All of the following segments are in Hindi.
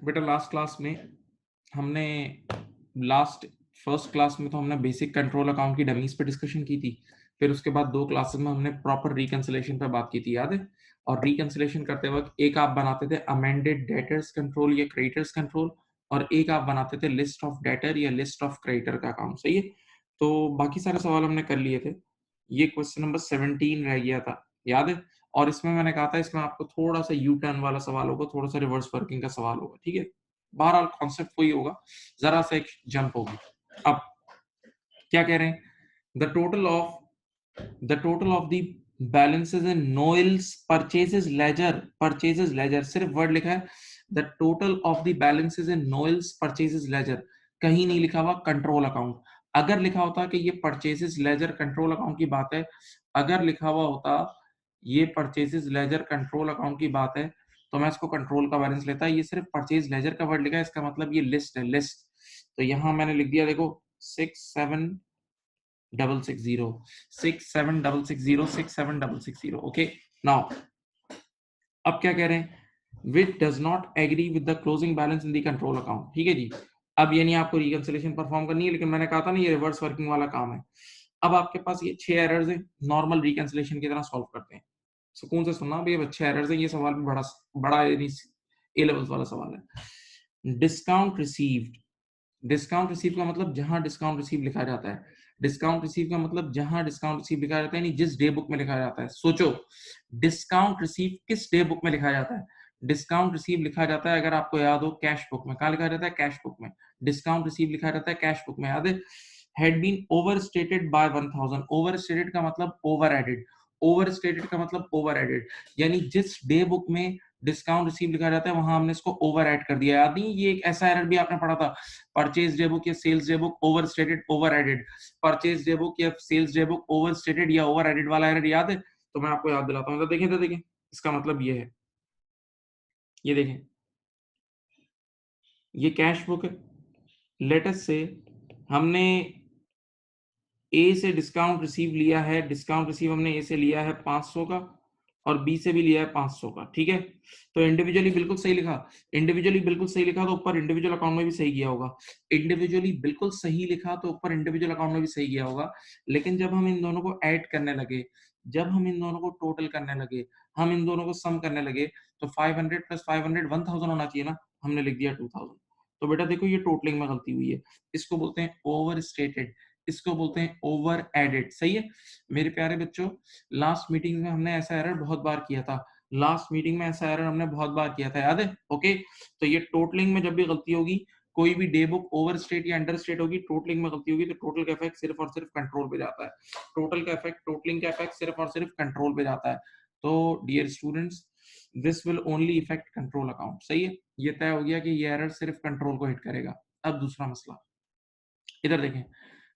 बेटा लास्ट क्लास में हमने लास्ट फर्स्ट क्लास में तो हमने बेसिक कंट्रोल अकाउंट की डमीज पे डिस्कशन की थी। फिर उसके बाद 2 क्लासेस में हमने प्रॉपर रिकंसिलिएशन पे बात की थी, याद है? और रिकंसिलिएशन करते वक्त एक आप बनाते थे अमेंडेड डेटर्स कंट्रोल या क्रेडिटर्स कंट्रोल, और एक आप बनाते थे लिस्ट ऑफ डेटर या लिस्ट ऑफ क्रेडिटर का अकाउंट। सही है? तो बाकी सारे सवाल हमने कर लिए थे। ये क्वेश्चन नंबर 17 रह गया था, याद है? और इसमें मैंने कहा था इसमें आपको थोड़ा सा यू टर्न वाला सवाल होगा, थोड़ा सा रिवर्स वर्किंग का सवाल होगा, ठीक है? बहरहाल कॉन्सेप्ट वही होगा, जरा सा एक जंप होगी। अब क्या कह रहे हैं? The total of the balances in Noel's purchases ledger सिर्फ वर्ड लिखा है। The total of the balances in Noel's purchases ledger, कहीं नहीं लिखा हुआ कंट्रोल अकाउंट। अगर लिखा होता कि ये परचेजेस लेजर कंट्रोल अकाउंट की बात है, अगर लिखा हुआ होता ये परचेजेस लेजर कंट्रोल अकाउंट की बात है, तो मैं इसको कंट्रोल का बैलेंस लेता। ये सिर्फ परचेज लेजर का वर्ड लिखा है, इसका मतलब ये लिस्ट है, लिस्ट। तो यहां मैंने लिख दिया, देखो 67660 67660 ओके। नाउ अब क्या कह रहे हैं? Which does not agree with the closing balance in the control account, ठीक है जी। अब ये नहीं आपको रिकंसिलिएशन परफॉर्म करनी है, लेकिन मैंने कहा था ना ये रिवर्स वर्किंग वाला काम है। अब आपके पास ये 6 एरर्स है, नॉर्मल रिकंसिलिएशन की तरह सॉल्व करते हैं। सुकून से सुनना, ये अच्छे एरर्स है, ये सवाल भी बड़ा बड़ा ए लेवल वाला सवाल है। डिस्काउंट रिसीव का मतलब जहां डिस्काउंट रिसीव लिखा जाता है। डिस्काउंट रिसीव का मतलब जहां डिस्काउंट रिसीव लिखा जाता है, यानी जिस डे बुक में लिखा जाता है। सोचो, डिस्काउंट रिसीव किस डे बुक में लिखा जाता है? डिस्काउंट रिसीव लिखा जाता है, अगर आपको याद हो, कैश बुक में। कहां लिखा जाता है? कैश बुक में। डिस्काउंट रिसीव लिखा जाता है कैश बुक में, याद है? Had been over stated by 1000। Over stated का मतलब ओवर एडेड। ओवर स्टेटेड का मतलब ओवर एडेड, यानी जिस डे बुक में डिस्काउंट रिसीव लिखा जाता है वहां हमने इसको ओवर एड कर दिया। याद नहीं? ये एक ऐसा एरर भी आपने पढ़ा था, परचेज डे बुक या sales day book over stated over added. Purchase day book या sales day book over stated या ओवर एडेड वाला एरर याद है? तो मैं आपको याद दिलाता हूँ, तो देखें इसका मतलब ये है, ये देखें, ये कैश बुक है। लेटेस्ट से हमने ए से डिस्काउंट रिसीव लिया है, डिस्काउंट रिसीव हमने ए से लिया है 500 का, और बी से भी लिया है 500 का, ठीक है? तो इंडिविजुअली बिल्कुल सही लिखा, इंडिविजुअली बिल्कुल सही लिखा तो ऊपर इंडिविजुअल अकाउंट में भी सही गया होगा। इंडिविजुअली बिल्कुल सही लिखा तो ऊपर इंडिविजुअल अकाउंट में भी सही गया होगा। लेकिन जब हम इन दोनों को ऐड करने लगे, जब हम इन दोनों को टोटल करने लगे, हम इन दोनों को सम करने लगे, तो 500 प्लस 500 1000 होना चाहिए ना, हमने लिख दिया 2000। तो बेटा देखो, ये टोटलिंग में गलती हुई है। इसको बोलते हैं ओवर स्टेटेड, इसको बोलते हैं ओवर एडेड। सही है मेरे प्यारे बच्चों? लास्ट मीटिंग में हमने ऐसा एरर बहुत बार किया था, लास्ट मीटिंग में ऐसा एरर हमने बहुत बार किया था, याद है? ओके, तो ये टोटलिंग में जब भी गलती होगी, कोई भी डे बुक ओवर स्टेट या अंडर स्टेट होगी, टोटलिंग में गलती होगी, तो टोटल का इफेक्ट सिर्फ और सिर्फ कंट्रोल पे जाता है। टोटल का इफेक्ट, टोटलिंग का इफेक्ट सिर्फ और सिर्फ कंट्रोल पे जाता है। तो dear students, this will only effect control account. सही है, ये तय हो गया कि ये एरर सिर्फ कंट्रोल को हिट करेगा। अब दूसरा मसला, इधर देखें,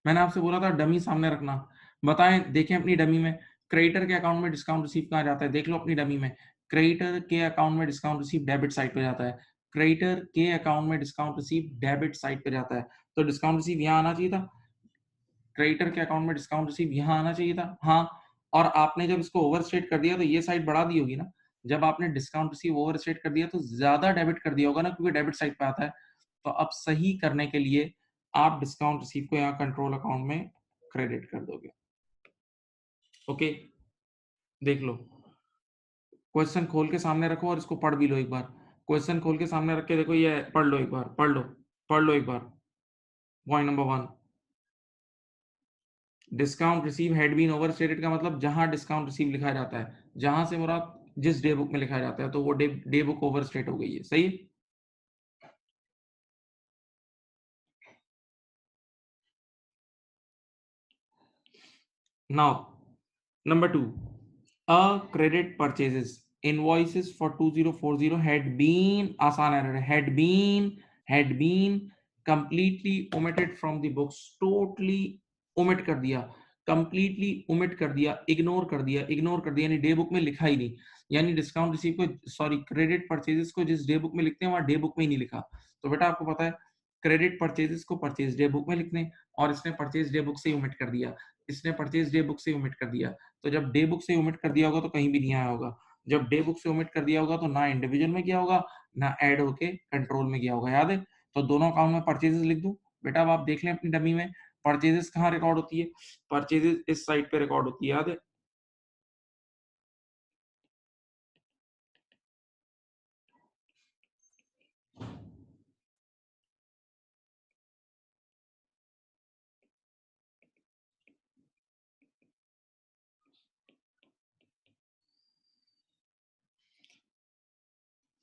मैंने आपसे बोला था डमी सामने रखना। बताएं, देखें अपनी डमी में, क्रेडिटर के अकाउंट में डिस्काउंट रिसीव कहाँ जाता है? देख लो अपनी डमी में, क्रेडिटर के अकाउंट में डिस्काउंट रिसीव डेबिट साइड पे जाता है। क्रेडिटर के अकाउंट में डिस्काउंट रिसीव डेबिट साइड पे जाता है, तो डिस्काउंट रिसीव यहाँ आना चाहिए था। क्रेडिटर के अकाउंट में डिस्काउंट रिसीव यहाँ आना चाहिए था, हाँ। और आपने जब इसको ओवरस्टेट कर दिया तो ये साइड बढ़ा दी होगी ना। जब आपने डिस्काउंट रिसीव ओवरस्टेट कर दिया तो ज्यादा डेबिट कर दिया होगा ना, क्योंकि डेबिट साइड पे आता है। तो अब सही करने के लिए आप डिस्काउंट रिसीव को यहाँ कंट्रोल अकाउंट में क्रेडिट कर दोगे। ओके, देख लो, क्वेश्चन खोल के सामने रखो और इसको पढ़ भी लो एक बार। क्वेश्चन खोल के सामने रख के देखो, ये पढ़ लो एक बार, पढ़ लो एक बार। Point number 1, discount receive had been overstated का मतलब जहां डिस्काउंट रिसीव लिखा जाता है, जहां से मुराद जिस डे बुक में लिखा जाता है, तो वो डे बुक ओवरस्टेट हो गई है। सही है? Now number 2, a credit purchases invoices for 2040 had been, आसान एरर है, had been completely omitted from the books. Totally omit कर दिया, कंप्लीटली ओमिट कर दिया, इग्नोर कर दिया, यानी डे बुक में लिखा ही नहीं। यानी डिस्काउंट रिसीव को, सॉरी, क्रेडिट परचेजेस को जिस डे बुक में लिखते हैं वहां डे बुक में ही नहीं लिखा। तो बेटा आपको पता है, क्रेडिट परचेजेस को परचेज डे बुक में लिखने, और इसने परचेज डे बुक से ओमिट कर दिया, इसने परचेज डे बुक से ओमिट कर दिया। तो जब डे बुक से ओमिट कर दिया होगा तो कहीं भी नहीं आया होगा। जब डे बुक से ओमिट कर दिया होगा तो ना इंडिविजुअल में गया होगा ना ऐड होके कंट्रोल में गया होगा, याद है? तो दोनों अकाउंट में परचेजेस लिख दूं। बेटा अब आप देख लें अपनी डमी में परचेजेस कहाँ रिकॉर्ड होती है, परचेजेस इस साइड पे रिकॉर्ड होती है, याद है?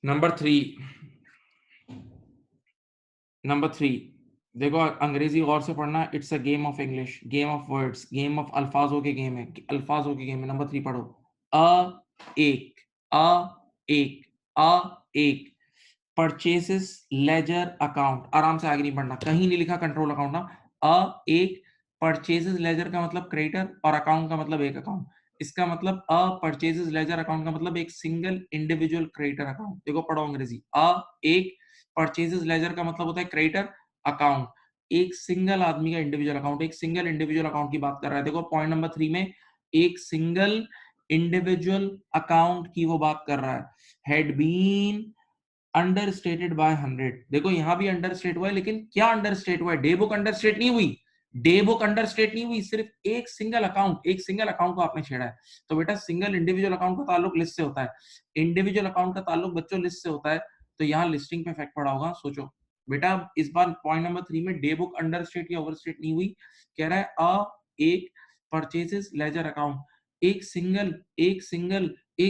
नंबर 3 देखो अंग्रेजी गौर से पढ़ना, it's a game of English, game of words, game of अल्फाजों के गेम है, अल्फाजों के गेम है। नंबर 3 पढ़ो, अ एक, अ एक, अ एक परचेसेस लेजर अकाउंट, आराम से आगे नहीं बढ़ना, कहीं नहीं लिखा कंट्रोल अकाउंट ना, एक परचेसेस लेजर का मतलब क्रेडिटर और अकाउंट का मतलब एक अकाउंट, इसका मतलब परचेसेस लेजर अकाउंट का मतलब एक सिंगल इंडिविजुअल क्रेडिटर अकाउंट। देखो पढ़ो अंग्रेजी, एक परचेसेस लेजर का मतलब होता है क्रेडिटर अकाउंट, एक सिंगल आदमी का इंडिविजुअल अकाउंट, एक सिंगल इंडिविजुअल अकाउंट की बात कर रहा है। देखो पॉइंट नंबर 3 में एक सिंगल इंडिविजुअल अकाउंट की वो बात कर रहा है, had been under stated by 100। देखो यहां भी अंडर स्टेट हुआ है, लेकिन क्या अंडर स्टेट हुआ है? डे बुक अंडर स्टेट नहीं हुई, डे बुक अंडर स्टेट नहीं हुई, सिर्फ एक सिंगल अकाउंट, एक सिंगल अकाउंट को आपने छेड़ा है। तो बेटा सिंगल इंडिविजुअल अकाउंट का ताल्लुक लिस्ट से होता है, इंडिविजुअल अकाउंट का ताल्लुक बच्चों लिस्ट से होता है, तो यहाँ लिस्टिंग पे इफेक्ट पड़ा होगा। सोचो बेटा इस बार पॉइंट नंबर 3 में डे बुक अंडर स्टेट या ओवर स्टेट नहीं हुई, कह रहा है एक परचेजेस लेजर अकाउंट, एक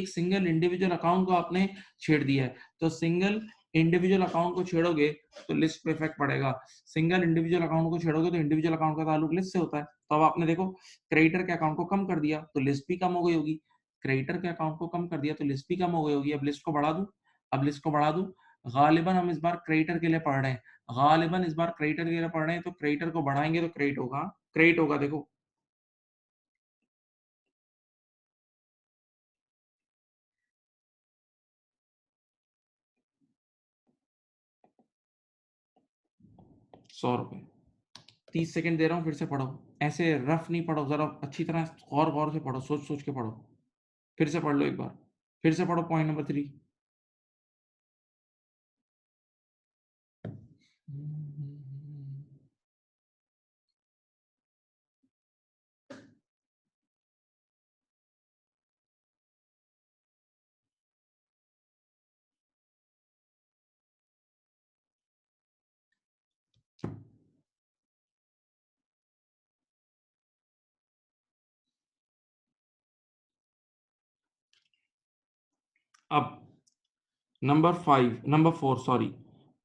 सिंगल इंडिविजुअल अकाउंट को आपने छेड़ दिया है। तो सिंगल इंडिविजुअल अकाउंट को छेड़ोगे तो लिस्ट पे इफेक्ट पड़ेगा, सिंगल इंडिविजुअल अकाउंट को छेड़ोगे तो इंडिविजुअल अकाउंट का ताल्लुक लिस्ट से होता है। तो अब आपने देखो क्रेडिटर के अकाउंट को कम कर दिया तो लिस्ट भी कम हो गई होगी, क्रेडिटर के अकाउंट को कम कर दिया तो लिस्ट भी कम हो गई होगी। अब लिस्ट को बढ़ा दूं, अब लिस्ट को बढ़ा दूं, गालिबन हम इस बार क्रेडिटर के लिए पढ़ रहे हैं, गालिबन इस बार क्रेडिटर के लिए पढ़ रहे हैं, तो क्रेडिटर को बढ़ाएंगे तो क्रेडिट होगा, क्रेडिट होगा। देखो ₹100, 30 सेकंड दे रहा हूँ, फिर से पढ़ो, ऐसे रफ नहीं पढ़ो, जरा अच्छी तरह गौर गौर से पढ़ो, सोच सोच के पढ़ो, फिर से पढ़ लो एक बार, फिर से पढ़ो पॉइंट नंबर 3। अब नंबर 4 सॉरी,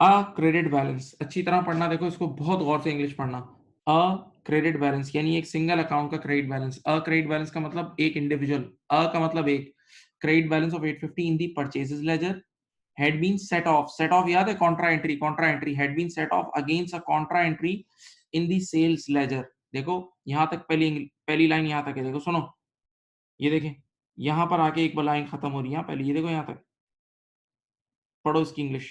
अ क्रेडिट बैलेंस, अच्छी तरह पढ़ना, देखो इसको बहुत गौर से इंग्लिश पढ़ना। अ क्रेडिट बैलेंस यानी एक सिंगल अकाउंट का credit balance, a credit balance का मतलब एक इंडिविजुअल, अ का मतलब एक, credit balance of 850 in the purchases ledger had been set off याद है, contra entry had been set off against a contra entry in the sales ledger। देखो यहां तक पहली लाइन यहां तक है, देखो सुनो, ये देखें यहां पर आके एक लाइन खत्म हो रही है पहले, ये देखो यहां तक, पढ़ो इसकी इंग्लिश।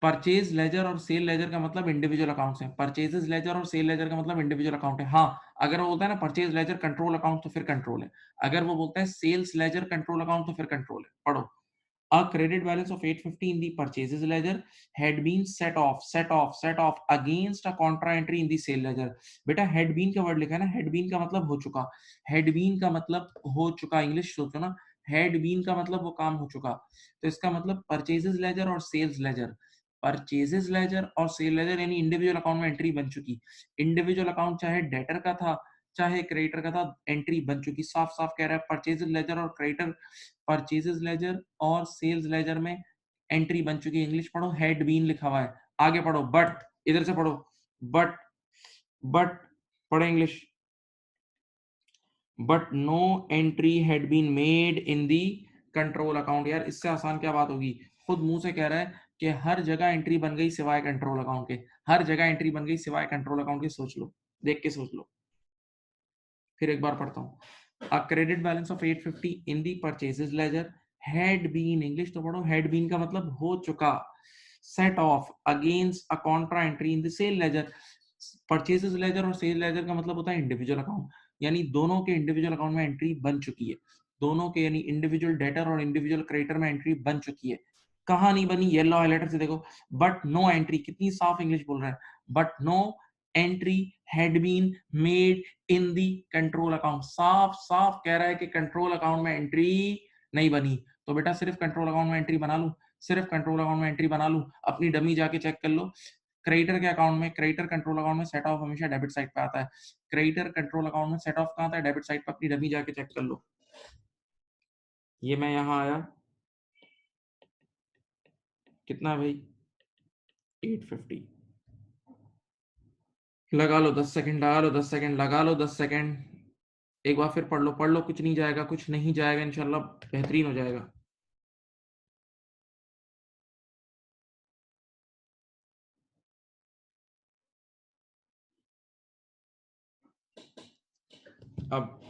परचेज लेजर और सेल लेजर का मतलब इंडिविजुअल अकाउंट्स हैं, परचेजेस लेजर और सेल लेजर का मतलब इंडिविजुअल अकाउंट है। हाँ अगर वो बोलता है ना परचेज लेजर कंट्रोल अकाउंट तो फिर कंट्रोल है, अगर वो बोलता है सेल्स लेजर कंट्रोल अकाउंट तो फिर कंट्रोल है। पढ़ो, a credit balance of 850 in the purchases ledger had been set off against a contra entry in the sale ledger। बेटा had been का वर्ड लिखा है ना, had been का मतलब हो चुका, had been का मतलब हो चुका, इंग्लिश सोचो ना, had been का मतलब वो काम हो चुका, तो इसका मतलब परचेजेस लेजर और सेल्स लेजर, परचेजेस लेजर और सेल लेजर यानी इंडिविजुअल अकाउंट में एंट्री बन चुकी, इंडिविजुअल अकाउंट चाहे डेटर का था चाहे क्रेडिटर का था, एंट्री बन चुकी, साफ साफ कह रहा है परचेजेस लेजर और क्रेडिटर, परचेजेस लेजर और सेल्स लेजर में एंट्री बन चुकी है। इंग्लिश पढ़ो, हैड बीन लिखा हुआ है, आगे पढ़ो बट, इधर से पढ़ो बट, बट पढ़ो English, but no entry had been made in the control account. यार इससे आसान क्या बात होगी, खुद मुंह से कह रहा है कि हर जगह एंट्री बन गई सिवाय कंट्रोल अकाउंट के, हर जगह एंट्री बन गई सिवाय कंट्रोल अकाउंट के। सोच लो, देख के सोच लो, फिर एक बार पढ़ता हूँ, a credit balance of 850 in the purchases ledger had been, English तो पढ़ो, हैड बीन का मतलब हो चुका, set off against a contra entry in the sale ledger, purchases ledger और सेल लेजर का मतलब होता है इंडिविजुअल अकाउंट, यानी दोनों के इंडिविजुअल अकाउंट में एंट्री बन चुकी है। दोनों के यानी इंडिविजुअल डेटर और इंडिविजुअल क्रेडिटर में एंट्री बन चुकी है। कहां नहीं बनी, येलो हाइलाइटर से देखो, बट नो एंट्री, कितनी साफ इंग्लिश बोल रहा है, but no entry had been made in the control account. साफ साफ कह रहा है कि कंट्रोल अकाउंट में एंट्री नहीं बनी। तो बेटा सिर्फ कंट्रोल अकाउंट में एंट्री बना लूं, सिर्फ कंट्रोल अकाउंट में एंट्री बना लूं, अपनी डमी जाके चेक कर लो। क्रेडिटर के अकाउंट में, क्रेडिटर कंट्रोल अकाउंट में सेट ऑफ हमेशा डेबिट साइड पे आता है। क्रेडिटर कंट्रोल अकाउंट में सेट ऑफ कहां आता है, डेबिट साइड पे। अपनी डमी जाके चेक कर लो। ये मैं यहां आया, कितना है भाई, 850। लगा लो 10 सेकंड, लगा लो 10 सेकंड, लगा लो 10 सेकंड। एक बार फिर पढ़ लो, पढ़ लो, कुछ नहीं जाएगा, कुछ नहीं जाएगा, इंशाल्लाह बेहतरीन हो जाएगा। अब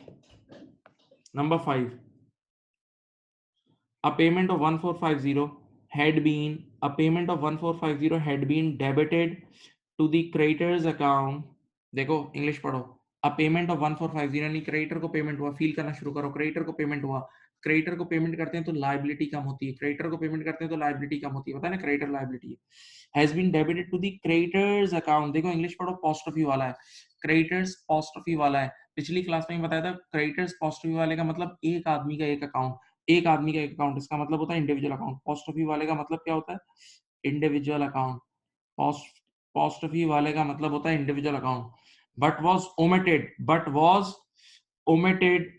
number 5, a payment of 1450 had been a payment of 1450 had been debited to the creditor's account। देखो इंग्लिश पढ़ो। a payment of 1450 यानी क्रेडिटर को पेमेंट हुआ, फील करना शुरू करो, क्रेडिटर को पेमेंट हुआ। क्रेडिटर को पेमेंट करते हैं तो लायबिलिटी कम होती है, क्रेडिटर को पेमेंट करते हैं तो लायबिलिटी कम होती है, पता है ना, क्रेडिटर लायबिलिटी है। Has been debited to the creditors account, देखो इंग्लिश पढ़ो, पोस्टफी वाला है, क्रेडिटर्स पोस्टफी वाला है। पिछली क्लास में बताया था क्रेडिटर्स पोस्टफी वाले का मतलब एक आदमी का एक अकाउंट, एक आदमी का एक अकाउंट, इसका मतलब होता है इंडिविजुअल अकाउंट। पोस्टफी वाले का मतलब क्या होता है, इंडिविजुअल अकाउंट। पोस्टफी वाले का मतलब होता है individual account. But was omitted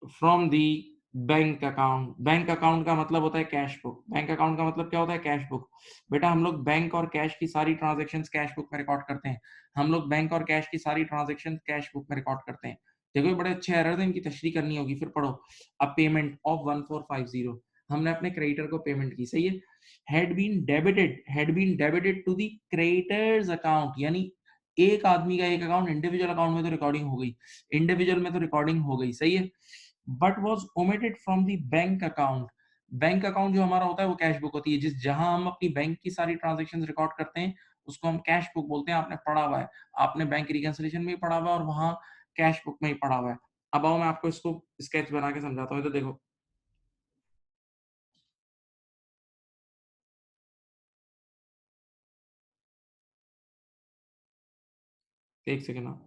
from the bank account. Bank account का मतलब होता है कैश बुक। बैंक अकाउंट का मतलब क्या होता है, कैश बुक। बेटा हम लोग बैंक और कैश की सारी ट्रांजेक्शन्स कैश बुक में रिकॉर्ड करते हैं। हम लोग बैंक और कैश की सारी ट्रांजेक्शन कैश बुक में रिकॉर्ड करते हैं। देखो ये बड़े अच्छे एरर है, इनकी तशरीह करनी होगी। फिर पढ़ो, अ पेमेंट ऑफ 1450, हमने अपने क्रेडिटर को पेमेंट की, सही है। Had been debited to the creditors account, यानी एक आदमी का एक अकाउंट, इंडिविजुअल अकाउंट में तो रिकॉर्डिंग हो गई, इंडिविजुअल में तो रिकॉर्डिंग हो गई, सही है। But was omitted from the bank account. Bank account जो हमारा होता है वो कैश बुक होती है, जिस जहां हम अपनी बैंक की सारी ट्रांजेक्शन रिकॉर्ड करते हैं उसको हम कैश बुक बोलते हैं। आपने पढ़ा हुआ है, आपने बैंक रिकंसिलिएशन में भी पढ़ा हुआ है और वहां कैश बुक में ही पढ़ा हुआ है। अब आओ मैं आपको इसको स्केच बना के समझाता हूँ। तो देखो, एक सेकेंड ना,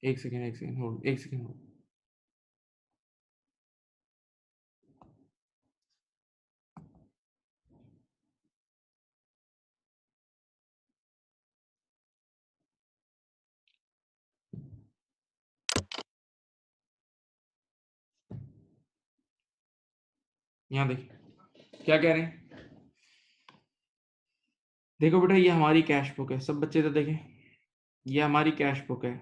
एक सेकेंड, एक सेकेंड होल्ड, एक सेकेंड होल्ड। यहाँ देखिए क्या कह रहे हैं। देखो बेटा ये हमारी कैश बुक है, सब बच्चे तो देखें, ये हमारी कैश बुक है।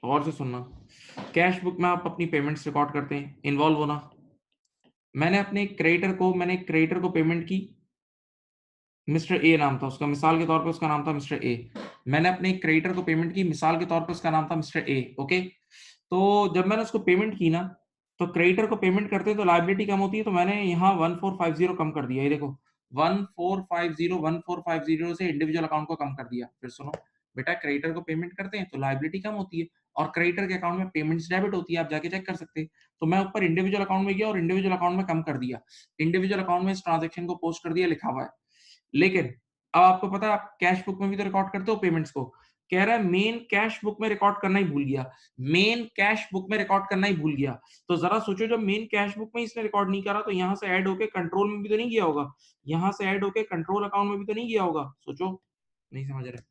और से सुनना, कैश बुक में आप अपनी पेमेंट्स रिकॉर्ड करते हैं, इन्वॉल्व होना। मैंने क्रेडिटर को पेमेंट की, मिस्टर ए नाम था उसका, मिसाल के तौर पे उसका नाम था मिस्टर ए। मैंने अपने क्रेडिटर को पेमेंट की, मिसाल के तौर पे उसका नाम था मिस्टर ए, ओके। तो जब मैंने उसको पेमेंट की ना, तो क्रेडिटर को पेमेंट करते हैं तो लायबिलिटी कम होती है, तो मैंने यहाँ 1450 कम कर दिया। ये देखो 1450 से इंडिविजुअल अकाउंट को कम कर दिया। फिर सुनो बेटा, क्रेडिटर को पेमेंट करते हैं तो लायबिलिटी कम होती है और क्रेडिटर के अकाउंट में पेमेंट्स डेबिट होती है, आप जाके चेक कर सकते हैं। तो मैं ऊपर इंडिविजुअल अकाउंट में गया और इंडिविजुअल अकाउंट में कम कर दिया, इंडिविजुअल अकाउंट में इस ट्रांजेक्शन को पोस्ट कर दिया, लिखा हुआ है। लेकिन अब आपको पता है, आप कैश बुक में भी तो रिकॉर्ड करते हो पेमेंट्स को, कह रहा है मेन कैश बुक में रिकॉर्ड करना ही भूल गया, मेन कैश बुक में रिकॉर्ड करना ही भूल गया। तो जरा सोचो, जब मेन कैश बुक में इसने रिकॉर्ड नहीं करा तो यहाँ से ऐड होके कंट्रोल में भी तो नहीं गया होगा, यहाँ से ऐड होके कंट्रोल अकाउंट में भी तो नहीं गया होगा। सोचो, नहीं समझ रहे?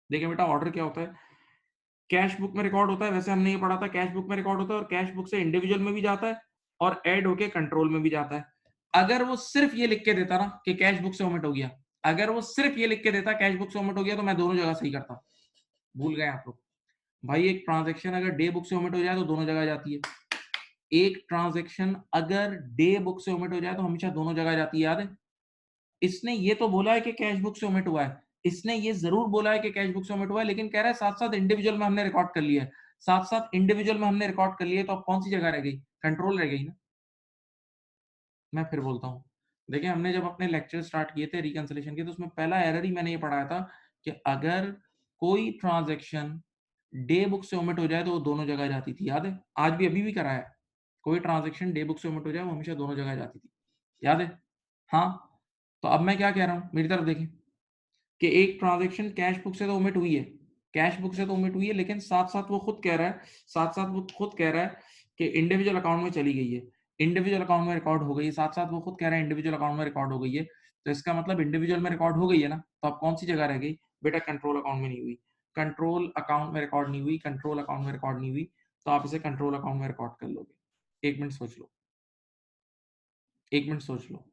देखिए बेटा, ऑर्डर क्या होता है, कैश बुक में रिकॉर्ड होता है, वैसे हमने ये पढ़ा था, कैश बुक में रिकॉर्ड होता है और कैश बुक से इंडिविजुअल में भी जाता है और ऐड होके कंट्रोल में भी जाता है। अगर वो सिर्फ ये लिख के देता ना कि कैश बुक से ओमिट हो गया, अगर वो सिर्फ ये लिख के देता कैश बुक से ओमिट हो गया, तो मैं दोनों जगह सही करता। भूल गए आप लोग भाई, एक ट्रांजैक्शन अगर डे बुक से ओमिट हो जाए तो दोनों जगह जाती है, एक ट्रांजैक्शन अगर डे बुक से ओमिट हो जाए तो हमेशा दोनों जगह जाती है, याद है? इसने ये तो बोला है कि कैश बुक से ओमिट हुआ है, इसने ये जरूर बोला है कि कैश बुक से ओमिट हुआ है, लेकिन कह रहा है साथ साथ इंडिविजुअल में हमने रिकॉर्ड कर लिया है, साथ साथ इंडिविजुअल में हमने रिकॉर्ड कर लिया है, तो अब कौन सी जगह रह गई? कंट्रोल रह गई ना। मैं फिर बोलता हूँ, देखिए हमने जब अपने लेक्चर स्टार्ट किए थे रिकंसिलिएशन के, तो उसमें पहला एरर ही मैंने ये पढ़ाया था कि अगर कोई ट्रांजैक्शन डे बुक से ओमिट हो जाए तो वो दोनों जगह जाती थी, याद है? आज भी, अभी भी कराया है, कोई ट्रांजैक्शन डे बुक से ओमिट हो जाए वो हमेशा दोनों जगह जाती थी, याद है? हाँ। तो अब मैं क्या कह रहा हूँ, मेरी तरफ देखें कि एक ट्रांजैक्शन कैश बुक से तो ओमिट हुई है, कैश बुक से तो ओमिट हुई है, लेकिन साथ साथ वो खुद कह रहा है, साथ साथ वो खुद कह रहा है कि इंडिविजुअल अकाउंट में चली गई है, इंडिविजुअल अकाउंट में रिकॉर्ड हो गई है, साथ साथ वो खुद कह रहा है इंडिविजुअल अकाउंट में रिकॉर्ड हो गई है। तो इसका मतलब इंडिविजुअल में रिकॉर्ड हो गई है ना, तो अब कौन सी जगह रह गई? बेटा कंट्रोल अकाउंट में नहीं हुई, कंट्रोल अकाउंट में रिकॉर्ड नहीं हुई, कंट्रोल अकाउंट में रिकॉर्ड नहीं हुई, तो आप इसे कंट्रोल अकाउंट में रिकॉर्ड कर लोगे। एक मिनट सोच लो, एक मिनट सोच लो,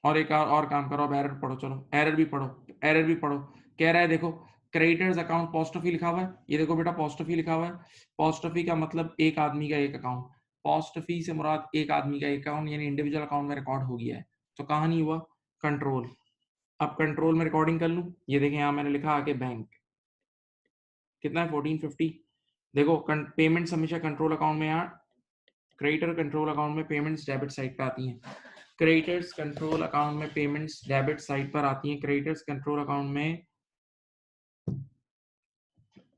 और एक और काम करो, अब एरर पढ़ो, चलो एरर भी पढ़ो, एरर भी पढ़ो। कह रहा है देखो, क्रेडिटर्स अकाउंट पोस्टोफी लिखा हुआ है, ये देखो बेटा पोस्टोफी लिखा हुआ है, पोस्टोफी का मतलब एक आदमी का एक अकाउंट, पोस्टोफी से मुराद एक आदमी का एक अकाउंट, यानी इंडिविजुअल अकाउंट में रिकॉर्ड हो गया है, तो कहां नहीं हुआ? कंट्रोल। अब कंट्रोल में रिकॉर्डिंग कर लूं, ये देखें यहाँ मैंने लिखा आके बैंक, कितना है 1450। देखो पेमेंट्स हमेशा कंट्रोल अकाउंट में, यहाँ क्रेडिटर कंट्रोल अकाउंट में पेमेंट्स डेबिट साइड पे आती हैं, क्रेडिटर्स कंट्रोल अकाउंट में पेमेंट्स डेबिट साइड पर आती हैं, क्रेडिटर्स कंट्रोल अकाउंट में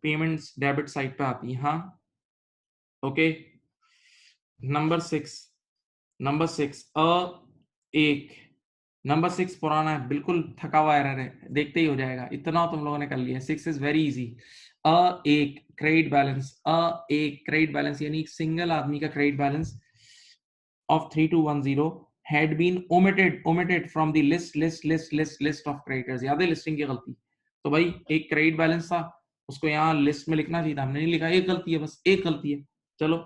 पेमेंट्स डेबिट साइड पे आती हैं। हाँ, ओके। नंबर 6, नंबर 6 एक, नंबर 6 पुराना है, बिल्कुल थका हुआ एरर है, देखते ही हो जाएगा, इतना तुम लोगों ने कर लिया। 6 इज वेरी इजी। एक क्रेडिट बैलेंस, एक क्रेडिट बैलेंस यानी एक सिंगल आदमी का credit balance of 3210 had been omitted from the list of creditors। याद है लिस्टिंग की गलती? तो भाई एक क्रेडिट बैलेंस था, उसको यहाँ लिस्ट में लिखना चाहिए था, हमने नहीं लिखा, एक गलती है, बस एक गलती है। चलो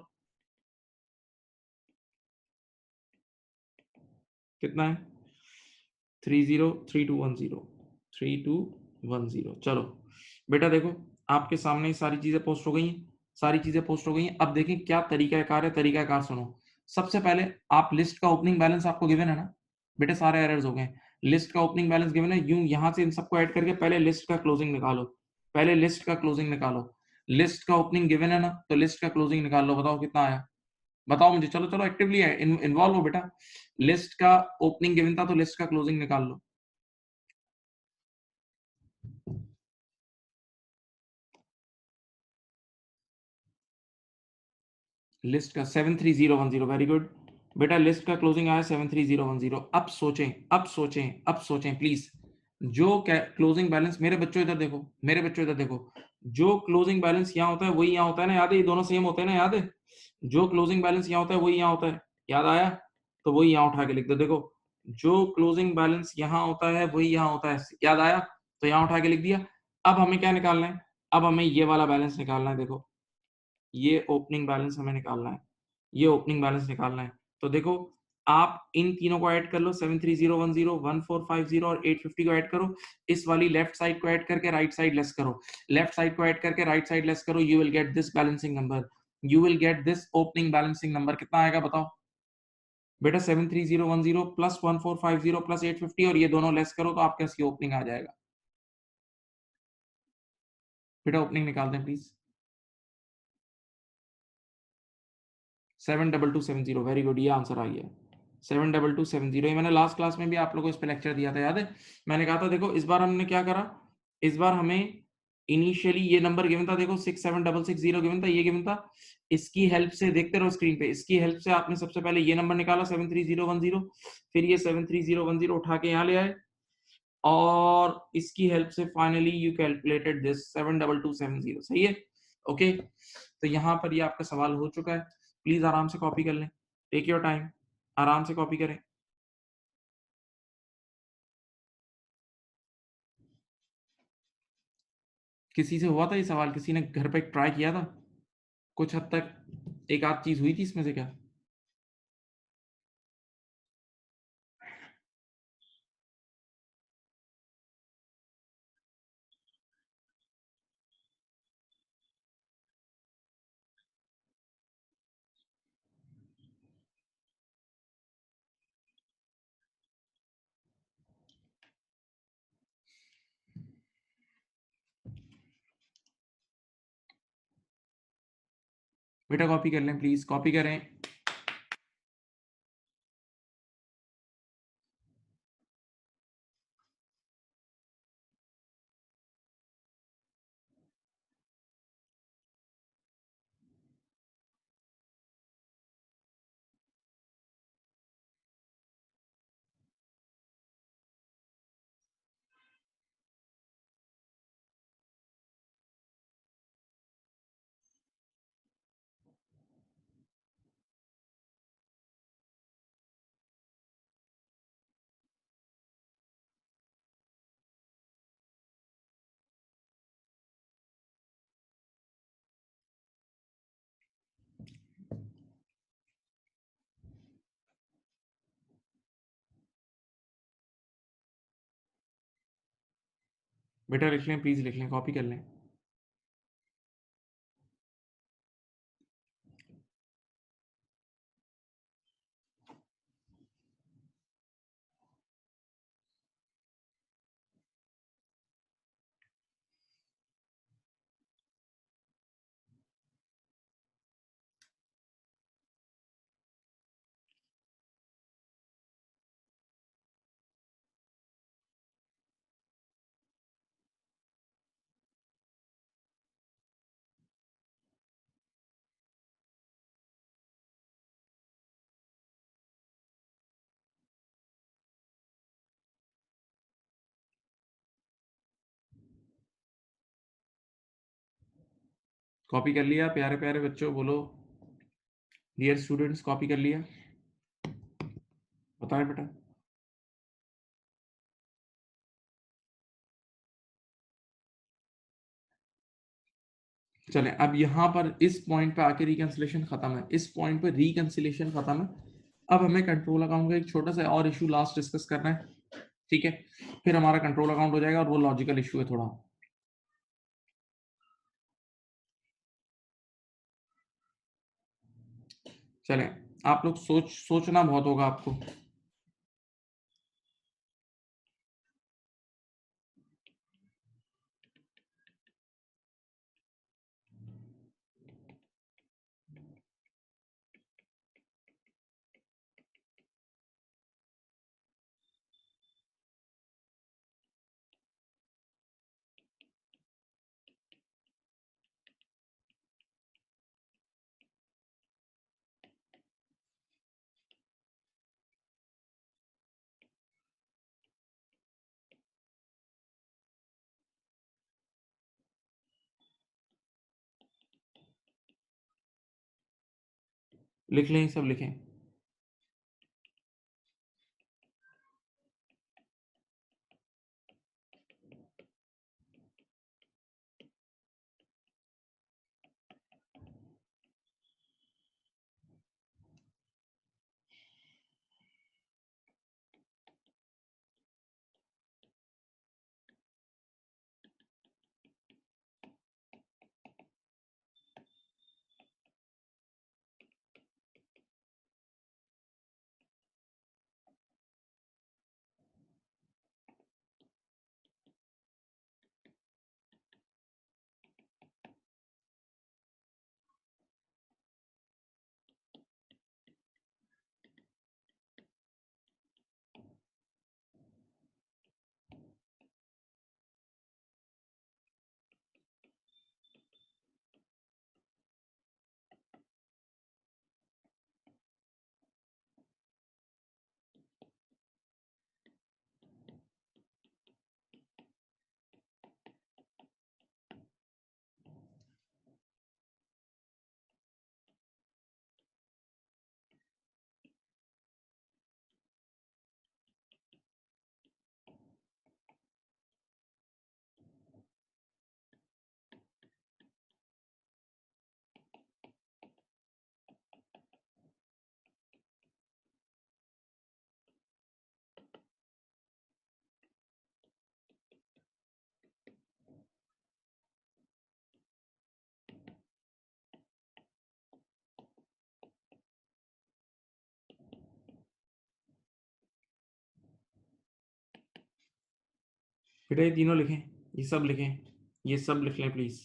कितना है? 3210 चलो बेटा देखो, आपके सामने सारी चीजें पोस्ट हो गई हैं, सारी चीजें पोस्ट हो गई हैं। अब देखें क्या तरीकाकार है, तरीकाकार सुनो। सबसे पहले आप लिस्ट का ओपनिंग बैलेंस आपको गिवन है ना बेटे, सारे एरर्स हो गए, लिस्ट का ओपनिंग बैलेंस गिवन है, यूं यहां से इन सबको ऐड करके पहले लिस्ट का क्लोजिंग निकालो, पहले लिस्ट का क्लोजिंग निकालो, लिस्ट का ओपनिंग गिवन है ना, तो लिस्ट का क्लोजिंग निकाल लो, बताओ कितना आया, बताओ मुझे, चलो चलो एक्टिवली इन्वॉल्व हो बेटा। लिस्ट का ओपनिंग गिवन था तो लिस्ट का क्लोजिंग निकाल लो। लिस्ट का 73010, वेरी गुड बेटा, लिस्ट का क्लोजिंग आया 73010। अब सोचें, अब सोचें, अब सोचें प्लीज, जो क्लोजिंग बैलेंस, मेरे बच्चों इधर देखो, मेरे बच्चों इधर देखो, जो क्लोजिंग बैलेंस यहाँ होता है वही यहाँ होता है ना, याद है? ये दोनों सेम होते हैं ना, याद है? जो क्लोजिंग बैलेंस यहाँ होता है वही यहाँ होता है, याद आया? तो वही यहाँ उठा के लिख दो, देखो जो क्लोजिंग बैलेंस यहाँ होता है वही यहाँ होता है, याद आया? तो यहाँ उठा के लिख दिया। अब हमें क्या निकालना है? अब हमें ये वाला बैलेंस निकालना है, देखो ये ओपनिंग बैलेंस हमें निकालना है, ये ओपनिंग बैलेंस निकालना है। तो देखो आप इन तीनों को ऐड कर लो, 73010, 1450 और 850 को ऐड करो, इस वाली लेफ्ट साइड को ऐड करके राइट साइड लेस करो, लेफ्ट साइड को ऐड करके राइट साइड लेस करो, you will get this balancing number, you will get this opening balancing number. कितना आएगा बताओ बेटा? 73010 प्लस 1450 प्लस 850 और ये दोनों लेस करो तो आपके पास ये ओपनिंग आ जाएगा। बेटा ओपनिंग निकालते हैं प्लीज। 72270, वेरी गुड, ये आंसर आ गया 72270। ये मैंने लास्ट क्लास में भी आप लोगों को इस पे लेक्चर दिया था, याद है? मैंने कहा था देखो इस बार हमने क्या करा, इस बार हमें इनिशियली ये नंबर गिवन था, देखो 67660 गिवन था, ये गिवन था, इसकी हेल्प से देखते रहो स्क्रीन पे, इसकी हेल्प से आपने सबसे पहले ये नंबर निकाला 73010, फिर ये 73010 उठा के यहाँ ले आए, और इसकी हेल्प से फाइनली यू कैलकुलेटेड दिस 72270। सही है, ओके। तो यहाँ पर ये आपका सवाल हो चुका है। प्लीज आराम से कॉपी कर लें, टेक योर टाइम, आराम से कॉपी करें। किसी से हुआ था ये सवाल? किसी ने घर पे ट्राई किया था? कुछ हद तक एक आध चीज हुई थी इसमें से क्या? बेटा कॉपी कर लें, प्लीज कॉपी करें। बेटा लिख लें, प्लीज लिख लें, कॉपी कर लें। कॉपी कर लिया प्यारे प्यारे बच्चों? बोलो डियर स्टूडेंट्स, कॉपी कर लिया? बताएं बेटा। चलें, अब यहाँ पर इस पॉइंट पे आके रिकंसिलेशन खत्म है, इस पॉइंट पे रिकंसिलेशन खत्म है। अब हमें कंट्रोल अकाउंट का एक छोटा सा और इशू लास्ट डिस्कस करना है, ठीक है? फिर हमारा कंट्रोल अकाउंट हो जाएगा और वो लॉजिकल इशू है थोड़ा। चलें, आप लोग सोचना बहुत होगा आपको। लिख लें, सब लिखें। बेटा ये तीनों लिखें, ये सब लिखें, ये सब लिख लें प्लीज।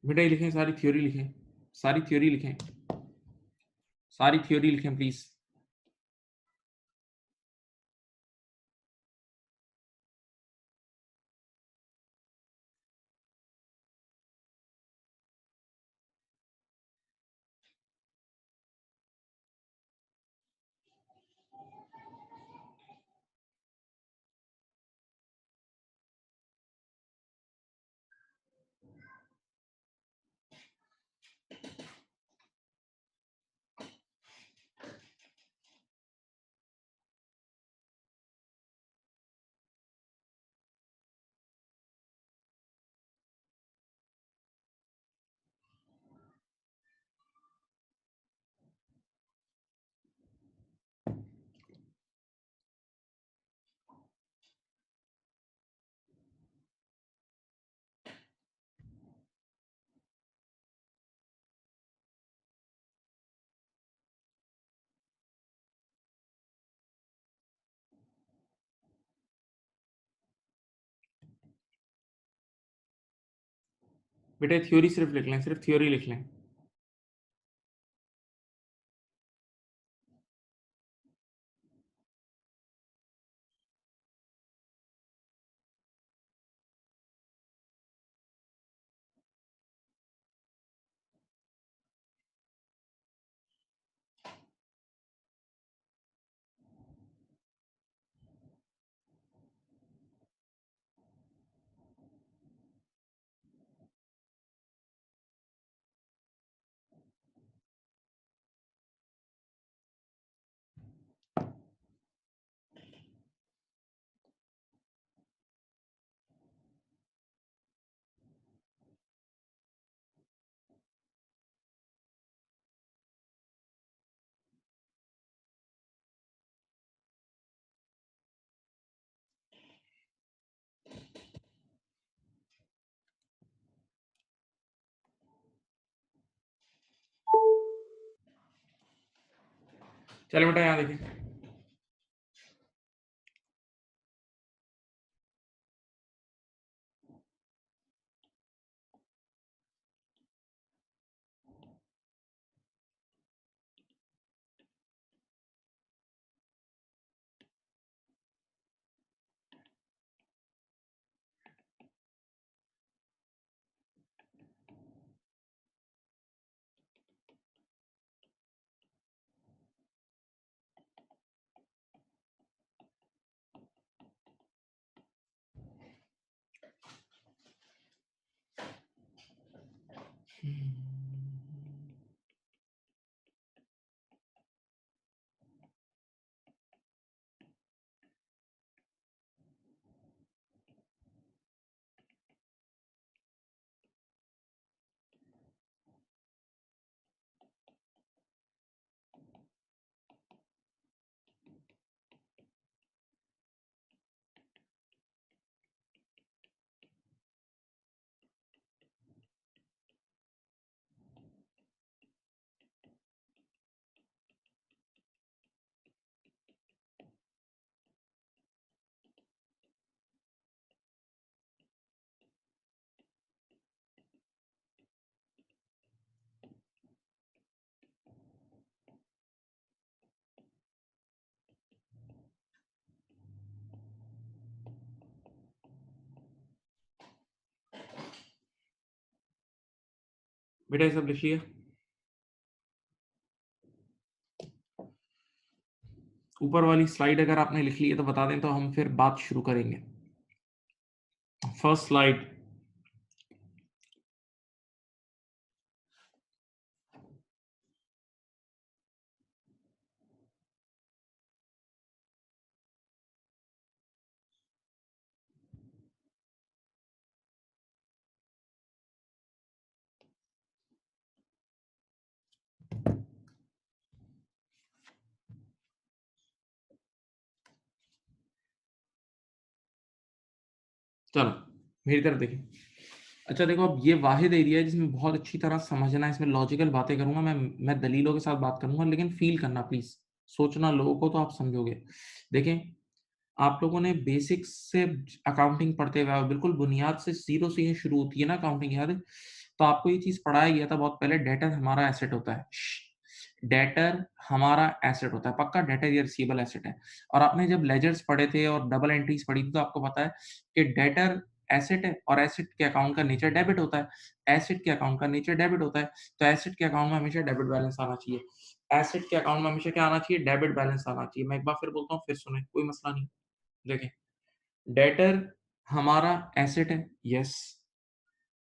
बेटा ये लिखें, सारी थ्योरी लिखें, सारी थ्योरी लिखें, सारी थ्योरी लिखें प्लीज। बेटा थ्योरी सिर्फ लिख लें, सिर्फ थ्योरी लिख लें। चलो बेटा यहाँ देखें, बेटा ये सब लिख लिया? ऊपर वाली स्लाइड अगर आपने लिख ली है तो बता दें, तो हम फिर बात शुरू करेंगे। First slide. चलो मेरी तरफ देखिए। अच्छा देखो, अब ये वाहिद एरिया है जिसमें बहुत अच्छी तरह समझना है, इसमें लॉजिकल बातें करूंगा मैं दलीलों के साथ बात करूंगा, लेकिन फील करना प्लीज, सोचना लोगों को तो आप समझोगे। देखें, आप लोगों ने बेसिक्स से अकाउंटिंग पढ़ते हुए बिल्कुल बुनियाद से, जीरो से ही शुरू होती है ना अकाउंटिंग, याद है? तो आपको ये चीज पढ़ाया गया था बहुत पहले, डेटर हमारा एसेट होता है। डेटर हमारा एसेट होता है, पक्का डेटर या रिसीवेबल एसेट है। और आपने जब लेजर्स पढ़े थे और डबल एंट्रीज पढ़ी थी तो आपको पता है कि डेटर एसेट है और एसेट के अकाउंट का नेचर डेबिट होता है। एसेट के अकाउंट का नेचर डेबिट होता है, तो एसेट के अकाउंट में हमेशा डेबिट बैलेंस आना चाहिए। एसेट के अकाउंट में हमेशा क्या आना चाहिए? डेबिट बैलेंस आना चाहिए। मैं एक बार फिर बोलता हूँ, फिर सुने, कोई मसला नहीं। देखें, डेटर हमारा एसेट है, यस,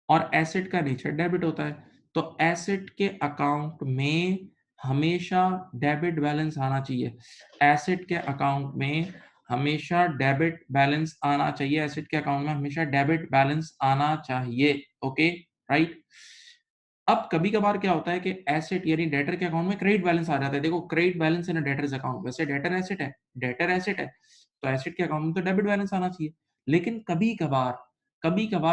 और एसेट का नेचर डेबिट होता है, तो एसेट के अकाउंट में हमेशा डेबिट बैलेंस आना चाहिए। एसेट के अकाउंट में हमेशा डेबिट बैलेंस आना चाहिए। एसेट के अकाउंट में हमेशा डेबिट बैलेंस आना चाहिए। Okay, right. अब कभी कभार क्या होता है कि एसेट यानी डेटर के अकाउंट में क्रेडिट बैलेंस आ जाता है। देखो, क्रेडिट बैलेंस इन डेटर्स अकाउंट, वैसे डेटर एसेट है, डेटर एसेट है, तो एसेट के अकाउंट में तो डेबिट बैलेंस आना चाहिए। लेकिन कभी कभार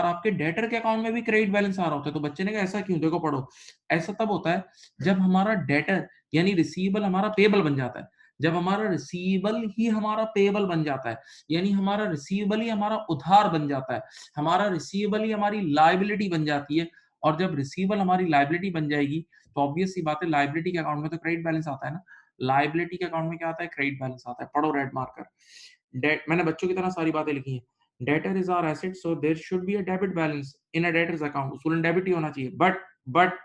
आपके डेटर के अकाउंट में भी क्रेडिट बैलेंस आ रहा होता है। तो बच्चे ने कहा ऐसा क्यों? देखो पढ़ो, ऐसा तब होता है जब हमारा डेटर यानी रिसीवेबल हमारा पेबल बन जाता है। जब हमारा रिसीवेबल ही हमारा पेबल बन जाता है, यानी हमारा रिसीवेबल ही हमारा उधार बन जाता है, हमारा रिसीवेबल ही हमारी लायबिलिटी बन जाती है। और जब रिसीवेबल हमारी लायबिलिटी बन जाएगी तो ऑब्वियस सी बात है, लायबिलिटी के अकाउंट में तो क्रेडिट बैलेंस आता है ना। लायबिलिटी के अकाउंट में क्या आता है? क्रेडिट बैलेंस आता है। पढ़ो रेड मार्कर। डेट, मैंने बच्चों की तरह सारी बातें लिखी हैं। Debtor is our asset, so there should be a debit balance in a debtors account. उसूलन डेबिट ही होना चाहिए, but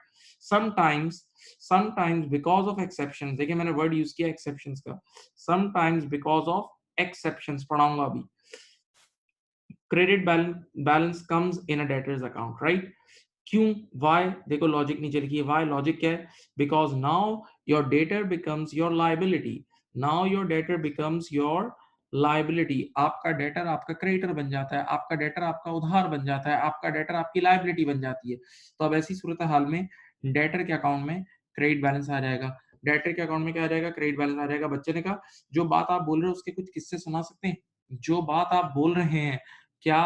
sometimes sometimes because of exception, देखिए मैंने वर्ड यूज किया एक्सेप्शंस का, समटाइम्स बिकॉज ऑफ एक्सेप्शंस, पढ़ाऊंगा अभी, credit balance comes in a debtors account, right? क्यों? वाई? देखो लॉजिक नीचे लिखिए। वाई? लॉजिक क्या है? Because now your debtor becomes your liability. Now your debtor becomes your liability. आपका डेटर आपका क्रेडिटर बन जाता है, आपका डेटर आपका उधार बन जाता है, आपका डेटर आपकी लाइबिलिटी बन जाती है। तो अब ऐसी सूरत हाल में डेटर के अकाउंट में क्रेडिट बैलेंस आ जाएगा। डेटर के अकाउंट में क्या आ जाएगा? क्रेडिट बैलेंस आ जाएगा। बच्चे ने कहा जो बात आप बोल रहे हो उसके कुछ किस्से सुना सकते हैं? जो बात आप बोल रहे हैं, क्या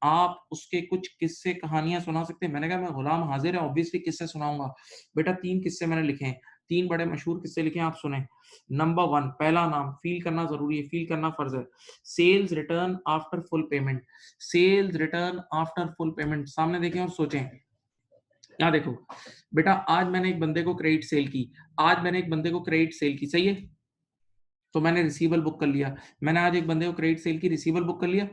आप उसके कुछ किस्से कहानियां सुना सकते हैं? मैंने कहा मैं गुलाम हाजिर है, ऑब्वियसली किस्से सुनाऊंगा। बेटा 3 किस्से मैंने लिखे हैं, 3 बड़े मशहूर किस्से लिखे हैं, आप सुने। नंबर 1, पहला नाम, फील करना जरूरी है, फील करना फर्ज है। Sales return after full payment. Sales return after full payment, सामने देखें और सोचें। यहाँ देखो बेटा, आज मैंने एक बंदे को क्रेडिट सेल की, आज मैंने एक बंदे को क्रेडिट सेल की, सही है? तो मैंने रिसीवल बुक कर लिया। मैंने आज एक बंदे को क्रेडिट सेल की, रिसीवल बुक कर लिया।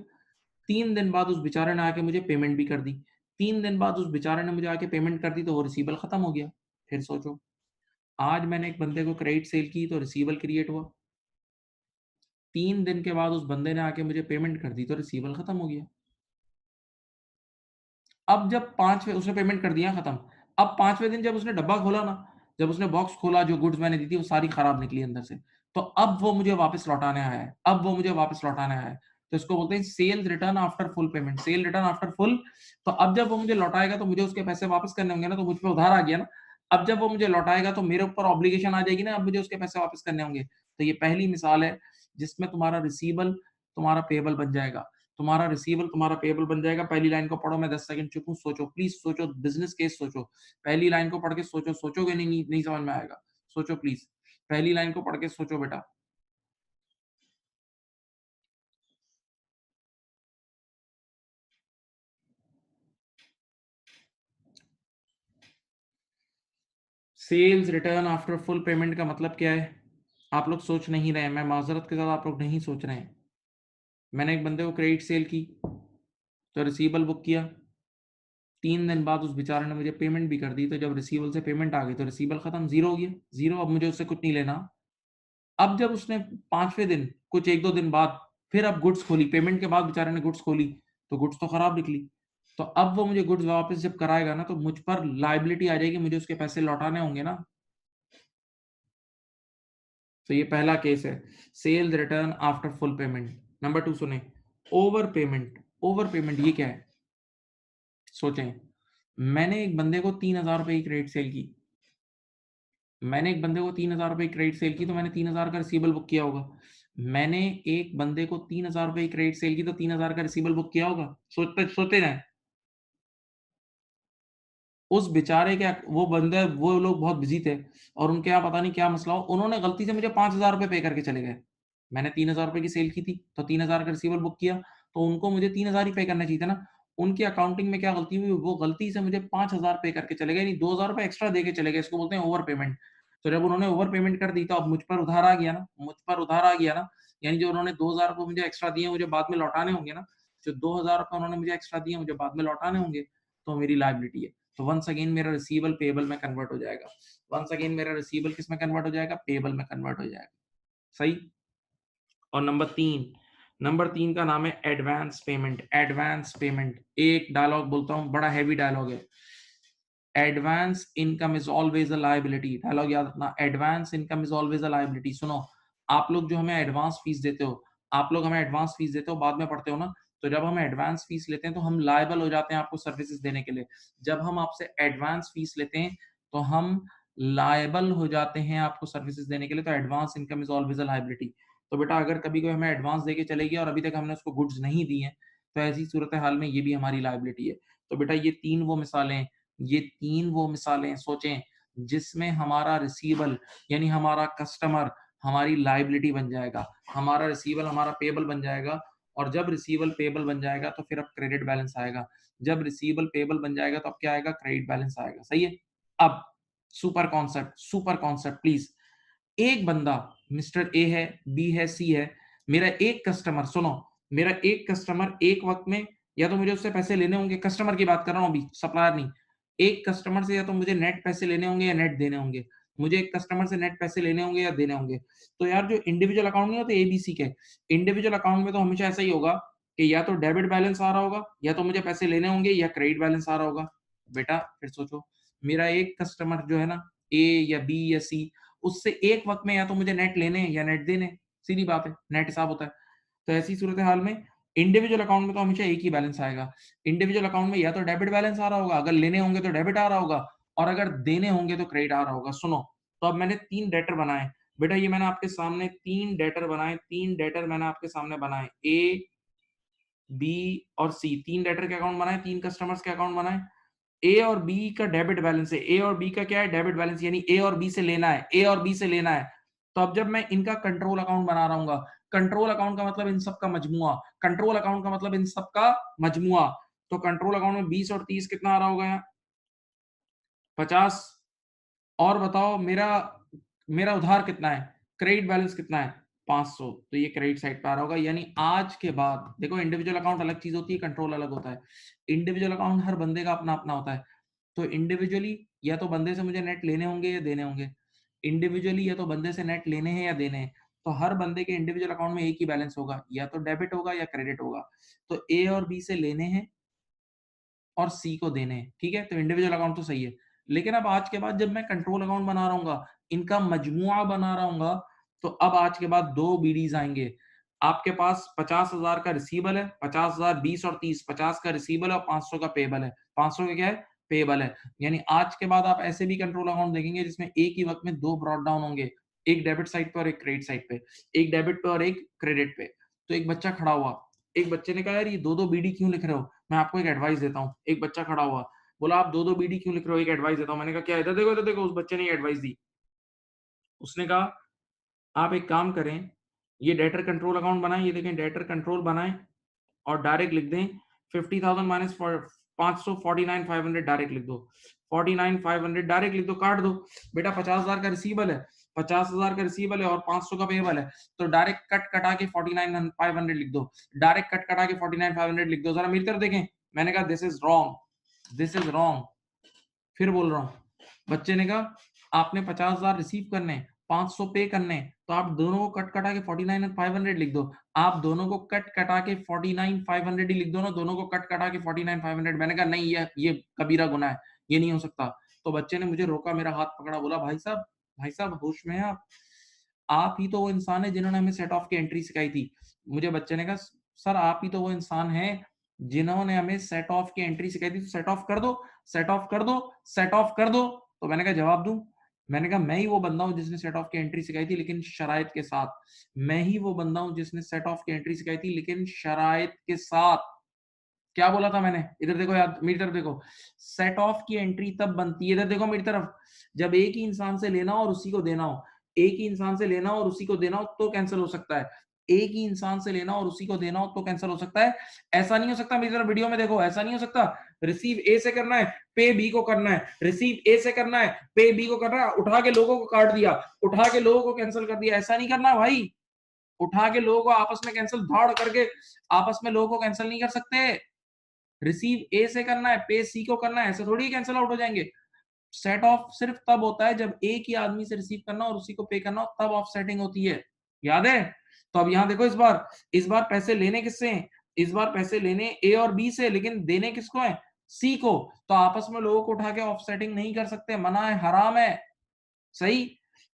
3 दिन बाद उस बेचारे ने आके मुझे पेमेंट भी कर दी। 3 दिन बाद उस बेचारे ने मुझे आके पेमेंट कर दी, तो वो रिसीवल खत्म हो गया। फिर सोचो, आज मैंने एक बंदे को क्रेडिट सेल की तो रिसीवल क्रिएट हुआ। 3 दिन के बाद उस बंदे ने आके मुझे पेमेंट कर दी तो रिसीवल खत्म हो गया। अब जब 5वें उसने पेमेंट कर दिया, खत्म। अब 5वें दिन जब उसने डब्बा खोला ना, जब उसने बॉक्स खोला, जो गुड्स मैंने दी थी वो सारी खराब निकली अंदर से। तो अब वो मुझे वापस लौटाने आया है, अब वो मुझे वापस लौटाने आया है। तो इसको बोलते हैं cell return after full payment, sale return after full. तो अब जब वो मुझे लौटाएगा तो मुझे उसके पैसे वापस करने होंगे ना, तो मुझ पे उधार आ गया ना। अब जब वो मुझे लौटाएगा तो मेरे ऊपर ऑब्लिगेशन आ जाएगी ना, अब मुझे उसके पैसे वापस करने होंगे। तो ये पहली मिसाल है जिसमें तुम्हारा रिसीवेबल तुम्हारा पेएबल बन जाएगा, तुम्हारा रिसीवेबल तुम्हारा पेएबल बन जाएगा। पहली लाइन को पढ़ो, मैं 10 सेकंड चुप हूँ, सोचो प्लीज, सोचो, बिजनेस केस सोचो। पहली लाइन को पढ़ के सोचो, सोचोगे नहीं, नहीं समझ में आएगा। सोचो प्लीज, पहली लाइन को पढ़ के सोचो बेटा। Sales return after full payment का मतलब क्या है? आप लोग सोच नहीं रहे हैं, मैं माजरत के साथ, आप लोग नहीं सोच रहे हैं। मैंने एक बंदे को क्रेडिट सेल की तो रिसीवेबल बुक किया, 3 दिन बाद उस बेचारे ने मुझे पेमेंट भी कर दी, तो जब रिसीवेबल से पेमेंट आ गई तो रिसीवेबल खत्म, जीरो हो गया, जीरो। अब मुझे उससे कुछ नहीं लेना। अब जब उसने 5वें दिन, कुछ 1-2 दिन बाद फिर अब गुड्स खोली, पेमेंट के बाद बेचारे ने गुड्स खोली, तो गुड्स तो खराब निकली। तो अब वो मुझे गुड्स वापस जब कराएगा ना, तो मुझ पर लायबिलिटी आ जाएगी, मुझे उसके पैसे लौटाने होंगे ना। तो ये पहला केस है, sales return after full payment. Number 2 सुने, ओवर पेमेंट। ओवर पेमेंट ये क्या है? सोचें, मैंने एक बंदे को 3,000 रुपए की क्रेडिट सेल की। मैंने एक बंदे को 3,000 रुपए की क्रेडिट सेल की, तो मैंने 3,000 का रिसीवेबल बुक किया होगा। मैंने एक बंदे को 3,000 रुपए की क्रेडिट सेल की, तो 3,000 का रिसीवेबल बुक किया होगा। सोचते सोचते जाएं। उस बेचारे के, वो बंदे, वो लोग बहुत बिजी थे और उनके यहाँ पता नहीं क्या मसला हो, उन्होंने गलती से मुझे 5,000 रुपए पे करके चले गए। मैंने 3,000 रुपए की सेल की थी, तो 3,000 का रिसीवेबल बुक किया, तो उनको मुझे 3,000 ही पे करना चाहिए था ना। उनकी अकाउंटिंग में क्या गलती हुई, वो गलती से मुझे 5,000 पे करके चले गए, यानी 2,000 रुपए एक्स्ट्रा देके चले गए। इसको बोलते हैं ओवर पेमेंट। तो जब उन्होंने ओवर पेमेंट कर दी, तो अब मुझ पर उधार आ गया ना, मुझ पर उधार आ गया ना। यानी जो उन्होंने 2,000 रुपए मुझे एक्स्ट्रा दिए, मुझे बाद में लौटाने होंगे ना। जो 2,000 रुपए उन्होंने मुझे एक्स्ट्रा दिए, मुझे बाद में लौटाने होंगे, तो मेरी लायबिलिटी है। तो वंस अगेन मेरा रिसीवेबल पेएबल में कन्वर्ट हो जाएगा। वंस अगेन मेरा रिसीवेबल किस में कन्वर्ट हो जाएगा? पेएबल में कन्वर्ट हो जाएगा। सही। और नंबर 3 का नाम है एडवांस पेमेंट। एडवांस पेमेंट, एक डायलॉग बोलता हूं, बड़ा हैवी डायलॉग है। Advance income is always a liability. Dialogue याद रखना, advance income is always a liability. सुनो, आप लोग जो हमें एडवांस फीस देते हो, आप लोग हमें एडवांस फीस देते हो, बाद में पढ़ते हो ना, तो जब हम एडवांस फीस लेते हैं, तो हम लायबल हो जाते हैं आपको सर्विसेज देने के लिए। जब हम आपसे एडवांस फीस लेते हैं, तो हम लायबल हो जाते हैं आपको सर्विसेज देने के लिए। तो advance income is always a liability. तो बेटा, अगर कभी कोई हमें एडवांस देके चले गया और अभी तक हमने उसको गुड्स नहीं दी हैं, तो ऐसी सूरत हाल में ये भी हमारी लायबिलिटी है। तो बेटा, ये तीन वो मिसालें सोचें जिसमें हमारा रिसीवेबल, यानी हमारा कस्टमर हमारी लायबिलिटी बन जाएगा, हमारा रिसीवेबल हमारा पेएबल बन जाएगा। और जब रिसीवेबल पेएबल बन जाएगा, तो फिर अब क्रेडिट बैलेंस आएगा। जब रिसीवेबल पेएबल बन जाएगा, तो अब क्या आएगा? क्रेडिट बैलेंस आएगा। सही है। अब सुपर कॉन्सेप्ट प्लीज। एक बंदा, मिस्टर ए है, बी है, सी है, मेरा एक कस्टमर, सुनो, मेरा एक कस्टमर एक वक्त में, या तो मुझे उससे पैसे लेने होंगे, कस्टमर की बात कर रहा हूं अभी, सप्लायर नहीं। एक कस्टमर से या तो मुझे नेट पैसे लेने होंगे या नेट देने होंगे। मुझे एक कस्टमर से नेट पैसे लेने होंगे या देने होंगे। तो यार, जो इंडिविजुअल अकाउंट नहीं होते एबीसी के, इंडिविजुअल अकाउंट में तो हमेशा ऐसा ही होगा कि या तो डेबिट बैलेंस आ रहा होगा, या तो मुझे पैसे लेने होंगे, या क्रेडिट बैलेंस आ रहा होगा। बेटा फिर सोचो, मेरा एक कस्टमर जो है ना, ए या बी या सी, उससे एक वक्त में या तो मुझे नेट लेने हैं या नेट देने। सीधी बात है, नेट हिसाब होता है। तो ऐसी सूरत हाल में इंडिविजुअल अकाउंट में तो हमेशा एक ही बैलेंस आएगा। इंडिविजुअल अकाउंट में या तो डेबिट बैलेंस आ रहा होगा, अगर लेने होंगे तो डेबिट आ रहा होगा, और अगर देने होंगे तो क्रेडिट आ रहा होगा। सुनो, तो अब मैंने 3 डेटर बनाए। बेटा, ये मैंने आपके सामने 3 डेटर बनाए, 3 डेटर मैंने आपके सामने बनाए, ए, बी और सी। 3 डेटर के अकाउंट बनाए, 3 कस्टमर्स के अकाउंट बनाए। ए और बी का डेबिट बैलेंस है, ए और बी का क्या है? डेबिट बैलेंस, यानी ए और बी से लेना है, ए और बी से लेना है। तो अब जब मैं इनका कंट्रोल अकाउंट बना रहा हूँ, कंट्रोल अकाउंट का मतलब इन सब का मजमुआ, कंट्रोल अकाउंट का मतलब इन सब का मजमुआ। तो कंट्रोल अकाउंट में 20 और 30 कितना आ रहा होगा यहाँ? 50। और बताओ, मेरा मेरा उधार कितना है? क्रेडिट बैलेंस कितना है? 500। तो ये क्रेडिट साइड पे आ रहा होगा। यानी आज के बाद देखो, इंडिविजुअल अकाउंट अलग चीज होती है, कंट्रोल अलग होता है। इंडिविजुअल अकाउंट हर बंदे का अपना अपना होता है। तो इंडिविजुअली या तो बंदे से मुझे नेट लेने होंगे या देने होंगे। इंडिविजुअली या तो बंदे से नेट लेने हैं या देने हैं। तो हर बंदे के इंडिविजुअल अकाउंट में एक ही बैलेंस होगा, या तो डेबिट होगा या क्रेडिट होगा। तो ए और बी से लेने हैं और सी को देने हैं। ठीक है, तो इंडिविजुअल अकाउंट तो सही है। लेकिन अब आज के बाद जब मैं कंट्रोल अकाउंट बना रहा हूँ, इनका मजमुआ बना रहा हूँ, तो अब आज के बाद 2 बीडीज आएंगे। आपके पास 50,000 का रिसीवेबल है, 50,000, 20 और 30, 50 का रिसीवेबल है और 500 का पेएबल है। 500 का क्या है? पेएबल है। यानी आज के बाद आप ऐसे भी कंट्रोल अकाउंट देखेंगे जिसमें एक ही वक्त में 2 ब्रॉट डाउन होंगे, एक डेबिट साइड पे और एक क्रेडिट साइड पे, एक डेबिट पे और एक क्रेडिट पे। तो एक बच्चा खड़ा हुआ, एक बच्चे ने कहा, यार ये 2-2 बीडी क्यों लिख रहे हो? मैं आपको एक एडवाइस देता हूँ। एक बच्चा खड़ा हुआ, बोला, आप 2-2 बीडी क्यों लिख रहे हो? एक एडवाइस देता हूँ। मैंने कहा, क्या? इधर देखो, इधर देखो। उस बच्चे ने एडवाइस दी। उसने कहा, आप एक काम करें, ये डेटर कंट्रोल अकाउंट बनाएं, ये देखें डेटर कंट्रोल बनाएं और डायरेक्ट लिख दें 50,000 माइनस 500, 49,500 डायरेक्ट लिख दो। 49,500 डायरेक्ट लिख दो, काट दो। बेटा 50,000 का रिसीवेबल है, 50,000 का रिसीवेबल है और 500 का पेएबल है, तो डायरेक्ट कट कटा के 49,500 लिख दो। डायरेक्ट कट कटा के 49,500 लिख दो। जरा मेरी तरफ देखें। मैंने कहा, this is wrong. This is wrong. फिर बोल रहा हूं, बच्चे ने कहा आपने 50,000 रिसीव करने, 500 पे करने, तो आप दोनों को कट कटा के 49,500 लिख दो। आप दोनों को कट कटा के 49,500 ही लिख दो ना, दोनों को कट कटा के 49,500। मैंने कहा नहीं, ये कबीरा गुनाह है, ये नहीं हो सकता। तो बच्चे ने मुझे रोका, मेरा हाथ पकड़ा, बोला भाई साहब होश में है आप ही तो वो इंसान है जिन्होंने हमें सेट ऑफ की एंट्री सिखाई थी। मुझे बच्चे ने कहा सर आप ही तो वो इंसान है जिन्होंने हमें सेट ऑफ की एंट्री सिखाई थी, तो सेट ऑफ कर दो, सेट ऑफ कर दो, सेट ऑफ कर दो। तो मैंने कहा जवाब दूं? मैंने कहा मैं ही वो बंदा हूं जिसने सेट ऑफ की एंट्री सिखाई थी, लेकिन शराइत के साथ। मैं ही वो बंदा हूं जिसने सेट ऑफ की एंट्री सिखाई थी, लेकिन शराइत के साथ। क्या बोला था मैंने? इधर देखो यार, मेरी तरफ देखो। सेट ऑफ की एंट्री तब बनती है, इधर देखो मेरी तरफ, जब एक ही इंसान से लेना हो और उसी को देना हो। एक ही इंसान से लेना हो और उसी को देना हो तो कैंसिल हो सकता है। एक ही इंसान से लेना और उसी को देना हो तो कैंसिल हो सकता है। ऐसा नहीं हो सकता, मेरी तरफ वीडियो में देखो, ऐसा नहीं हो सकता रिसीव ए से करना है, पे बी को करना है, रिसीव ए से करना है, पे बी को करना है, उठा के लोगों को काट दिया, उठा के लोगों को कैंसिल कर दिया। ऐसा नहीं करना भाई, उठा के लोगों को आपस में कैंसिल धाड़ करके आपस में लोगों को कैंसिल नहीं कर सकते। रिसीव ए से करना है, पे सी को करना है, ऐसे थोड़ी कैंसिल आउट हो जाएंगे। सेट ऑफ सिर्फ तब होता है जब एक ही आदमी से रिसीव करना और उसी को पे करना हो, तब ऑफ सेटिंग होती है। याद है? तो अब यहां देखो, इस बार पैसे लेने किससे हैं? इस बार पैसे लेने ए और बी से, लेकिन देने किसको है? सी को। तो आपस में लोगों को उठा के ऑफ सेटिंग नहीं कर सकते, मना है, हराम है। सही।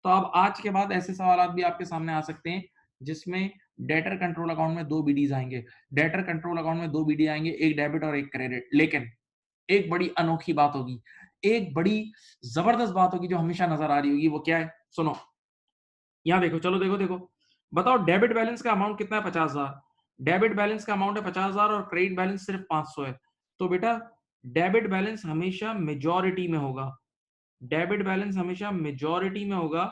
तो अब आज के बाद ऐसे सवाल भी आपके सामने आ सकते हैं जिसमें डेटर कंट्रोल अकाउंट में दो बीडीज आएंगे। डेटर कंट्रोल अकाउंट में दो बीडी आएंगे, एक डेबिट और एक क्रेडिट। लेकिन एक बड़ी अनोखी बात होगी, एक बड़ी जबरदस्त बात होगी जो हमेशा नजर आ रही होगी। वो क्या है? सुनो, यहां देखो, चलो देखो देखो, बताओ डेबिट बैलेंस का अमाउंट कितना है? 50,000। डेबिट बैलेंस का अमाउंट है 50,000 और क्रेडिट बैलेंस सिर्फ 500 है। तो बेटा डेबिट बैलेंस हमेशा मेजॉरिटी में होगा, डेबिट बैलेंस हमेशा मेजॉरिटी में होगा,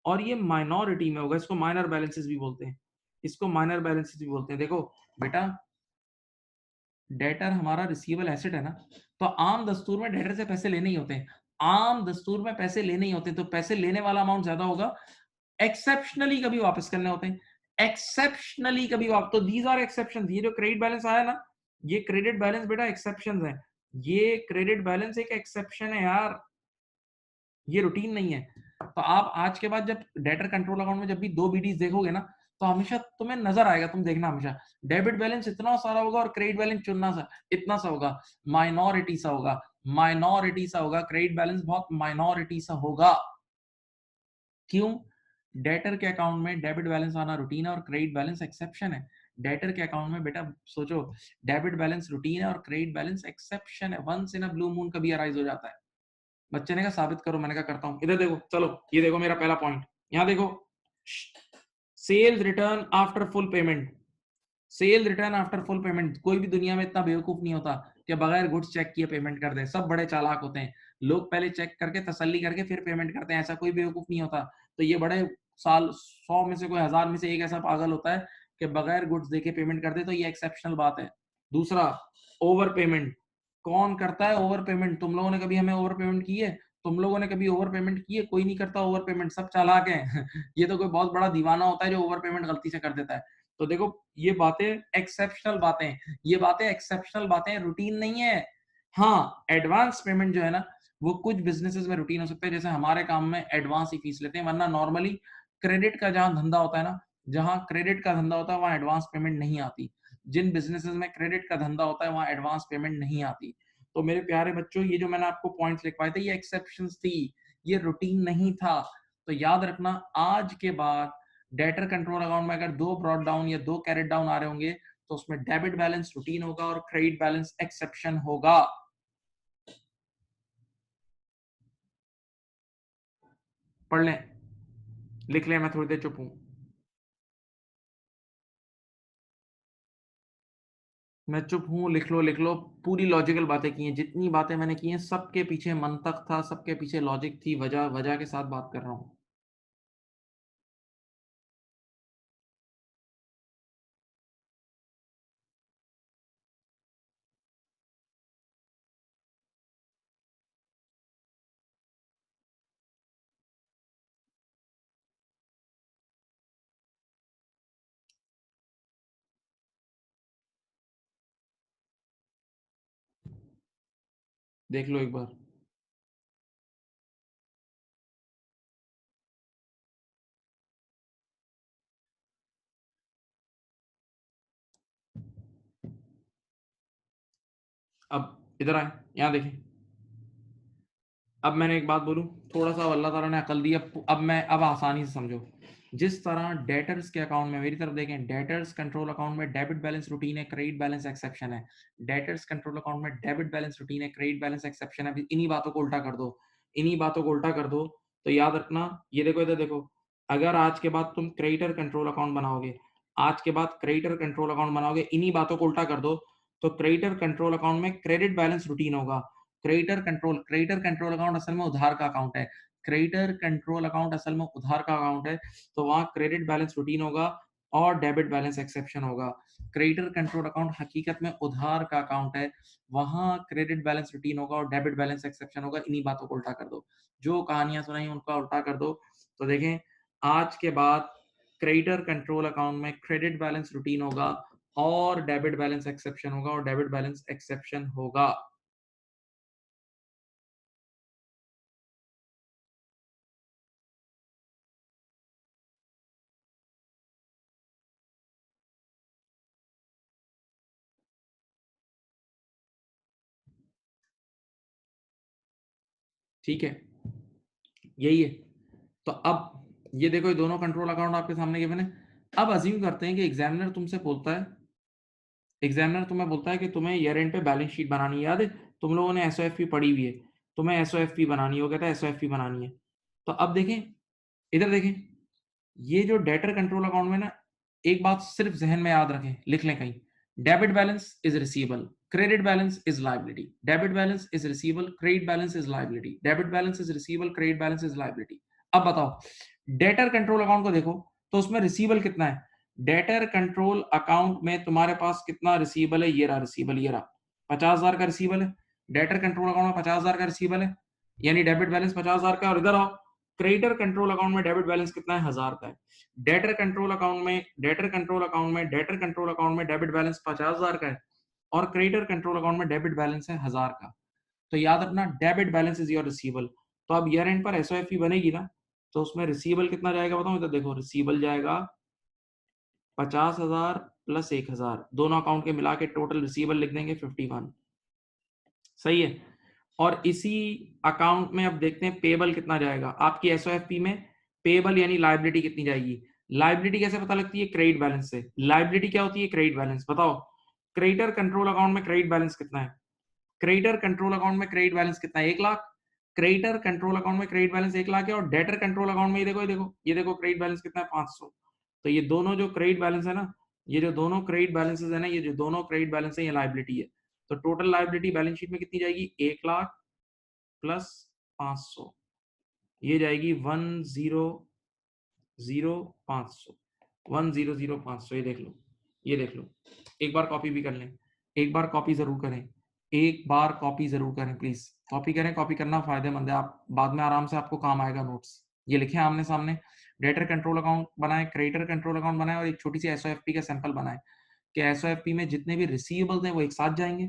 और ये माइनॉरिटी में होगा। इसको माइनर बैलेंसेस भी बोलते हैं, इसको माइनर बैलेंसेस भी बोलते हैं। देखो बेटा, डेटर हमारा रिसीवेबल एसेट है ना, तो आम दस्तूर में डेटर से पैसे लेने ही होते हैं, आम दस्तूर में पैसे लेने ही होते हैं। तो पैसे लेने वाला अमाउंट ज्यादा होगा, एक्सेप्शनली कभी वापस करने होते हैं, एक्सेप्शनली कभी वापस। तो दीज आर एक्सेप्शन। ये जो क्रेडिट बैलेंस आया ना, ये क्रेडिट बैलेंस बेटा एक्सेप्शन है। ये क्रेडिट बैलेंस एक एक्सेप्शन है यार, ये रूटीन नहीं है। तो आप आज के बाद जब डेटर कंट्रोल अकाउंट में जब भी दो बीडीज देखोगे ना, तो हमेशा तुम्हें नजर आएगा, तुम देखना हमेशा डेबिट बैलेंस इतना सारा होगा और क्रेडिट बैलेंस चुनना सा इतना सा होगा, माइनॉरिटी सा होगा, माइनॉरिटी सा होगा, क्रेडिट बैलेंस बहुत माइनॉरिटी सा होगा। क्यों? डेटर के अकाउंट में डेबिट बैलेंस आना रूटीन है और क्रेडिट बैलेंस एक्सेप्शन है। डेटर के अकाउंट में बेटा सोचो, डेबिट बैलेंस रूटीन है और क्रेडिट बैलेंस एक्सेप्शन है। Once in a blue moon कभी अराइज हो जाता है। बच्चे ने कहा साबित करो, मैंने कहा करता हूं। इधर देखो, चलो ये देखो मेरा पहला पॉइंट, यहां देखो, sales return after full payment. Sale return after full payment. कोई भी दुनिया में इतना बेवकूफ नहीं होता कि बगैर गुड्स चेक किए पेमेंट कर दे। सब बड़े चालाक होते हैं, लोग पहले चेक करके तसल्ली करके फिर पेमेंट करते हैं। ऐसा कोई बेवकूफ नहीं होता। तो ये बड़े साल 100 में से कोई 1000 में से एक ऐसा पागल होता है कि बगैर गुड्स देके पेमेंट कर दे, तो ये एक्सेप्शनल बात है। दूसरा, ओवर पेमेंट। कौन करता है ओवर पेमेंट? तुम लोगों ने कभी हमें ओवर पेमेंट की है? तुम लोगों ने कभी ओवर पेमेंट की है? कोई नहीं करता ओवर पेमेंट, सब चालाक है। ये तो कोई बहुत बड़ा दीवाना होता है जो ओवर पेमेंट गलती से कर देता है। तो देखो, ये बातें एक्सेप्शनल बातें, ये बातें एक्सेप्शनल बातें, रूटीन नहीं है। हाँ, एडवांस पेमेंट जो है ना, वो कुछ बिजनेसेस में रूटीन हो सकता है, जैसे हमारे काम में एडवांस ही फीस लेते हैं, वरना नॉर्मली क्रेडिट का जहां धंधा होता है ना, जहां क्रेडिट का धंधा होता है वहां एडवांस पेमेंट नहीं आती। जिन बिजनेसेस में क्रेडिट का धंधा होता है वहां एडवांस पेमेंट नहीं आती। तो मेरे प्यारे बच्चों, ये जो मैंने आपको पॉइंट्स लिखवाए थे, ये एक्सेप्शंस थी, ये रूटीन नहीं था। तो याद रखना, आज के बाद डेटर कंट्रोल अकाउंट में अगर दो ब्रॉड डाउन या दो कैरेट डाउन आ रहे होंगे, तो उसमें डेबिट बैलेंस रूटीन होगा और क्रेडिट बैलेंस एक्सेप्शन होगा। पढ़ लें, लिख लें, मैं थोड़ी देर चुप हूं। मैं चुप हूं, लिख लो लिख लो। पूरी लॉजिकल बातें की हैं, जितनी बातें मैंने की हैं सबके पीछे मंतक था, सबके पीछे लॉजिक थी, वजह वजह के साथ बात कर रहा हूं। देख लो एक बार। अब इधर आए, यहाँ देखें। अब मैंने एक बात बोलूं, थोड़ा सा अल्लाह ताला ने अकल दी। अब आसानी से समझो। जिस तरह डेटर्स के अकाउंट में, मेरी तरफ देखें, डेटर्स कंट्रोल अकाउंट में डेबिट बैलेंस रूटीन है, क्रेडिट बैलेंस एक्सेप्शन है। डेटर्स कंट्रोल अकाउंट में डेबिट बैलेंस रूटीन है, क्रेडिट बैलेंस एक्सेप्शन है। इन्हीं बातों को उल्टा कर दो, इन्हीं बातों को उल्टा कर दो, तो याद रखना। ये देखो, इधर देखो, अगर आज के बाद तुम क्रेडिटर कंट्रोल अकाउंट बनाओगे, आज के बाद क्रेडिटर कंट्रोल अकाउंट बनाओगे, इन्हीं बातों को उल्टा कर दो, तो क्रेडिटर कंट्रोल अकाउंट में क्रेडिट बैलेंस रूटीन होगा। क्रेडिटर कंट्रोल अकाउंट असल में उधार का अकाउंट है। क्रेडिटर कंट्रोल अकाउंट असल में उधार का अकाउंट है, तो वहां क्रेडिट बैलेंस रूटीन होगा और डेबिट बैलेंस एक्सेप्शन होगा। क्रेडिटर कंट्रोल अकाउंट हकीकत में उधार का अकाउंट है, वहां क्रेडिट बैलेंस रूटीन होगा और डेबिट बैलेंस एक्सेप्शन होगा। इन्हीं बातों को उल्टा कर दो, जो कहानियां सुनाई उनका उल्टा कर दो। तो देखें, आज के बाद क्रेडिटर कंट्रोल अकाउंट में क्रेडिट बैलेंस रूटीन होगा और डेबिट बैलेंस एक्सेप्शन होगा, और डेबिट बैलेंस एक्सेप्शन होगा। ठीक है, यही है। तो अब ये देखो, ये दोनों कंट्रोल अकाउंट आपके सामने गिवन है। अब अज्यूम करते हैं कि एग्जामिनर तुमसे बोलता है, एग्जामिनर तुम्हें बोलता है कि तुम्हें ईयर एंड पे बैलेंस शीट बनानी है। याद है, तुम लोगों ने एसओएफपी पढ़ी हुई है, तुम्हें एसओएफपी बनानी है, वो कहता है एसओएफपी बनानी है। तो अब देखें, इधर देखें, ये जो डेटर कंट्रोल अकाउंट में ना, एक बात सिर्फ जहन में याद रखें, लिख लें कहीं। Debit balance is receivable, credit balance is liability. Debit balance is receivable, credit balance is liability. Debit balance is receivable, credit balance is liability. अब बताओ, डेटर कंट्रोल अकाउंट को देखो, तो उसमें रिसीवेबल कितना है? डेटर कंट्रोल अकाउंट में तुम्हारे पास कितना रिसीवेबल है? ये रहा रिसीवेबल, ये रहा 50,000 का रिसीवेबल है। डेटर कंट्रोल अकाउंट में 50,000 का रिसीवेबल है, यानी डेबिट बैलेंस 50,000 का। और इधर आओ, क्रेडिटर कंट्रोल अकाउंट में डेबिट बैलेंस कितना है? 1,000 का है। डेटर कंट्रोल अकाउंट में डेबिट बैलेंस 50,000 का है और क्रेडिटर कंट्रोल अकाउंट में डेबिट बैलेंस है 1,000 का। तो याद रखना, debit balance is your receivable. तो अब ईयर एंड पर एसओएफपी बनेगी ना, तो उसमें रिसीवेबल कितना जाएगा बताओ? इधर देखो, रिसीवेबल जाएगा 50,000 प्लस 1,000, दोनों अकाउंट के मिला के टोटल रिसीवेबल लिख देंगे 51। सही है। और इसी अकाउंट में अब देखते हैं पेबल कितना जाएगा। आपकी एसओएफपी में पेबल यानी लायबिलिटी कितनी जाएगी? लायबिलिटी कैसे पता लगती है? क्रेडिट बैलेंस से। लायबिलिटी क्या होती है? Credit balance. बताओ, क्रेडिटर कंट्रोल अकाउंट में क्रेडिट बैलेंस कितना है? क्रेडिटर कंट्रोल अकाउंट में क्रेडिट बैलेंस कितना है? 1,00,000। क्रेडिटर कंट्रोल अकाउंट में क्रेडिट बैलेंस 1,00,000 है, और डेटर कंट्रोल अकाउंट में ये देखो, ये देखो क्रेडिट बैलेंस कितना है? 500। तो ये दोनों जो क्रेडिट बैलेंस है ना, ये जो दोनों क्रेडिट बैलेंसेस है ना, ये जो दोनों क्रेडिट बैलेंस है, ये लायबिलिटी है। तो टोटल लायबिलिटी बैलेंस शीट में कितनी जाएगी? 1,00,000 प्लस 500, ये जाएगी 1,00500। 1,00500, ये देख लो, ये देख लो। एक बार कॉपी भी कर लें, एक बार कॉपी जरूर करें, एक बार कॉपी जरूर करें प्लीज। कॉपी करें, कॉपी करना फायदेमंद है, आप बाद में आराम से आपको काम आएगा नोट्स। ये लिखे आमने सामने, डेटर कंट्रोल अकाउंट बनाए, क्रेडिटर कंट्रोल अकाउंट बनाए, और एक छोटी सी एसओएफपी का सैंपल बनाए कि एसओएफपी में जितने भी रिसीवेबल्स हैं वो एक साथ जाएंगे।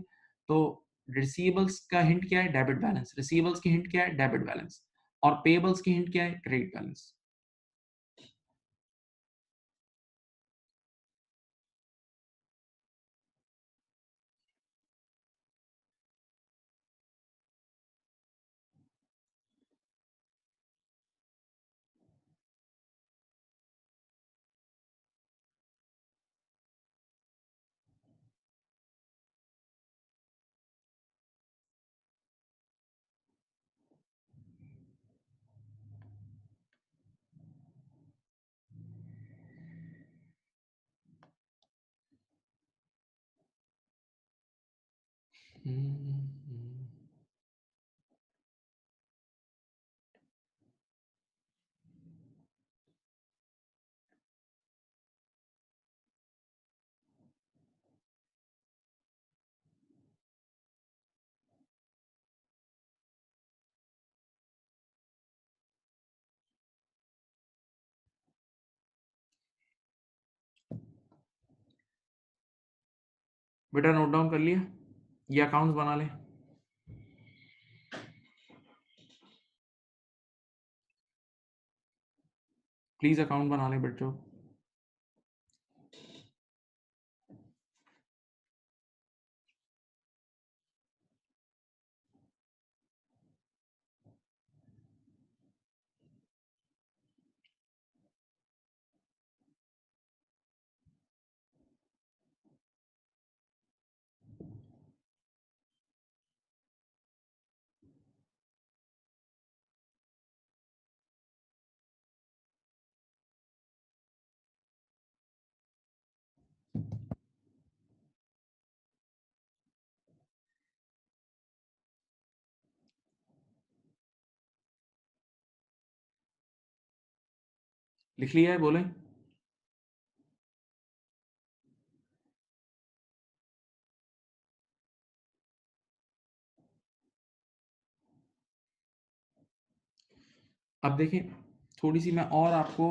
तो रिसीवेबल्स का हिंट क्या है? Debit balance. रिसीवेबल्स की हिंट क्या है? Debit balance. और पेबल्स की हिंट क्या है? Credit balance. बेटा नोट डाउन कर लिया? ये अकाउंट्स बना लें। प्लीज अकाउंट बना लें बच्चों। लिख लिया है, बोले। अब देखिए, थोड़ी सी मैं और आपको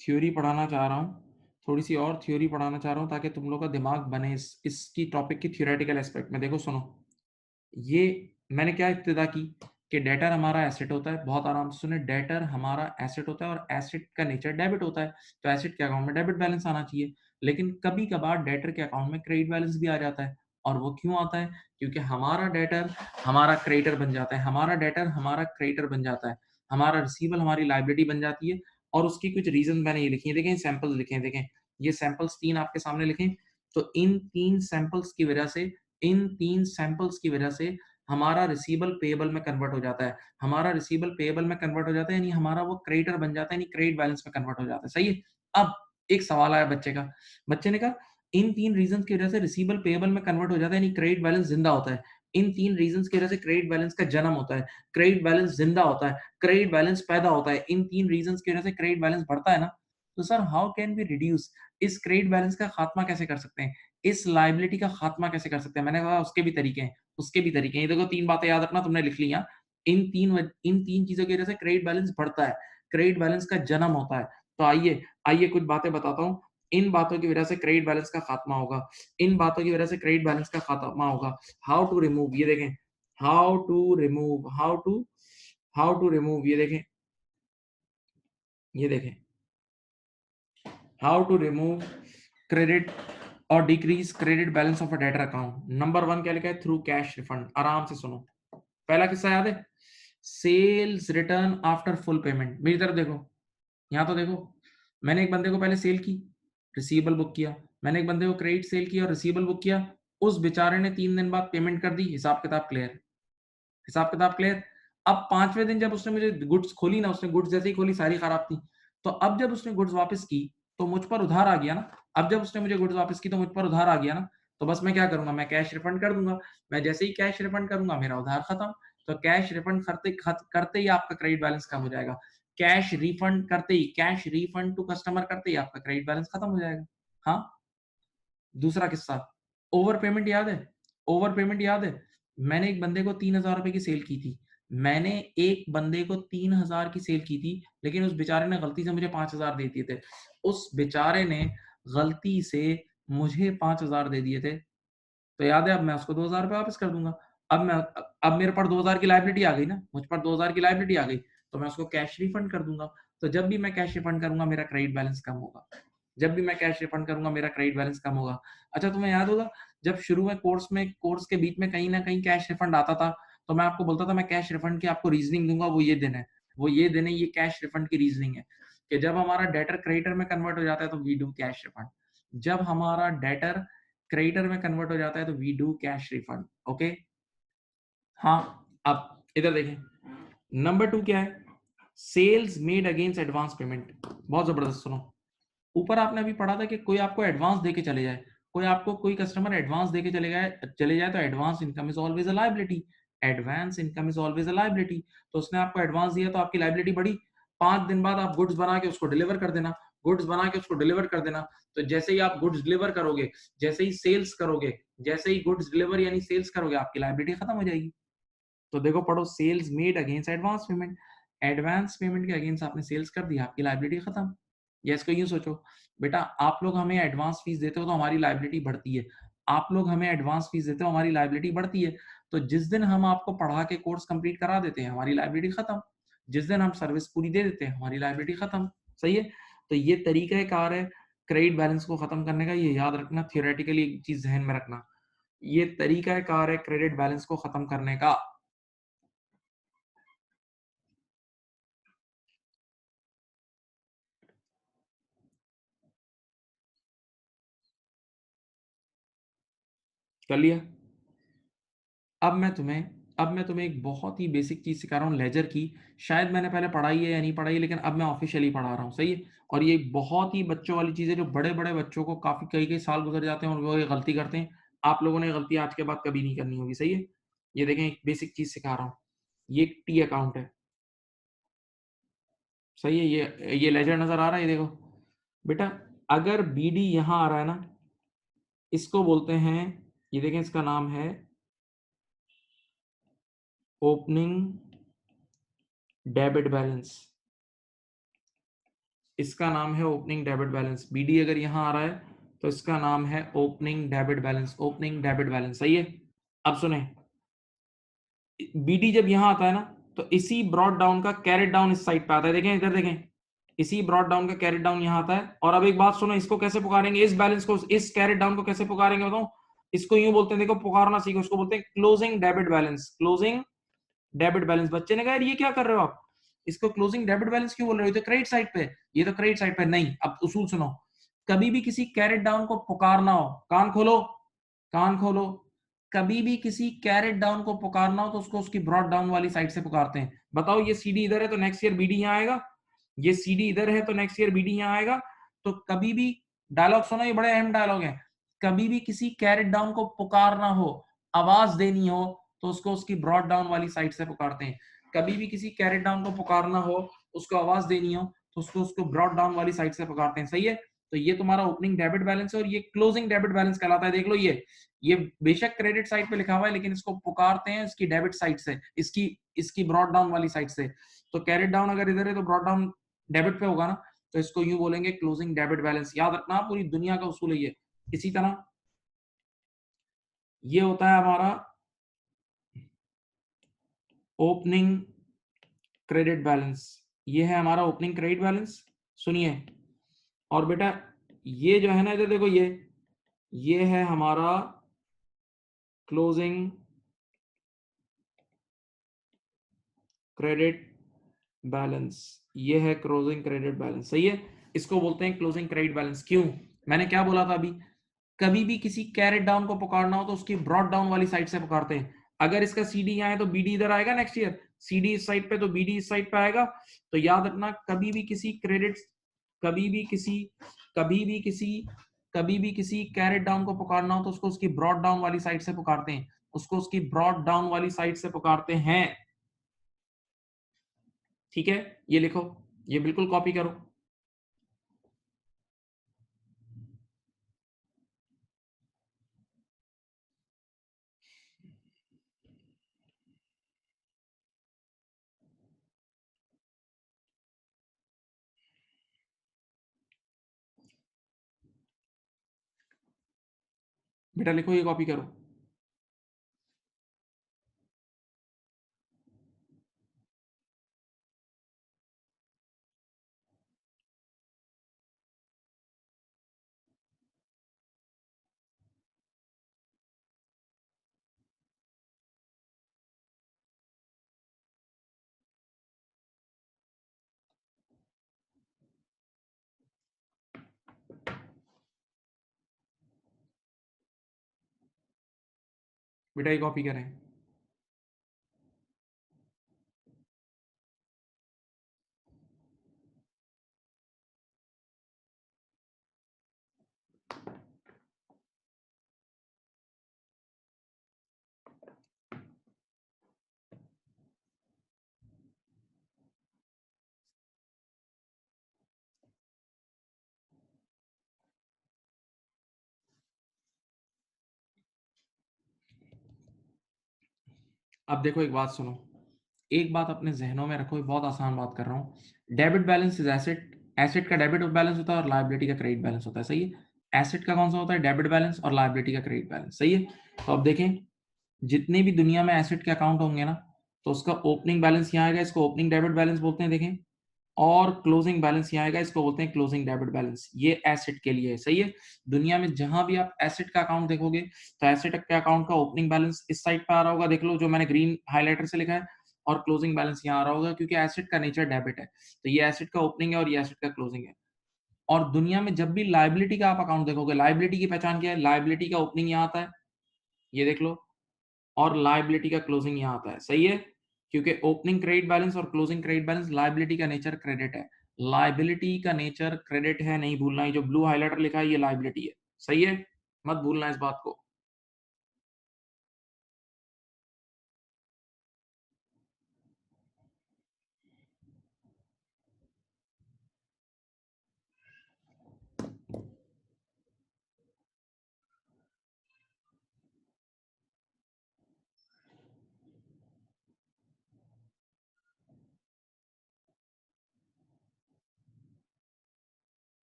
थ्योरी पढ़ाना चाह रहा हूँ, थोड़ी सी और थ्योरी पढ़ाना चाह रहा हूँ ताकि तुम लोग का दिमाग बने इसकी टॉपिक की थ्योरेटिकल एस्पेक्ट में। देखो सुनो, ये मैंने क्या इब्तिदा की कि डेटर हमारा एसेट होता है। बहुत आराम से सुने, डेटर हमारा एसेट होता है और एसेट का नेचर डेबिट होता है, तो एसेट के अकाउंट में डेबिट बैलेंस आना चाहिए। लेकिन कभी कभार डेटर के अकाउंट में क्रेडिट बैलेंस भी आ जाता है। और वो क्यों आता है? क्योंकि हमारा डेटर हमारा क्रेडिटर बन जाता है, हमारा डेटर हमारा क्रेडिटर बन जाता है, हमारा रिसीवेबल हमारी लाइबिलिटी बन जाती है। और उसकी कुछ रीजन मैंने ये लिखी है, देखें सैंपल्स लिखे हैं, देखें ये सैंपल्स 3 आपके सामने लिखे। तो इन 3 सैंपल्स की वजह से, इन 3 सैंपल्स की वजह से हमारा रिसीवेबल पेएबल में कन्वर्ट हो जाता है, हमारा रिसीवेबल पेएबल में कन्वर्ट हो जाता है, यानी हमारा वो क्रेडिटर बन जाता है, यानी क्रेडिट बैलेंस में कन्वर्ट हो जाता है। सही है? अब एक सवाल आया बच्चे का, बच्चे ने कहा इन 3 रीजंस की वजह से रिसीवेबल पेएबल में कन्वर्ट हो जाता है, यानी क्रेडिट बैलेंस जिंदा होता है। इन 3 रीजंस की वजह से क्रेडिट बैलेंस का जन्म होता है, क्रेडिट बैलेंस जिंदा होता है, क्रेडिट बैलेंस पैदा होता है। इन 3 रीजंस की वजह से क्रेडिट बैलेंस बढ़ता है ना। तो sir how can we reduce, इस क्रेडिट बैलेंस का खात्मा कैसे कर सकते हैं, इस लायबिलिटी का खात्मा कैसे कर सकते हैं? मैंने कहा उसके भी तरीके हैं, उसके भी तरीके हैं। ये देखो 3 बातें याद रखना, तुमने लिख लिया। इन 3 चीज़ों की वजह से क्रेडिट बैलेंस बढ़ता है, क्रेडिट बैलेंस का जन्म होता है। तो आइए आइए कुछ बातें बताता हूँ। इन बातों की वजह से क्रेडिट बैलेंस का खात्मा होगा, इन बातों की वजह से क्रेडिट बैलेंस का खात्मा होगा। हाउ टू रिमूव, ये देखें, how to remove, how to remove, ये देखें, हाउ टू रिमूव क्रेडिट और decrease credit balance of a debtor account. Number 1 क्या लिखा है? Through cash refund. आराम से सुनो, पहला किस्सा याद है? Sales return after full payment. मेरी तरफ देखो, यहाँ तो देखो, मैंने एक बंदे को पहले सेल की, रिसीवेबल बुक किया, मैंने एक बंदे को क्रेडिट सेल किया और रिसीवेबल बुक किया। उस बेचारे ने 3 दिन बाद पेमेंट कर दी, हिसाब किताब क्लियर, हिसाब किताब क्लियर। अब 5वें दिन जब उसने मुझे गुड्स खोली ना, उसने गुड्स जैसे ही खोली सारी खराब थी। तो अब जब उसने गुड्स वापस की तो मुझ पर उधार आ गया ना। अब जब उसने मुझे गुड्स वापस की तो मुझ पर उधार आ गया ना। तो बस मैं क्या करूंगा? मैं कैश रिफंड कर दूंगा। मैं जैसे ही कैश रिफंड करूंगा मेरा उधार खत्म। तो कैश रिफंड करते ही आपका क्रेडिट बैलेंस कम हो जाएगा। कैश रिफंड करते ही, कैश रिफंड टू कस्टमर करते ही आपका क्रेडिट बैलेंस खत्म हो जाएगा। हाँ, दूसरा किस्सा, ओवर पेमेंट याद है? ओवर पेमेंट याद है? मैंने एक बंदे को 3,000 रुपए की सेल की थी, मैंने एक बंदे को 3,000 की सेल की थी, लेकिन उस बेचारे ने गलती से मुझे 5,000 दे दिए थे। उस बेचारे ने गलती से मुझे 5,000 दे दिए थे। तो याद है, अब मैं उसको 2,000 रुपए वापस कर दूंगा। अब मेरे पर 2,000 की लायबिलिटी आ गई ना, मुझ पर 2,000 की लायबिलिटी आ गई, तो मैं उसको कैश रिफंड कर दूंगा। तो जब भी मैं कैश रिफंड करूंगा मेरा क्रेडिट बैलेंस कम होगा, जब भी मैं कैश रिफंड करूंगा मेरा क्रेडिट बैलेंस कम होगा। अच्छा, तुम्हें याद होगा जब शुरू में कोर्स के बीच में कहीं ना कहीं कैश रिफंड आता था, तो मैं आपको बोलता था मैं कैश रिफंड की आपको रीजनिंग दूंगा, वो ये दिन है, वो ये दिन है, ये कैश रिफंड की रीजनिंग है कि जब हमारा डेटर क्रेडिटर में कन्वर्ट हो जाता है तो वी डू कैश रिफंड। जब हमारा डेटर क्रेडिटर में कन्वर्ट हो जाता है तो we do cash refund. Okay, हाँ। अब इधर देखें, नंबर 2 क्या है? Sales made against advance payment. बहुत जबरदस्त, सुनो, ऊपर आपने अभी पढ़ा था कि कोई आपको एडवांस देके चले जाए, कोई कस्टमर एडवांस देके चले जाए तो advance income is always a liability, advance income is always a liability. तो उसने आपको एडवांस दिया तो आपकी लायबिलिटी बढ़ी। 5 दिन बाद आप गुड्स बना के उसको डिलीवर कर देना, गुड्स बना के उसको डिलीवर कर देना। तो जैसे ही आप गुड्स डिलीवर करोगे, जैसे ही सेल्स करोगे, जैसे ही गुड्स डिलीवर यानी सेल्स करोगे, आपकी लायबिलिटी खत्म हो जाएगी। तो देखो पढ़ो, sales made against advance payment, advance payment के अगेंस्ट आपने सेल्स कर दिया, आपकी लायबिलिटी खत्म। या इसको यूं सोचो, बेटा आप लोग हमें एडवांस फीस देते हो तो हमारी लायबिलिटी बढ़ती है, आप लोग हमें एडवांस फीस देते हो हमारी लायबिलिटी बढ़ती है। तो जिस दिन हम आपको पढ़ा के कोर्स कंप्लीट करा देते हैं हमारी लायबिलिटी खत्म, जिस दिन हम सर्विस पूरी दे देते हैं हमारी लायबिलिटी खत्म। सही है। तो ये तरीका कार है क्रेडिट बैलेंस को खत्म करने का, ये याद रखना, थियोरेटिकली एक चीज ध्यान में रखना, ये तरीका कार है क्रेडिट बैलेंस को खत्म करने का। कर लिया। अब मैं तुम्हें एक बहुत ही बेसिक चीज सिखा रहा हूँ लेजर की। शायद मैंने पहले पढ़ाई है या नहीं पढ़ाई है, लेकिन अब मैं ऑफिशियली पढ़ा रहा हूँ, सही है। और ये एक बहुत ही बच्चों वाली चीज है, जो बड़े बड़े बच्चों को काफी कई कई साल गुजर जाते हैं और वो ये गलती करते हैं। आप लोगों ने गलती आज के बाद कभी नहीं करनी होगी, सही है। ये देखें, एक बेसिक चीज सिखा रहा हूँ। ये एक टी अकाउंट है, सही है। ये लेजर नजर आ रहा है, ये देखो बेटा। अगर बीडी यहां आ रहा है ना, इसको बोलते हैं, ये देखें, इसका नाम है ओपनिंग डेबिट बैलेंस। इसका नाम है ओपनिंग डेबिट बैलेंस। बीडी अगर यहां आ रहा है तो इसका नाम है opening debit balance, opening debit balance, सही है। अब सुने, बीडी जब यहां आता है ना, तो इसी ब्रॉड डाउन का कैरेट डाउन इस साइड पे आता है, देखें इधर देखें, इसी ब्रॉड डाउन का कैरेट डाउन यहां आता है। और अब एक बात सुनो, इसको कैसे पुकारेंगे, इस बैलेंस को, इस कैरेट डाउन को कैसे पुकारेंगे बताओ। इसको यूं बोलते हैं, देखो पुकारना सीखो, इसको बोलते हैं closing debit balance, closing debit balance. बच्चे ने कहा यार ये क्या कर रहे हो आप, इसको क्लोजिंग डेबिट बैलेंस क्यों बोल रहे हो, ये तो क्रेडिट साइड पे, ये तो क्रेडिट साइड पे नहीं। अब उसूल सुनो, कभी भी किसी कैरेट डाउन को पुकारना हो, कान खोलो, कान खोलो, कभी भी किसी कैरेट डाउन को पुकारना हो तो उसको उसकी ब्रॉड डाउन वाली साइड से पुकारते हैं। बताओ, ये सीडी इधर है तो नेक्स्ट ईयर बीडी यहां आएगा, ये सीडी इधर है तो नेक्स्ट ईयर बीडी यहां आएगा। तो कभी भी, डायलॉग सुनो, ये बड़े अहम डायलॉग है, कभी भी किसी कैरेट डाउन को पुकारना हो, आवाज देनी हो, तो उसको उसकी ब्रॉड डाउन वाली साइड से पुकारते हैं। कभी भी किसी कैरेट डाउन को पुकारना हो, उसको आवाज देनी हो, तो उसको उसको ब्रॉड डाउन वाली साइड से पुकारते हैं, सही है। तो ये तुम्हारा ओपनिंग डेबिट बैलेंस है और ये क्लोजिंग डेबिट बैलेंस कहलाता है। देख लो, ये बेशक क्रेडिट साइड पे लिखा हुआ है, लेकिन इसको पुकारते हैं इसकी डेबिट साइड से, इसकी इसकी ब्रॉड डाउन वाली साइड से। तो कैरेट डाउन अगर इधर है तो ब्रॉड डाउन डेबिट पे होगा ना, तो इसको यूं बोलेंगे क्लोजिंग डेबिट बैलेंस। याद रखना, पूरी दुनिया का उसूल है ये। इसी तरह ये होता है हमारा ओपनिंग क्रेडिट बैलेंस, ये है हमारा ओपनिंग क्रेडिट बैलेंस। सुनिए, और बेटा ये जो है ना, इधर देखो, ये है हमारा क्लोजिंग क्रेडिट बैलेंस, ये है क्लोजिंग क्रेडिट बैलेंस, सही है। इसको बोलते हैं क्लोजिंग क्रेडिट बैलेंस। क्यों, मैंने क्या बोला था अभी, कभी भी किसी कैरेट डाउन को पुकारना हो तो उसकी ब्रॉड डाउन वाली साइड से पुकारते हैं। अगर इसका सीडी यहाँ है तो बीडी इधर आएगा नेक्स्ट ईयर, सीडी इस साइड पे तो बीडी इस साइड पे आएगा। तो याद रखना, कभी भी किसी क्रेडिट, कभी भी किसी कभी भी किसी कभी भी किसी कैरेट डाउन को पुकारना हो तो उसको उसकी ब्रॉड डाउन वाली साइड से पुकारते हैं, उसको उसकी ब्रॉड डाउन वाली साइड से पुकारते हैं। ठीक है, ये लिखो, ये बिल्कुल कॉपी करो। बेटा लिखो, ये कॉपी करो। बेटा ये कॉपी करें। अब देखो, एक बात सुनो, एक बात अपने जहनों में रखो, बहुत आसान बात कर रहा हूँ। Debit balance is asset, asset का डेबिट बैलेंस होता है और लायबिलिटी का क्रेडिट बैलेंस होता है, सही है। एसेट का कौन सा होता है, डेबिट बैलेंस, और लायबिलिटी का क्रेडिट बैलेंस, सही है। तो अब देखें, जितने भी दुनिया में एसेट के अकाउंट होंगे ना, तो उसका ओपनिंग बैलेंस यहाँ आएगा, इसको ओपनिंग डेबिट बैलेंस बोलते हैं, देखें। और क्लोजिंग बैलेंस यहाँ आएगा, इसको बोलते हैं क्लोजिंग डेबिट बैलेंस। ये एसेट के लिए है, सही है। दुनिया में जहां भी आप एसेट का अकाउंट देखोगे तो एसेट के अकाउंट का ओपनिंग बैलेंस इस साइड पे आ रहा होगा, देख लो जो मैंने ग्रीन हाईलाइटर से लिखा है, और क्लोजिंग बैलेंस यहाँ आ रहा होगा, क्योंकि एसेट का नेचर डेबिट है। तो ये एसेट का ओपनिंग है और ये एसेट का क्लोजिंग है। और दुनिया में जब भी लाइबिलिटी का आप अकाउंट देखोगे, लाइबिलिटी की पहचान क्या है, लाइबिलिटी का ओपनिंग यहाँ आता है, ये देख लो, और लाइबिलिटी का क्लोजिंग यहाँ आता है, सही है। क्योंकि ओपनिंग क्रेडिट बैलेंस और क्लोजिंग क्रेडिट बैलेंस, लाइबिलिटी का नेचर क्रेडिट है, लाइबिलिटी का नेचर क्रेडिट है, नहीं भूलना। ये जो ब्लू हाईलाइटर लिखा है ये लाइबिलिटी है, सही है, मत भूलना इस बात को।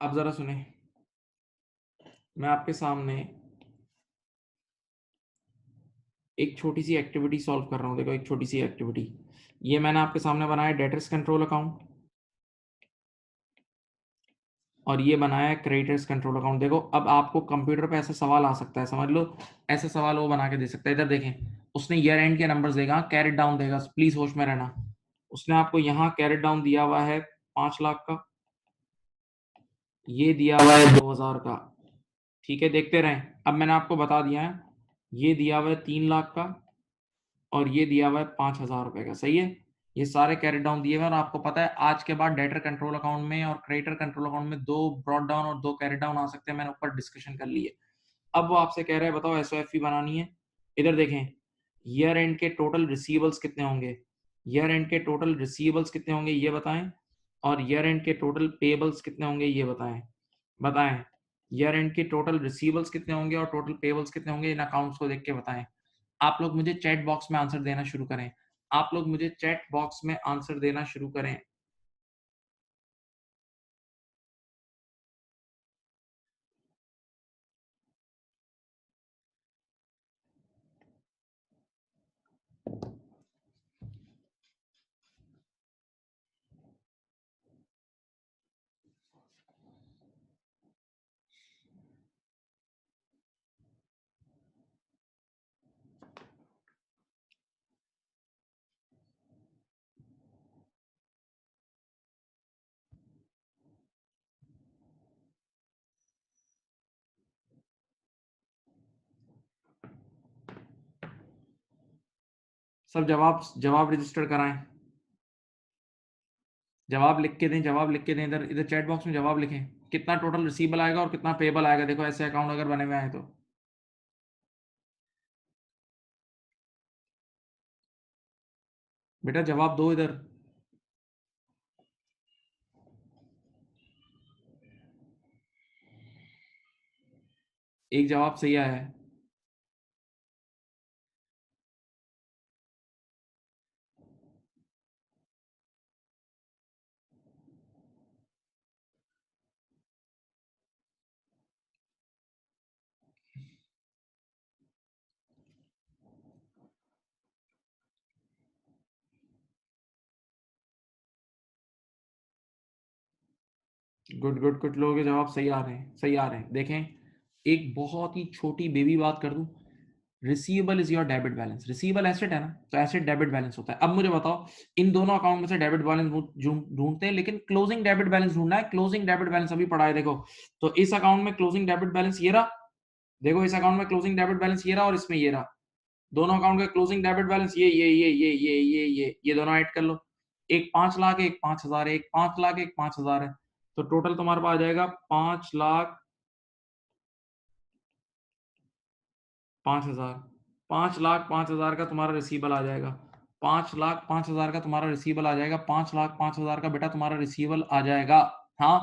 अब जरा सुने, मैं आपके सामने एक छोटी सी एक्टिविटी सॉल्व कर रहा हूँ। देखो एक छोटी सी एक्टिविटी, ये मैंने आपके सामने बनाया डेटर्स कंट्रोल अकाउंट, और ये बनाया है क्रेडिटर्स कंट्रोल अकाउंट। देखो अब आपको कंप्यूटर पे ऐसा सवाल आ सकता है, समझ लो, ऐसा सवाल वो बना के दे सकता है। इधर देखें, उसने ईयर एंड के नंबर्स देगा, कैरेट डाउन देगा, प्लीज होश में रहना। उसने आपको यहाँ कैरेट डाउन दिया हुआ है 5 लाख का, ये दिया हुआ है 2000 का, ठीक है, देखते रहें। अब मैंने आपको बता दिया है, ये दिया हुआ है 3 लाख का, और ये दिया हुआ है 5,000 रुपए का, सही है। ये सारे कैरेट डाउन दिए हुए हैं, और आपको पता है आज के बाद डेटर कंट्रोल अकाउंट में और क्रेडिटर कंट्रोल अकाउंट में 2 ब्रॉड डाउन और 2 कैरेट डाउन आ सकते हैं, मैंने ऊपर डिस्कशन कर ली है। अब वो आपसे कह रहे हैं बताओ एसओएफई बनानी है। इधर देखें, ईयर एंड के टोटल रिसीवेबल्स कितने होंगे, ईयर एंड के टोटल रिसीवेबल्स कितने होंगे ये बताएं, और ईयर एंड के टोटल पेबल्स कितने होंगे ये बताएं। बताएं, ईयर एंड के टोटल रिसीवेबल्स कितने होंगे और टोटल पेबल्स कितने होंगे, इन अकाउंट्स को देख के बताएं। आप लोग मुझे चैट बॉक्स में आंसर देना शुरू करें, आप लोग मुझे चैट बॉक्स में आंसर देना शुरू करें। सब जवाब जवाब रजिस्टर कराएं, जवाब लिख के दें, जवाब लिख के दें, इधर इधर चैट बॉक्स में जवाब लिखें, कितना टोटल रिसीवेबल आएगा और कितना पेबल आएगा। देखो ऐसे अकाउंट अगर बने हुए आए तो बेटा जवाब दो इधर। एक जवाब सही आया है। गुड गुड, कुछ लोगों के जवाब सही आ रहे हैं, सही आ रहे हैं। देखें, एक बहुत ही छोटी बेबी बात कर दूं, receivable is your debit balance. Receivable asset है ना, तो एसेट डेबिट बैलेंस होता है। अब मुझे बताओ, इन दोनों अकाउंट में से डेबिट बैलेंस ढूंढते हैं, लेकिन क्लोजिंग डेबिट बैलेंस ढूंढना है। क्लोजिंग डेबिट बैलेंस अभी पड़ा है, देखो तो इस अकाउंट में क्लोजिंग डेबिट बैलेंस ये रहा, देखो इस अकाउंट में क्लोजिंग डेबिट बैलेंस ये रहा, और इसमें ये रहा। दोनों अकाउंट का क्लोजिंग डेबिट बैलेंस ये दोनों ऐड कर लो। एक 5 लाख है, एक 5,000 है, एक 5 लाख है, एक 5,000 है, तो टोटल तुम्हारे पास आ जाएगा 5,05,000। 5,05,000 का तुम्हारा रिसीवेबल आ जाएगा, 5,05,000 का तुम्हारा रिसीवेबल आ जाएगा, 5,05,000 का बेटा तुम्हारा रिसीवेबल आ जाएगा। हाँ,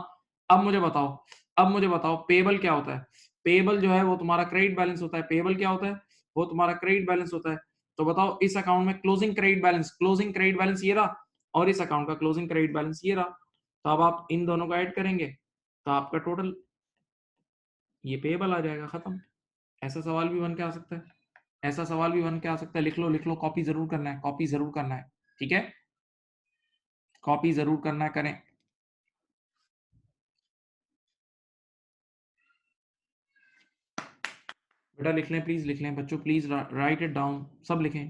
अब मुझे बताओ, अब मुझे बताओ पेबल क्या होता है। पेबल जो है वो तुम्हारा क्रेडिट बैलेंस होता है। पेबल क्या होता है, वो तुम्हारा क्रेडिट बैलेंस होता है। तो बताओ इस अकाउंट में closing credit balance, closing credit balance ये रहा, और इस अकाउंट का क्लोजिंग क्रेडिट बैलेंस ये रहा। तो अब आप इन दोनों को ऐड करेंगे तो आपका टोटल ये पेबल आ जाएगा, खत्म। ऐसा सवाल भी बन के आ सकता है, ऐसा सवाल भी बन के आ सकता है, लिख लो, कॉपी जरूर करना है, कॉपी जरूर करना है, ठीक है, कॉपी जरूर करना है, करें। बेटा लिख लें, प्लीज लिख लें बच्चों, प्लीज राइट इट डाउन, सब लिखें।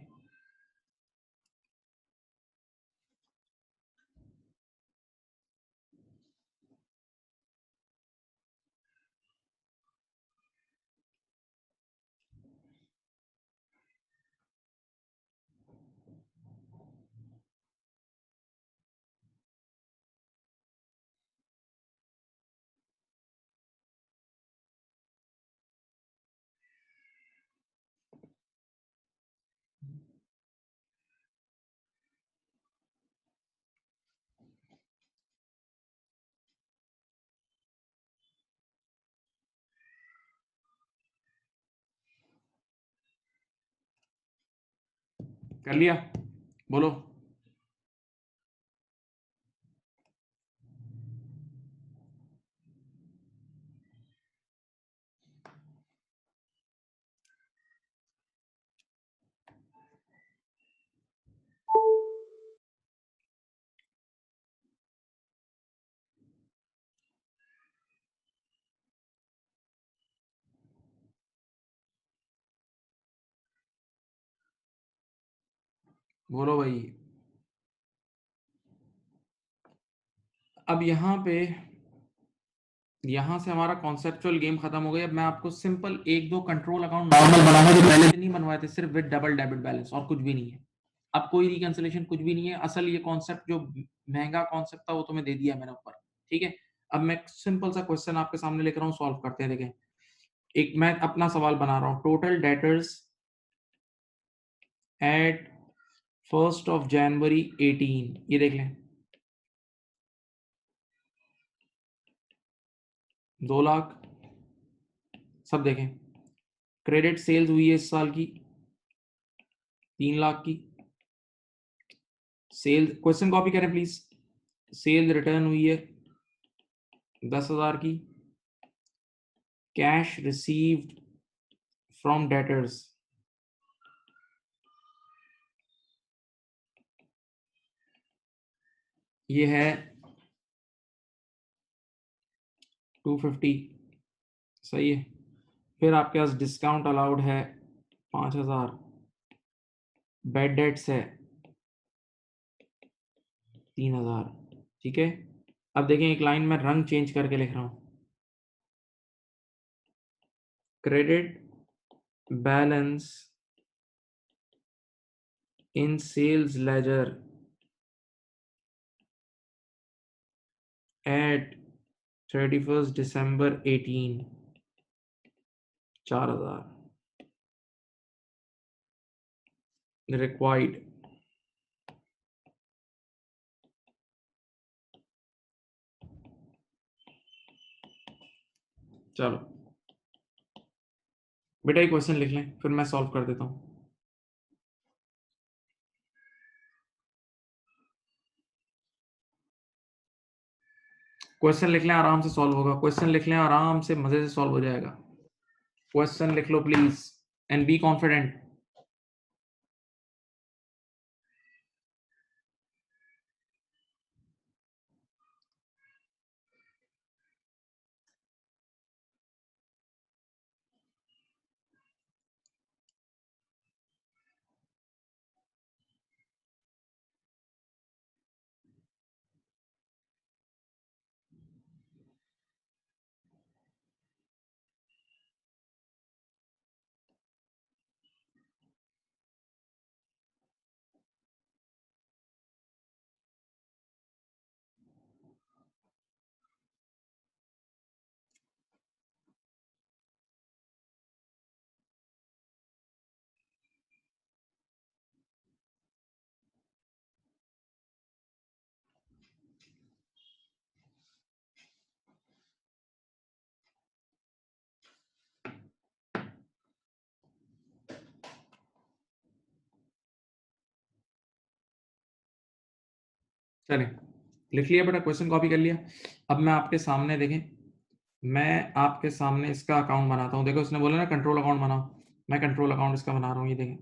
कर लिया, बोलो। बोलो भाई। अब यहाँ से हमारा कॉन्सेप्चुअल गेम खत्म हो गया। अब मैं आपको सिंपल एक दो कंट्रोल अकाउंट नॉर्मल बनाऊंगा जो पहले नहीं बनवाए थे, सिर्फ विद डबल डेबिट बैलेंस और कुछ भी नहीं है। अब कोई रिकंसिलेशन कुछ भी नहीं है। असल ये कॉन्सेप्ट जो महंगा कॉन्सेप्ट था वो तुम्हें दे दिया मैंने ऊपर, ठीक है। अब मैं सिंपल सा क्वेश्चन आपके सामने लेकर आऊं, सॉल्व करते हैं। देखें, एक मैं अपना सवाल बना रहा हूं, total debtors at 1st of January 18, ये देख लें 2 लाख, सब देखें। क्रेडिट सेल्स हुई है इस साल की 3 लाख की। सेल क्वेश्चन कॉपी करें प्लीज। सेल रिटर्न हुई है 10,000 की। कैश रिसीव्ड फ्रॉम डेटर्स ये है 250, सही है। फिर आपके पास डिस्काउंट अलाउड है 5,000, बैड डेट्स है 3,000, ठीक है। अब देखें, एक लाइन में रंग चेंज करके लिख रहा हूं, credit balance in sales ledger at 31st December 18, 4,000 required। चलो बेटा ये क्वेश्चन लिख लें, फिर मैं सॉल्व कर देता हूं। क्वेश्चन लिख लें, आराम से सॉल्व होगा। क्वेश्चन लिख लें, आराम से मजे से सॉल्व हो जाएगा। क्वेश्चन लिख लो प्लीज एंड बी कॉन्फिडेंट। चलें, लिख लिया बेटा, क्वेश्चन कॉपी कर लिया। अब मैं आपके सामने देखें, मैं आपके सामने इसका अकाउंट बनाता हूं। देखो उसने बोला ना कंट्रोल अकाउंट बनाओ, मैं कंट्रोल अकाउंट इसका बना रहा हूँ, ये देखें,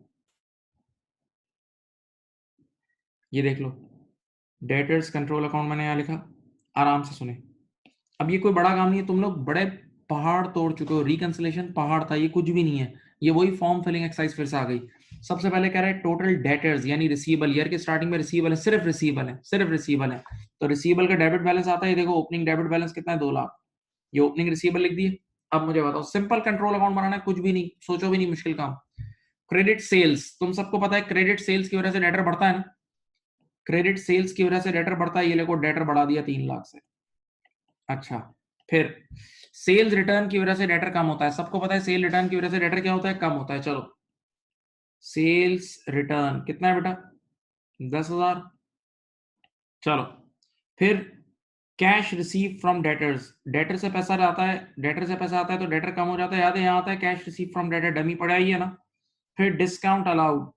ये देख लो, डेटर्स कंट्रोल अकाउंट मैंने यहाँ लिखा, आराम से सुने। अब ये कोई बड़ा काम नहीं है, तुम लोग बड़े पहाड़ तोड़ चुके हो, रिकंसिलेशन पहाड़ था, ये कुछ भी नहीं है, ये वही फॉर्म फिलिंग एक्सरसाइज फिर से आ गई। सबसे पहले कह रहा है टोटल डेटर्स यानी रिसीवेबल, ईयर के स्टार्टिंग में रिसीवेबल है, सिर्फ रिसीवेबल है, सिर्फ रिसीवेबल है, तो रिसीवेबल का डेबिट बैलेंस आता है, देखो ओपनिंग डेबिट बैलेंस कितना है, 2 लाख, ये ओपनिंग रिसीवेबल लिख दिए। अब मुझे बताओ, सिंपल कंट्रोल अकाउंट बनाना है, कुछ भी नहीं, सोचो भी नहीं मुश्किल काम। क्रेडिट सेल्स, तुम सबको पता है क्रेडिट सेल्स की वजह से डेटर बढ़ता है ना, क्रेडिट सेल्स की वजह से डेटर बढ़ता है, ये देखो डेटर बढ़ा दिया 3 लाख से। अच्छा, फिर सेल्स रिटर्न की वजह से डेटर कम होता है, सबको पता है सेल रिटर्न की वजह से डेटर क्या होता है, कम होता है। चलो सेल्स रिटर्न कितना है बेटा, 10,000। चलो फिर cash receive from debtors, debtor से पैसा आता है, डेटर से पैसा आता है तो डेटर कम हो जाता है, याद है यहाँ आता है cash receive from debtor, dummy पड़ा ही है ना। फिर डिस्काउंट अलाउड,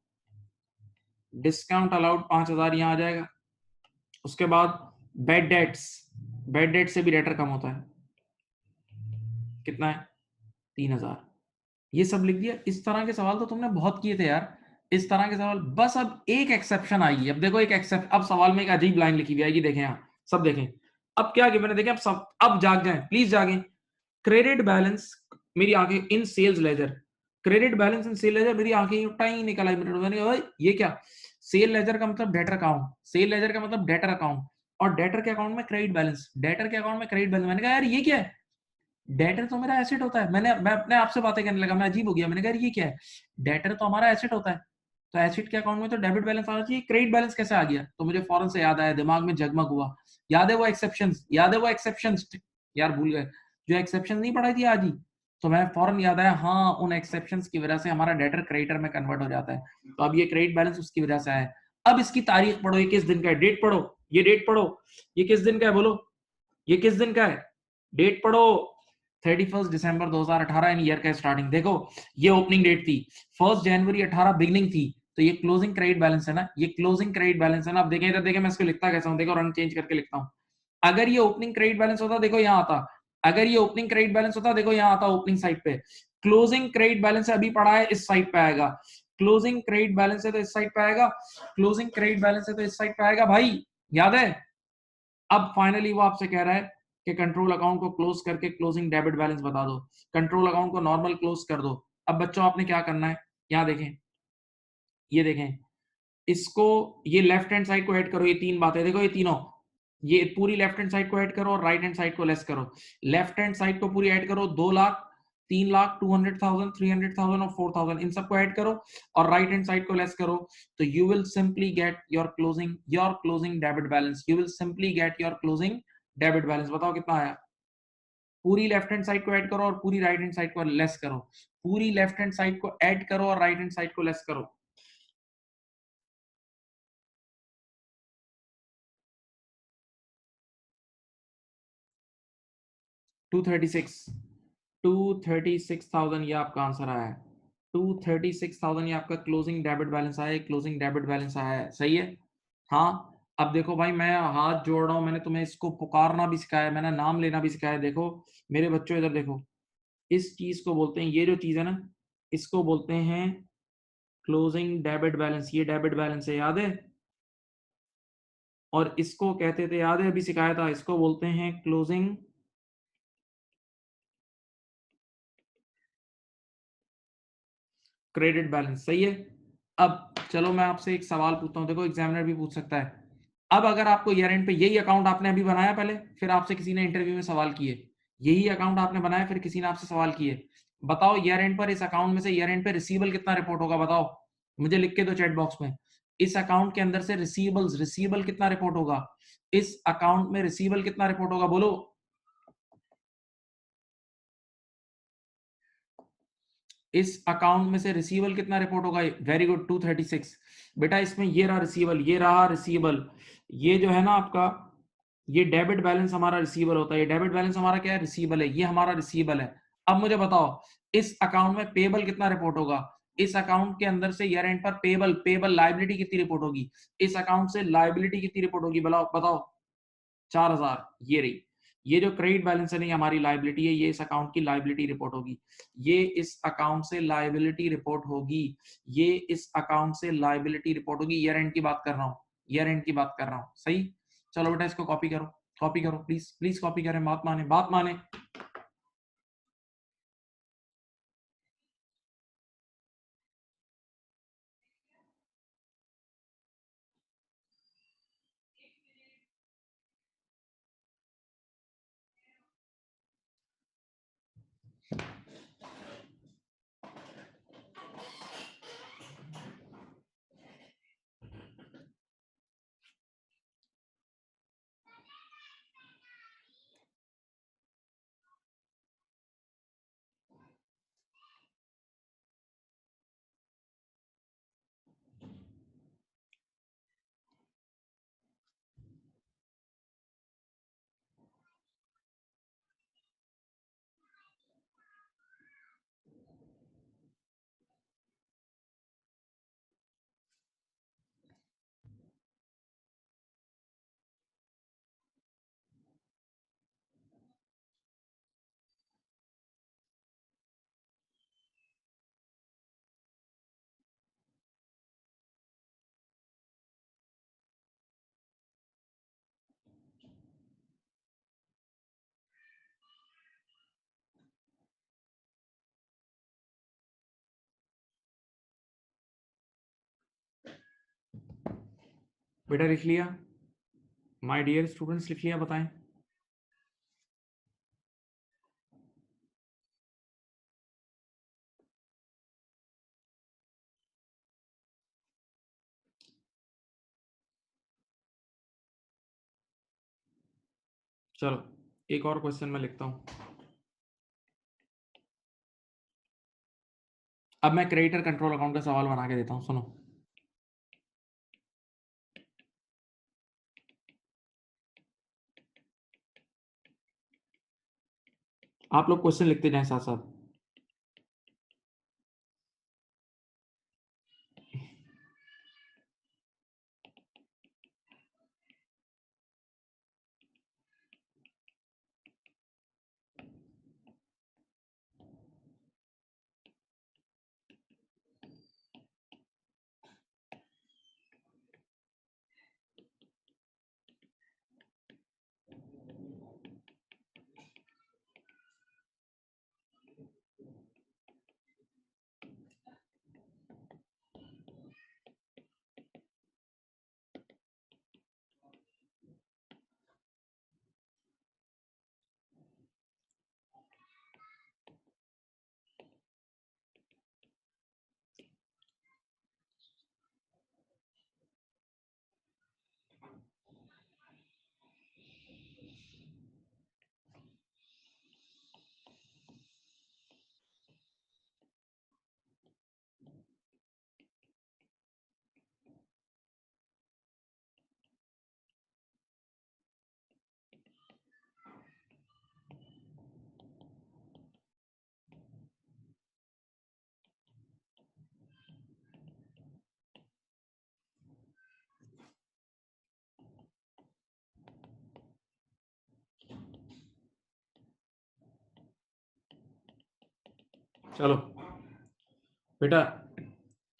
डिस्काउंट अलाउड 5,000 यहाँ आ जाएगा। उसके बाद बेड डेट्स, बेड डेट से भी डेटर कम होता है, कितना है, 3,000। ये सब लिख दिया। इस तरह के सवाल तो तुमने बहुत किए थे यार, इस तरह के सवाल। बस अब एक एक्सेप्शन आई, अब देखो एक एक्सेप्शन, अब सवाल में एक अजीब लाइन लिखी हुई आएगी, देखें यहाँ, सब देखें। अब क्या मैंने देखें, अब सब अब जाग जाएं, प्लीज जागें। क्रेडिट बैलेंस, मेरी आंखें in sales ledger, credit balance in sale ledger, मेरी आंखें टाइम निकल आई, मैंने ये क्या, सेल लेजर का मतलब डेटर अकाउंट, सेल लेजर का मतलब डेटर अकाउंट, और डेटर के अकाउंट में क्रेडिट बैलेंस, डेटर के अकाउंट में क्रेडिट बैलेंस। मैंने कहा यार ये क्या है, डेटर तो मेरा एसेट होता है। मैं अपने आप से बातें करने लगा, मैं अजीब हो गया, मैंने कहा ये क्या है, डेटर तो हमारा एसेट होता है, तो एसेट के अकाउंट में तो डेबिट बैलेंस आना चाहिए, क्रेडिट बैलेंस कैसे आ गया। तो मुझे फौरन से याद आया, दिमाग में जगमग हुआ, याद है वो एक्सेप्शंस, याद है वो एक्सेप्शंस, यार भूल गए, जो एक्सेप्शन नहीं पढ़ाई थी आज ही, तो मैं फौरन याद आया, हाँ उन एक्सेप्शंस की वजह से हमारा डेटर क्रेडिटर में कन्वर्ट हो जाता है, तो अब ये क्रेडिट बैलेंस उसकी वजह से आया। अब इसकी तारीख पढ़ो, ये किस दिन का है, डेट पढ़ो, ये डेट पढ़ो, ये किस दिन का है, बोलो ये किस दिन का है, डेट पढ़ो, 31 दिसंबर 2018 इन ईयर का स्टार्टिंग। देखो ये ओपनिंग डेट थी, 1 जनवरी 18 बिगनिंग थी, तो ये क्लोजिंग क्रेडिट बैलेंस है ना, ये क्लोजिंग क्रेडिट बैलेंस है ना। अब देखें इधर, देखें मैं इसको लिखता कैसा हूं, देखो रंग चेंज करके लिखता हूं। अगर ये ओपनिंग क्रेडिट बैलेंस होता, देखो यहाँ आता, अगर ये ओपनिंग क्रेडिट बैलेंस होता, देखो यहाँ आता ओपनिंग साइड पे, क्लोजिंग क्रेडिट बैलेंस अभी पड़ा है इस साइड पे आएगा, क्लोजिंग क्रेडिट बैलेंस है तो इस साइड पे आएगा, क्लोजिंग क्रेडिट बैलेंस है तो इस साइड पे आएगा, भाई याद है। अब फाइनली वो आपसे कह रहा है कि कंट्रोल अकाउंट को क्लोज करके क्लोजिंग डेबिट बैलेंस बता दो, कंट्रोल अकाउंट को नॉर्मल क्लोज कर दो। अब बच्चों आपने क्या करना है, यहाँ देखें, ये देखें, इसको, ये लेफ्ट हैंड साइड को ऐड करो, ये 3 बातें देखो, ये तीनों, ये पूरी लेफ्ट हैंड साइड को ऐड करो और राइट हैंड साइड को लेस करो। लेफ्ट हैंड साइड को पूरी ऐड करो, 2 लाख, 3 लाख, 200,000, 300,000 और 4,000, इन सबको ऐड करो और राइट हैंड साइड को लेस करो, तो you will simply get your closing debit balance, you will simply get your closing debit balance. बताओ कितना आया, पूरी लेफ्ट हैंड साइड को ऐड करो और पूरी राइट हैंड साइड को लेस करो, पूरी लेफ्ट हैंड साइड को ऐड करो और राइट हैंड साइड को लेस करो। टू 236,000 ये आपका आंसर आया है, 236,000 ये आपका क्लोजिंग डेबिट बैलेंस आया है, क्लोजिंग डेबिट बैलेंस आया है, सही है। हाँ अब देखो भाई, मैं हाथ जोड़ रहा हूं, मैंने तुम्हें इसको पुकारना भी सिखाया, मैंने नाम लेना भी सिखाया। देखो मेरे बच्चों इधर देखो, इस चीज को बोलते हैं, ये जो चीज है ना, इसको बोलते हैं क्लोजिंग डेबिट बैलेंस, ये डेबिट बैलेंस है, याद है। और इसको कहते थे, याद है अभी सिखाया था, इसको बोलते हैं क्लोजिंग क्रेडिट बैलेंस, सही है। अब चलो मैं आपसे एक सवाल पूछता हूं, देखो एग्जामिनर भी पूछ सकता है। अब अगर आपको ईयर एंड पे यही अकाउंट आपने अभी बनाया, पहले फिर आपसे किसी ने इंटरव्यू में सवाल किए, यही अकाउंट आपने बनाया फिर किसी ने आपसे सवाल किए, बताओ ईयर एंड पर इस अकाउंट में से ईयर एंड पे रिसीवेबल कितना रिपोर्ट होगा, बताओ मुझे लिख के दो चैट बॉक्स में। इस अकाउंट के अंदर से रिसीवेबल्स, रिसीवेबल कितना रिपोर्ट होगा, इस अकाउंट में रिसीवेबल कितना रिपोर्ट होगा, बोलो। इस अकाउंट में से रिसीवेबल कितना रिपोर्ट होगा, वेरी गुड 236। बेटा इसमें ये रहा रिसीवेबल, ये रहा रिसीवेबल, ये जो है ना आपका, ये डेबिट बैलेंस हमारा रिसीवेबल होता है, ये डेबिट बैलेंस हमारा क्या है, रिसीवेबल है, ये हमारा रिसीवेबल है। अब मुझे बताओ इस अकाउंट में पेबल कितना रिपोर्ट होगा, इस अकाउंट के अंदर से ईयर एंड पर पेबल, पेबल लाइबिलिटी कितनी रिपोर्ट होगी, इस अकाउंट से लाइबिलिटी कितनी रिपोर्ट होगी, बताओ बताओ। 4,000 ये रही, ये जो क्रेडिट बैलेंस है नहीं हमारी लायबिलिटी है, ये इस अकाउंट की लायबिलिटी रिपोर्ट होगी, ये इस अकाउंट से लायबिलिटी रिपोर्ट होगी, ये इस अकाउंट से लायबिलिटी रिपोर्ट होगी। ईयर एंड की बात कर रहा हूँ, ईयर एंड की बात कर रहा हूँ। सही, चलो बेटा इसको कॉपी करो, कॉपी करो प्लीज, प्लीज कॉपी करें, बात माने, बात माने। बेटा लिख लिया, माय डियर स्टूडेंट्स लिख लिया, बताएं। चलो एक और क्वेश्चन मैं लिखता हूं। अब मैं क्रेडिटर कंट्रोल अकाउंट का सवाल बना के देता हूं, सुनो। आप लोग क्वेश्चन लिखते जाएं साथ साथ। चलो बेटा,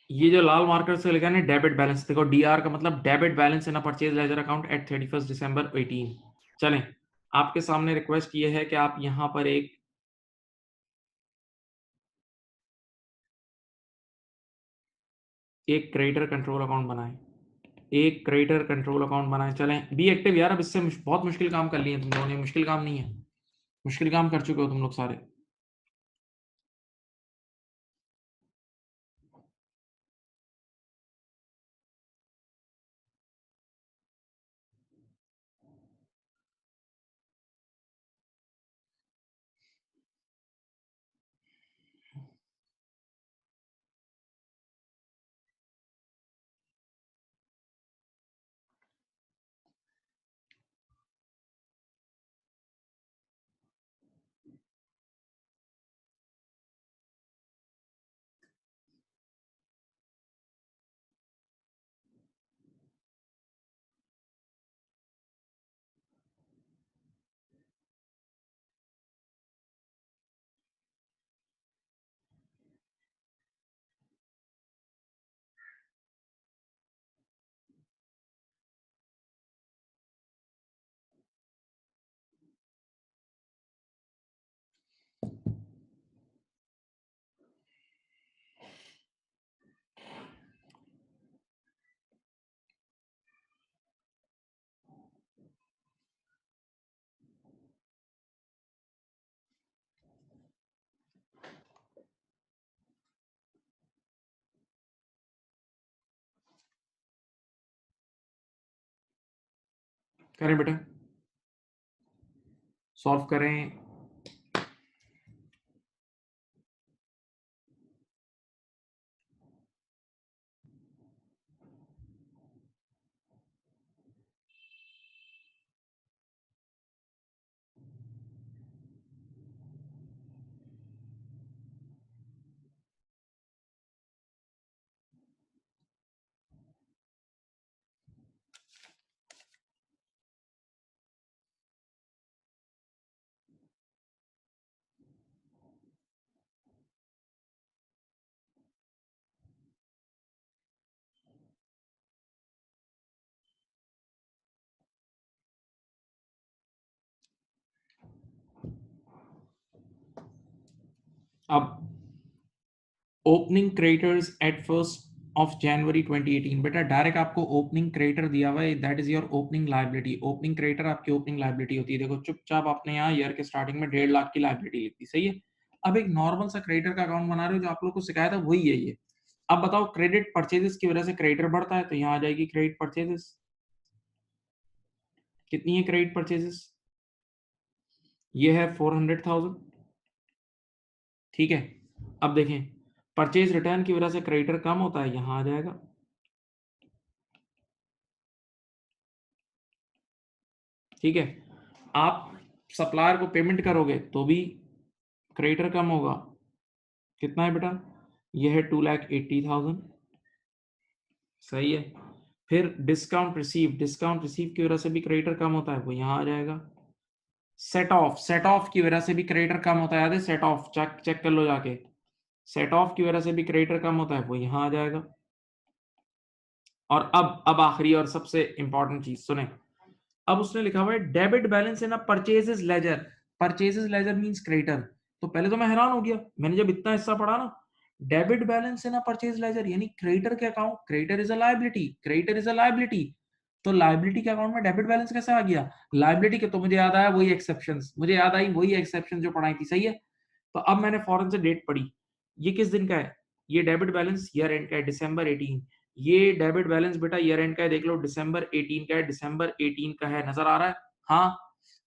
ये जो लाल मार्कर से लिखा है ना डेबिट बैलेंस, देखो डीआर का मतलब debit balance in a purchase ledger account at 31 December 18। चलें, आपके सामने रिक्वेस्ट ये है कि आप यहां पर एक क्रेडिटर कंट्रोल अकाउंट बनाएं, एक क्रेडिटर कंट्रोल अकाउंट बनाएं। चलें बी एक्टिव यार, अब इससे बहुत मुश्किल काम कर लिए तुम लोगों ने, मुश्किल काम नहीं है, मुश्किल काम कर चुके हो तुम लोग सारे। करें बेटा, सॉल्व करें। अब opening creditors at 1st of January 2018, बेटा डायरेक्ट आपको ओपनिंग क्रेडिटर दिया हुआ है, that is your opening liability. Opening creditor आपकी ओपनिंग लायबिलिटी होती है। देखो चुपचाप आपने यहाँ ईयर के स्टार्टिंग में 1.5 लाख की लायबिलिटी लिख दी, सही है। अब एक नॉर्मल सा क्रेडिटर का अकाउंट बना रहे हो, जो आप लोग को सिखाया था वही है ये। अब बताओ, क्रेडिट परचेजेस की वजह से क्रेडिटर बढ़ता है, तो यहाँ आ जाएगी क्रेडिट परचेजेस। कितनी है क्रेडिट परचेजेस? ये है 400,000, ठीक है। अब देखें, परचेज रिटर्न की वजह से क्रेडिटर कम होता है, यहां आ जाएगा, ठीक है। आप सप्लायर को पेमेंट करोगे तो भी क्रेडिटर कम होगा। कितना है बेटा? यह है 2,80,000, सही है। फिर डिस्काउंट रिसीव की वजह से भी क्रेडिटर कम होता है, वो यहां आ जाएगा। सेट ऑफ की वजह से भी क्रेडिटर कम होता है, याद है? सेट ऑफ चेक चेक कर लो जाके। सेट ऑफ की वजह से भी क्रेडिटर कम होता है, वो यहां आ जाएगा। और अब आखिरी और सबसे इंपॉर्टेंट चीज सुने। अब उसने लिखा हुआ है debit balance in a purchases ledger. Purchases ledger means creditor. तो पहले तो मैं हैरान हो गया, मैंने जब इतना हिस्सा पढ़ा ना, debit balance in a purchase laser यानी क्रेडिटर के account, creditor is a liability, creditor is a liability. तो लायबिलिटी के अकाउंट में डेबिट बैलेंस कैसे आ गया? लायबिलिटी के, तो मुझे याद आया वही एक्सेप्शंस, मुझे याद आई वही एक्सेप्शन जो पढ़ाई थी, सही है। तो अब मैंने फौरन से डेट पढ़ी, ये किस दिन का है? ये डेबिट बैलेंस ईयर एंड का है, December 18। ये डेबिट बैलेंस बेटा ईयर एंड का है, देख लो December 18 का है, December 18 का है, नजर आ रहा है? हाँ।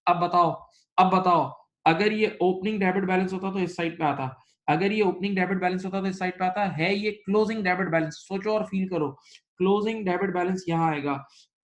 अब बताओ, अब बताओ, अगर ये ओपनिंग डेबिट बैलेंस होता तो इस साइड पे आता, अगर ये ओपनिंग डेबिट बैलेंस होता तो इस साइड पे आता है, ये क्लोजिंग डेबिट बैलेंस। सोचो और फील करो, क्लोजिंग डेबिट बैलेंस यहाँ आएगा,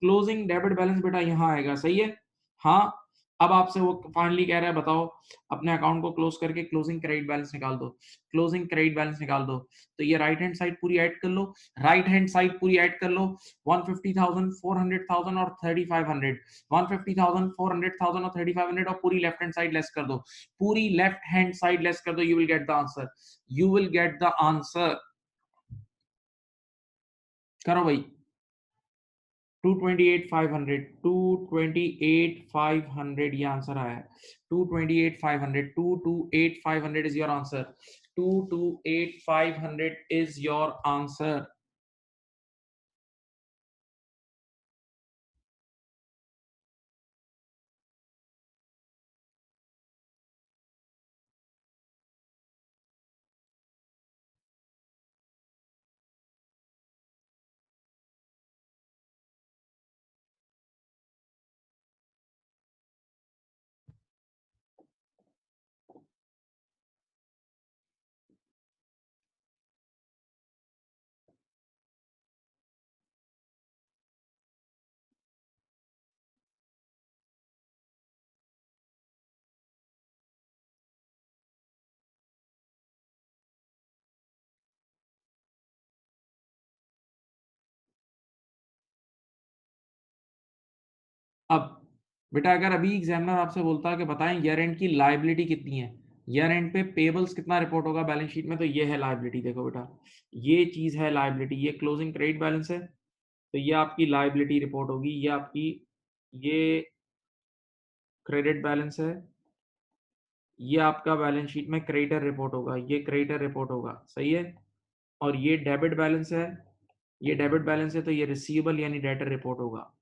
क्लोजिंग डेबिट बैलेंस बेटा यहाँ आएगा, सही है। हाँ। अब आपसे वो फाइनली कह रहा है, बताओ अपने अकाउंट को क्लोज करके क्लोजिंग क्रेडिट बैलेंस निकाल दो, क्लोजिंग क्रेडिट बैलेंस निकाल दो। तो ये राइट हैंड साइड पूरी ऐड कर लो, राइट हैंड साइड पूरी ऐड कर लो, 150,000, 400,000 और 3,500, 150,000, 400,000 और 3,500, और पूरी लेफ्ट हैंड साइड लेस कर दो, पूरी लेफ्ट हैंड साइड लेस कर दो, you will get the answer, you will get the answer. करो भाई। 228,500, 228,500 ये आंसर आया है। 228,500, 228,500 is your answer, 228,500 is your answer. अब बेटा अगर अभी एग्जामिनर आपसे बोलता है कि बताएं ईयर एंड की लायबिलिटी कितनी है, ईयर एंड पे पेबल्स कितना रिपोर्ट होगा बैलेंस शीट में, तो ये है लायबिलिटी। देखो बेटा, ये चीज है लायबिलिटी, ये क्लोजिंग क्रेडिट बैलेंस है, तो ये आपकी लायबिलिटी रिपोर्ट होगी, ये आपकी, ये क्रेडिट बैलेंस है, ये आपका बैलेंस शीट में क्रेडिटर रिपोर्ट होगा, ये क्रेडिटर रिपोर्ट होगा, सही है। और ये डेबिट बैलेंस है, ये डेबिट बैलेंस है, तो ये रिसीवेबल यानी डेटर रिपोर्ट होगा,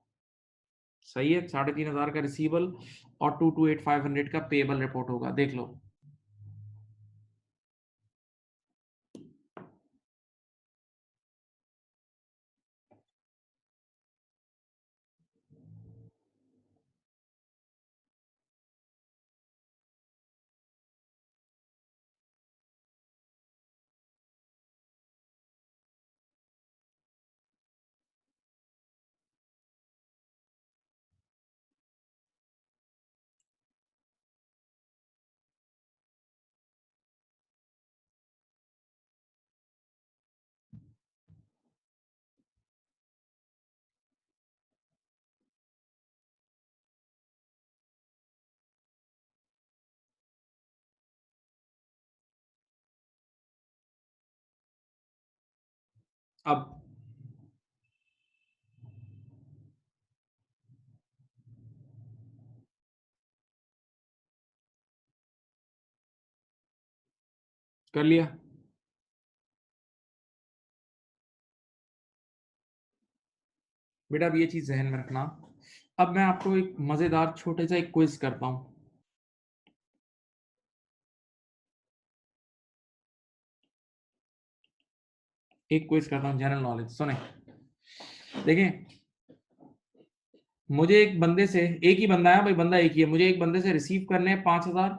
सही है। 3,500 का रिसीवेबल और 228,500 का पेबल रिपोर्ट होगा, देख लो। अब कर लिया। बेटा अब ये चीज जहन में रखना। अब मैं आपको एक मजेदार छोटे सा एक क्विज करता हूं। एक क्विज करता हूं जनरल नॉलेज, सुने। देखें, मुझे एक बंदे से, एक ही बंदा है भाई, बंदा एक ही है, मुझे एक बंदे से रिसीव करने हैं 5,000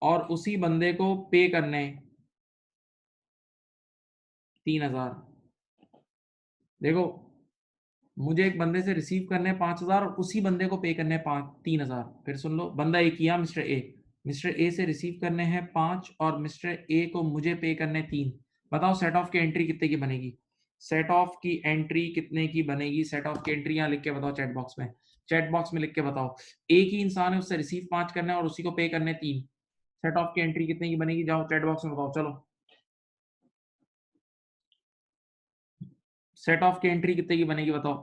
और उसी बंदे को पे करने हैं 3,000। देखो, मुझे एक बंदे से रिसीव करने हैं 5,000 और उसी बंदे को पे करने हैं 3,000। फिर सुन लो, बंदा एक ही है, मिस्टर ए। मिस्टर ए से रिसीव करने हैं 5 और मिस्टर ए को मुझे पे करने 3। बताओ सेट ऑफ की एंट्री कितने की बनेगी? सेट ऑफ की एंट्री कितने की बनेगी? सेट ऑफ की एंट्री यहाँ लिख के बताओ चैट बॉक्स में। चैट बॉक्स में लिख के बताओ। एक ही इंसान है, उससे रिसीव 5 करना है और उसी को पे करने 3। सेट ऑफ की एंट्री कितने की बनेगी? जाओ चैट बॉक्स में बताओ, चलो। सेट ऑफ की एंट्री कितने की बनेगी बताओ,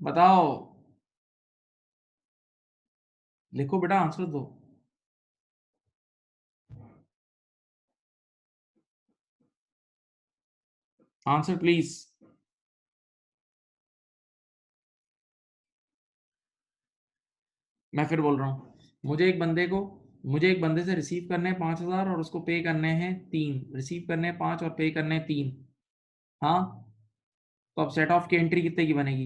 बताओ। लिखो बेटा, आंसर दो। Answer please. मैं फिर बोल रहा हूँ, मुझे एक बंदे से रिसीव करने हैं 5,000 और उसको पे करने हैं 3। रिसीव करने हैं 5 और पे करने हैं 3। हाँ, तो अब सेट ऑफ की एंट्री कितने की बनेगी?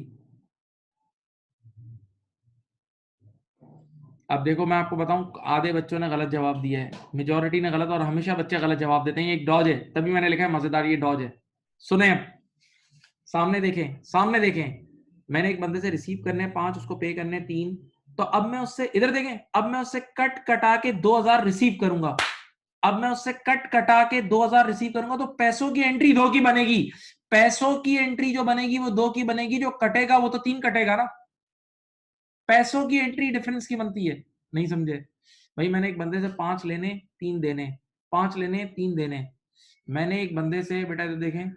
अब देखो, मैं आपको बताऊं, आधे बच्चों ने गलत जवाब दिया है, मेजोरिटी ने गलत, और हमेशा बच्चे गलत जवाब देते हैं। ये एक डॉज है, तभी मैंने लिखा है मजेदार, ये डॉज है। सुने अब, सामने देखें, सामने देखें। मैंने एक बंदे से रिसीव करने 5, उसको पे करने 3। तो अब मैं उससे, इधर देखें, अब मैं उससे कट कटा के 2,000 रिसीव करूंगा। अब मैं उससे कट कटा के 2,000 रिसीव करूंगा, तो पैसों की एंट्री 2 की बनेगी। पैसों की एंट्री जो बनेगी वो 2 की बनेगी, जो कटेगा वो तो 3 कटेगा ना। पैसों की एंट्री डिफरेंस की बनती है। नहीं समझे भाई? मैंने एक बंदे से 5 लेने 3 देने, 5 लेने 3 देने। मैंने एक बंदे से, बेटा तो देखें,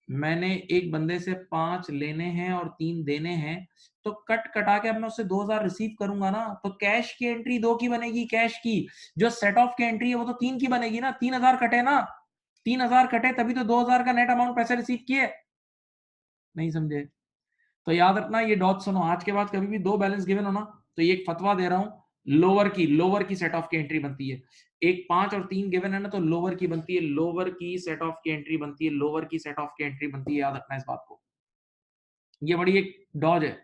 मैंने एक बंदे से 5 लेने हैं और 3 देने हैं। तो कट कटा के अब मैं उससे 2,000 रिसीव करूंगा ना, तो कैश की एंट्री 2 की बनेगी। कैश की, जो सेट ऑफ की एंट्री है वो तो 3 की बनेगी ना। 3,000 कटे ना, 3,000 कटे तभी तो 2,000 का नेट अमाउंट पैसे रिसीव किए। नहीं समझे? तो याद रखना, ये डॉट सुनो, आज के बाद कभी भी 2 बैलेंस गिवन हो ना, तो ये एक फतवा दे रहा हूं, लोअर की सेट ऑफ की एंट्री बनती है। एक 5 और 3 गिवन है ना, तो लोअर की बनती है, लोअर की सेट ऑफ की एंट्री बनती है, लोअर की सेट ऑफ की एंट्री बनती है। याद रखना इस बात को, ये बड़ी एक डॉज है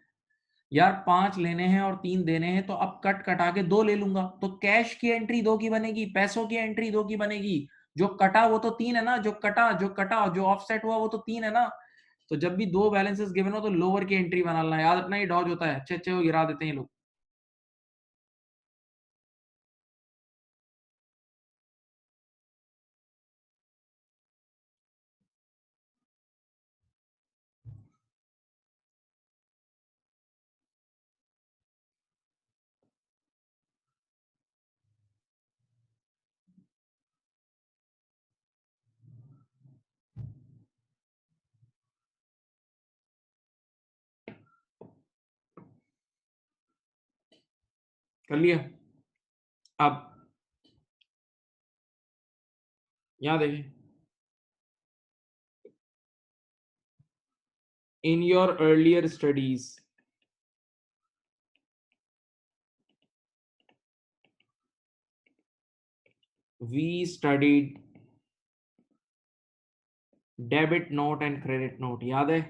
यार। 5 लेने हैं और 3 देने हैं, तो अब कट कटा के 2 ले लूंगा, तो कैश की एंट्री 2 की बनेगी, पैसों की एंट्री 2 की बनेगी। जो कटा वो तो 3 है ना, जो कटा जो ऑफसेट हुआ वो तो 3 है ना। तो जब भी 2 बैलेंसेस गिवन हो तो लोअर की एंट्री बनाना, याद रखना, ये डॉज होता है। अच्छे अच्छे वो गिरा देते हैं ये लोग। कर लिया। अब यहाँ देखें, in your earlier studies we studied debit note and credit note. याद है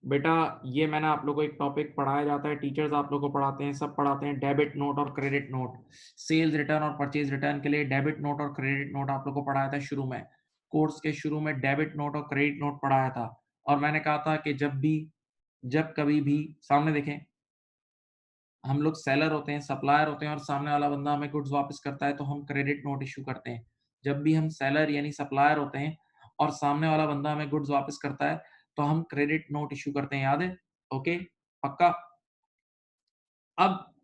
बेटा? ये मैंने आप लोगों को एक टॉपिक पढ़ाया जाता है, टीचर्स आप लोगों को पढ़ाते हैं, सब पढ़ाते हैं, डेबिट नोट और क्रेडिट नोट। सेल्स रिटर्न और परचेज रिटर्न के लिए डेबिट नोट और क्रेडिट नोट आप लोगों को पढ़ाया था शुरू में। कोर्स के शुरू में डेबिट नोट और क्रेडिट नोट पढ़ाया था। और मैंने कहा था कि जब कभी भी, सामने देखें, हम लोग सेलर होते हैं, सप्लायर होते हैं, और सामने वाला बंदा हमें गुड्स वापस करता है तो हम क्रेडिट नोट इशू करते हैं। जब भी हम सेलर यानी सप्लायर होते हैं और सामने वाला बंदा हमें गुड्स वापस करता है तो हम क्रेडिट नोट इशू करते हैं। याद है? ओके, पक्का? अब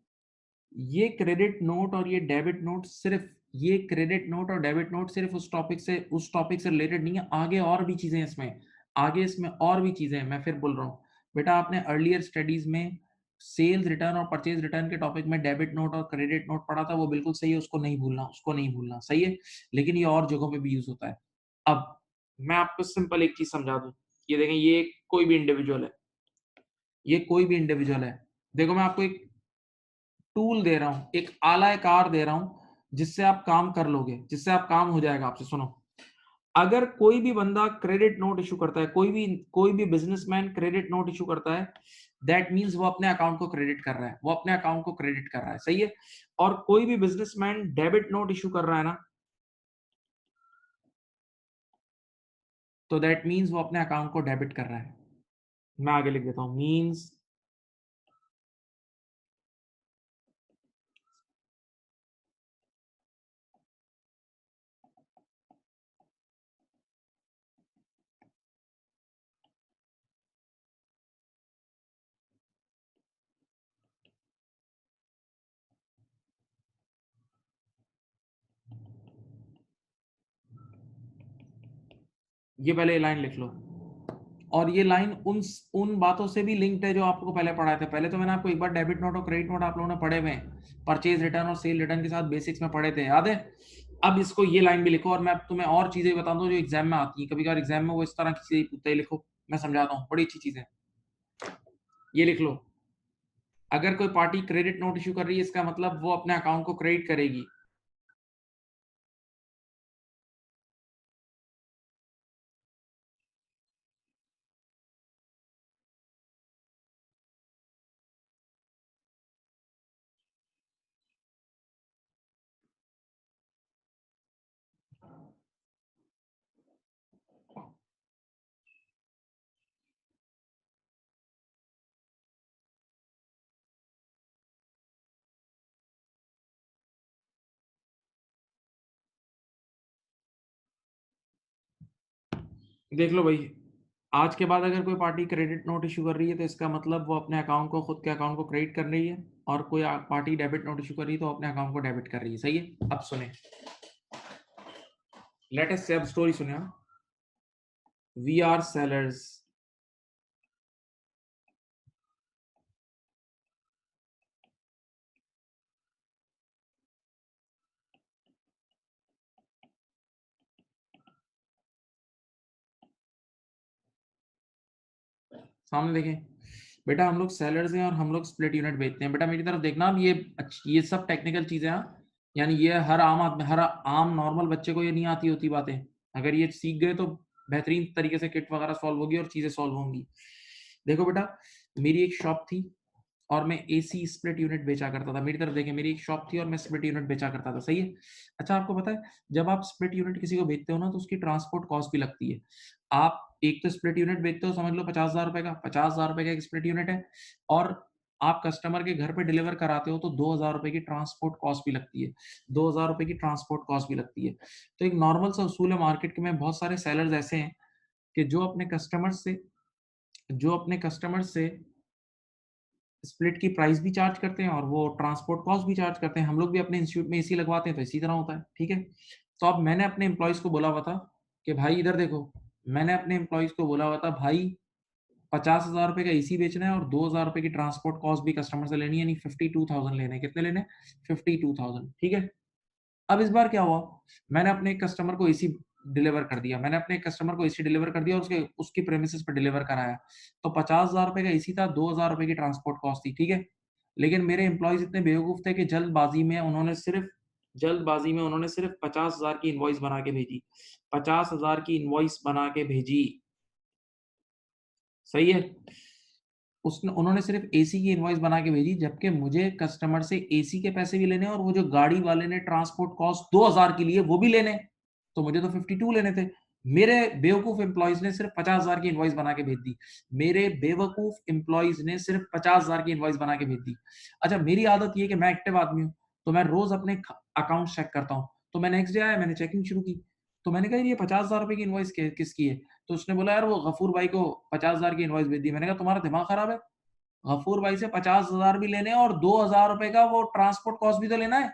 ये क्रेडिट नोट और ये डेबिट नोट सिर्फ ये क्रेडिट नोट और डेबिट नोट सिर्फ उस टॉपिक से रिलेटेड नहीं है, आगे और भी चीजें इसमें, आगे इसमें और भी चीजें हैं। मैं फिर बोल रहा हूँ बेटा, आपने अर्लियर स्टडीज में सेल्स रिटर्न और परचेज रिटर्न के टॉपिक में डेबिट नोट और क्रेडिट नोट पढ़ा था, वो बिल्कुल सही है, उसको नहीं भूलना, उसको नहीं भूलना, सही है। लेकिन ये और जगहों पे भी यूज होता है। अब मैं आपको सिंपल एक चीज समझा दूं। ये देखें, ये कोई भी इंडिविजुअल है, ये कोई भी इंडिविजुअल है। देखो मैं आपको एक टूल दे रहा हूं, एक आला कार दे रहा हूं, जिससे आप काम कर लोगे, जिससे आप काम हो जाएगा आपसे। सुनो, अगर कोई भी बंदा क्रेडिट नोट इशू करता है, कोई भी बिजनेसमैन क्रेडिट नोट इशू करता है, दैट मींस वो अपने अकाउंट को क्रेडिट कर रहा है, वो अपने अकाउंट को क्रेडिट कर रहा है, सही है। और कोई भी बिजनेसमैन डेबिट नोट इशू कर रहा है ना, तो दैट मींस वो अपने अकाउंट को डेबिट कर रहा है। मैं आगे लिख देता हूं, मींस ये पहले लाइन लिख लो। और ये लाइन उन बातों से भी लिंक्ड है जो आपको पहले पढ़ाए थे। पहले तो मैंने आपको एक बार डेबिट नोट और क्रेडिट नोट आप लोगों ने पढ़े हुए हैं, परचेज रिटर्न और सेल रिटर्न के साथ बेसिक्स में पढ़े थे, याद है। अब इसको ये लाइन भी लिखो, और मैं तुम्हें और चीजें बता दूं जो एग्जाम में आती है। कभी कभार एग्जाम में वो इस तरह की चीजें पूछते हैं, लिखो, मैं समझाता हूँ, बड़ी अच्छी चीज है। ये लिख लो, अगर कोई पार्टी क्रेडिट नोट इशू कर रही है, इसका मतलब वो अपने अकाउंट को क्रेडिट करेगी। देख लो भाई, आज के बाद अगर कोई पार्टी क्रेडिट नोट इशू कर रही है, तो इसका मतलब वो अपने अकाउंट को, खुद के अकाउंट को क्रेडिट कर रही है। और कोई पार्टी डेबिट नोट इशू कर रही है, तो अपने अकाउंट को डेबिट कर रही है, सही है। अब सुने, लेट अस से, अब स्टोरी सुने। We are sellers. सामने देखें बेटा, हम लोग सेलर्स हैं और हम लोग स्प्लिट यूनिट बेचते हैं। बेटा मेरी तरफ देखना, अब ये सब टेक्निकल चीजें हैं, यानी ये हर आम आदमी, हर आम नॉर्मल बच्चे को ये नहीं आती होती बातें। अगर ये सीख गए तो बेहतरीन तरीके से किट वगैरह सॉल्व होगी और चीजें सॉल्व होंगी। देखो बेटा, मेरी एक शॉप थी और मैं एसी स्प्लिट यूनिट बेचा करता था। मेरी तरफ देखें, मेरी एक शॉप थी और मैं स्प्लिट यूनिट बेचा करता था, सही है। अच्छा, आपको पता है, जब आप स्प्लिट यूनिट किसी को बेचते हो ना, तो उसकी ट्रांसपोर्ट कॉस्ट भी लगती है। आप एक तो स्प्लिट यूनिट बेचते हो, समझ लो 50,000 रुपए का, 50,000 रुपए का एक स्प्लिट यूनिट है। और आप कस्टमर के घर पे डिलीवर कराते हो, तो 2,000 रुपए की ट्रांसपोर्ट कॉस्ट भी लगती है। 2,000 रुपए की ट्रांसपोर्ट कॉस्ट भी लगती है। तो एक नॉर्मल सा उसूल है मार्केट में, बहुत सारे सेलर्स ऐसे हैं कि जो अपने कस्टमर से स्प्लिट की प्राइस भी चार्ज करते हैं और वो ट्रांसपोर्ट कॉस्ट भी चार्ज करते हैं। हम लोग भी अपने इंस्टीट्यूट में एसी लगवाते हैं, तो इसी तरह होता है, ठीक है। तो अब मैंने अपने एम्प्लॉयज को बोला हुआ था कि भाई इधर देखो, मैंने अपने एम्प्लॉयज को बोला हुआ था, भाई 50,000 रुपए का एसी बेचना है और 2,000 रुपए की ट्रांसपोर्ट कॉस्ट भी कस्टमर से लेनी है, यानी 52,000 लेने हैं। कितने लेने? 52,000, ठीक है। अब इस बार क्या हुआ, मैंने अपने एक कस्टमर को एसी डिलीवर कर दिया, मैंने अपने कस्टमर को एसी डिलीवर कर दिया और उसके उसकी प्रेमिसेस पे डिलीवर कराया। तो 50,000 रुपए का एसी था, 2,000 रुपए की ट्रांसपोर्ट कॉस्ट थी, ठीक है। लेकिन मेरे एम्प्लॉयज इतने बेवकूफ थे कि जल्दबाजी में उन्होंने सिर्फ 50,000 की इनवॉइस बना के भेजी। 50,000 की इनवॉइस बना के भेजी, सही है। उसने उन्होंने सिर्फ एसी की इनवॉइस बना के भेजी, जबकि मुझे कस्टमर से एसी के पैसे भी लेने और वो जो गाड़ी वाले ने ट्रांसपोर्ट कॉस्ट 2,000 की लिए वो भी लेने। तो मुझे तो 52 लेने थे। मेरे बेवकूफ एम्प्लॉयज ने सिर्फ 50,000 की इनवॉइस बना के भेज दी। मेरे बेवकूफ एम्प्लॉयज ने सिर्फ 50,000 की इनवॉइस बना के भेज दी। अच्छा, मेरी आदत ये है कि मैं एक्टिव आदमी हूँ, तो मैं रोज अपने अकाउंट चेक करता हूँ। तो मैं नेक्स्ट डे आया, मैंने चेकिंग शुरू की। तो मैंने कहा ये 50,000 रुपए की इनवॉइस किसकी है? तो उसने बोला यार वो गफूर भाई को 50,000 की इनवॉइस भेज दी। मैंने कहा तुम्हारा दिमाग खराब है? गफूर भाई से 50,000 भी लेने और 2,000 रुपए का वो ट्रांसपोर्ट कॉस्ट भी तो लेना है।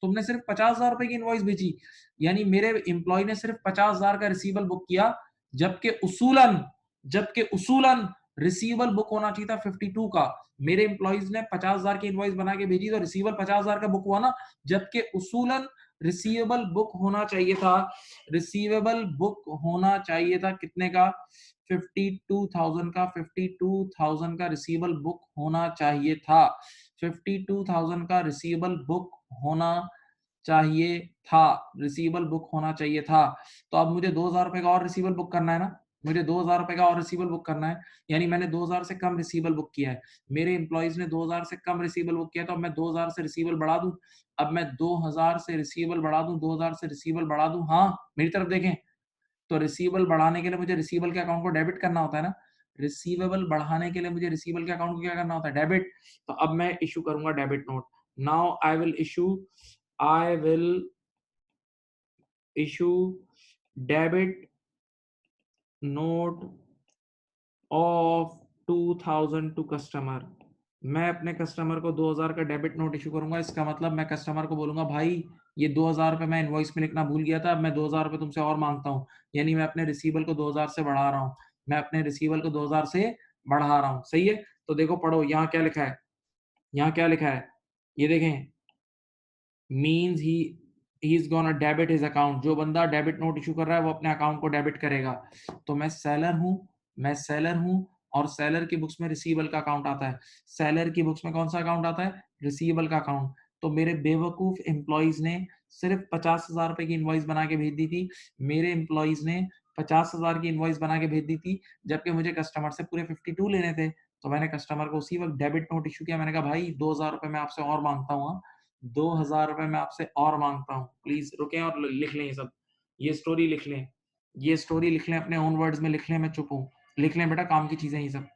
तुमने सिर्फ 50,000 रुपए की इनवॉइस भेजी, यानी मेरे एम्प्लॉय ने सिर्फ 50,000 का रिसीवेबल बुक किया, जबकि उसूलन रिसीवेबल बुक होना चाहिए था 52 का। मेरे एम्प्लॉइज ने 50,000 की इनवॉइस बना के भेजी तो रिसीवेबल 50,000 का बुक हुआ ना, जबकि उसूलन रिसीवेबल बुक होना चाहिए था, रिसीवेबल बुक होना चाहिए था कितने का, 52,000 का, 52,000 का रिसीवेबल बुक होना चाहिए था, 52,000 का रिसीवेबल बुक होना चाहिए था, रिसीवेबल बुक होना चाहिए था। तो अब मुझे 2,000 रुपए का और रिसीवेबल बुक करना है ना, मुझे 2,000 रुपए का और रिसीवेबल बुक करना है, यानी मैंने 2,000 से कम रिसीवेबल बुक किया है, मेरे एम्प्लॉइज ने 2,000 से कम रिसीवेबल बुक किया, तो अब मैं 2,000 से रिसीवेबल बढ़ा दूं, अब मैं 2,000 से रिसीवेबल बढ़ा दूं, 2,000 से रिसीवेबल बढ़ा दूं, हाँ मेरी तरफ देखें, तो रिसीवेबल बढ़ाने के लिए मुझे रिसीवेबल के अकाउंट को डेबिट करना होता है ना, रिसीवेबल बढ़ाने के लिए मुझे रिसीवेबल के अकाउंट को क्या करना होता है, डेबिट। तो अब मैं इशू करूंगा debit note. Now I will issue debit note of 2,000 to customer. मैं अपने कस्टमर को 2,000 का डेबिट नोट इशू करूंगा, इसका मतलब मैं कस्टमर को बोलूंगा भाई ये 2,000 रुपए मैं इनवॉइस में लिखना भूल गया था, अब मैं 2,000 रुपए तुमसे और मांगता हूँ, यानी मैं अपने रिसीवेबल को 2,000 से बढ़ा रहा हूँ, मैं अपने रिसीवेबल को 2,000 से बढ़ा रहा हूँ, सही है। तो देखो पढ़ो यहाँ क्या लिखा है, यहाँ क्या लिखा है, ये देखें, means he is gonna debit his account, जो बंदा डेबिट नोट इशू कर रहा है वो अपने अकाउंट को डेबिट करेगा। तो मैं सेलर हूं और सेलर की बुक्स में रिसीवेबल का अकाउंट आता है, सेलर की बुक्स में कौन सा अकाउंट आता है, रिसीवेबल का अकाउंट। तो मेरे बेवकूफ एम्प्लॉइज ने सिर्फ 50,000 रुपए की इनवॉइस बना के भेज दी थी, मेरे एम्प्लॉइज ने 50,000 की इनवॉइस बना के भेज दी थी, जबकि मुझे कस्टमर से पूरे 52 लेने थे। तो मैंने कस्टमर को उसी वक्त डेबिट नोट इशू किया, मैंने कहा भाई 2,000 रुपए मैं आपसे और मांगता हूँ, 2,000 रुपए मैं आपसे और मांगता हूँ, प्लीज रुकें और लिख लें, ये सब ये स्टोरी लिख लें, ये स्टोरी लिख लें, अपने ओन वर्ड्स में लिख लें, मैं चुप हूँ, लिख लें बेटा, काम की चीजें ये सब।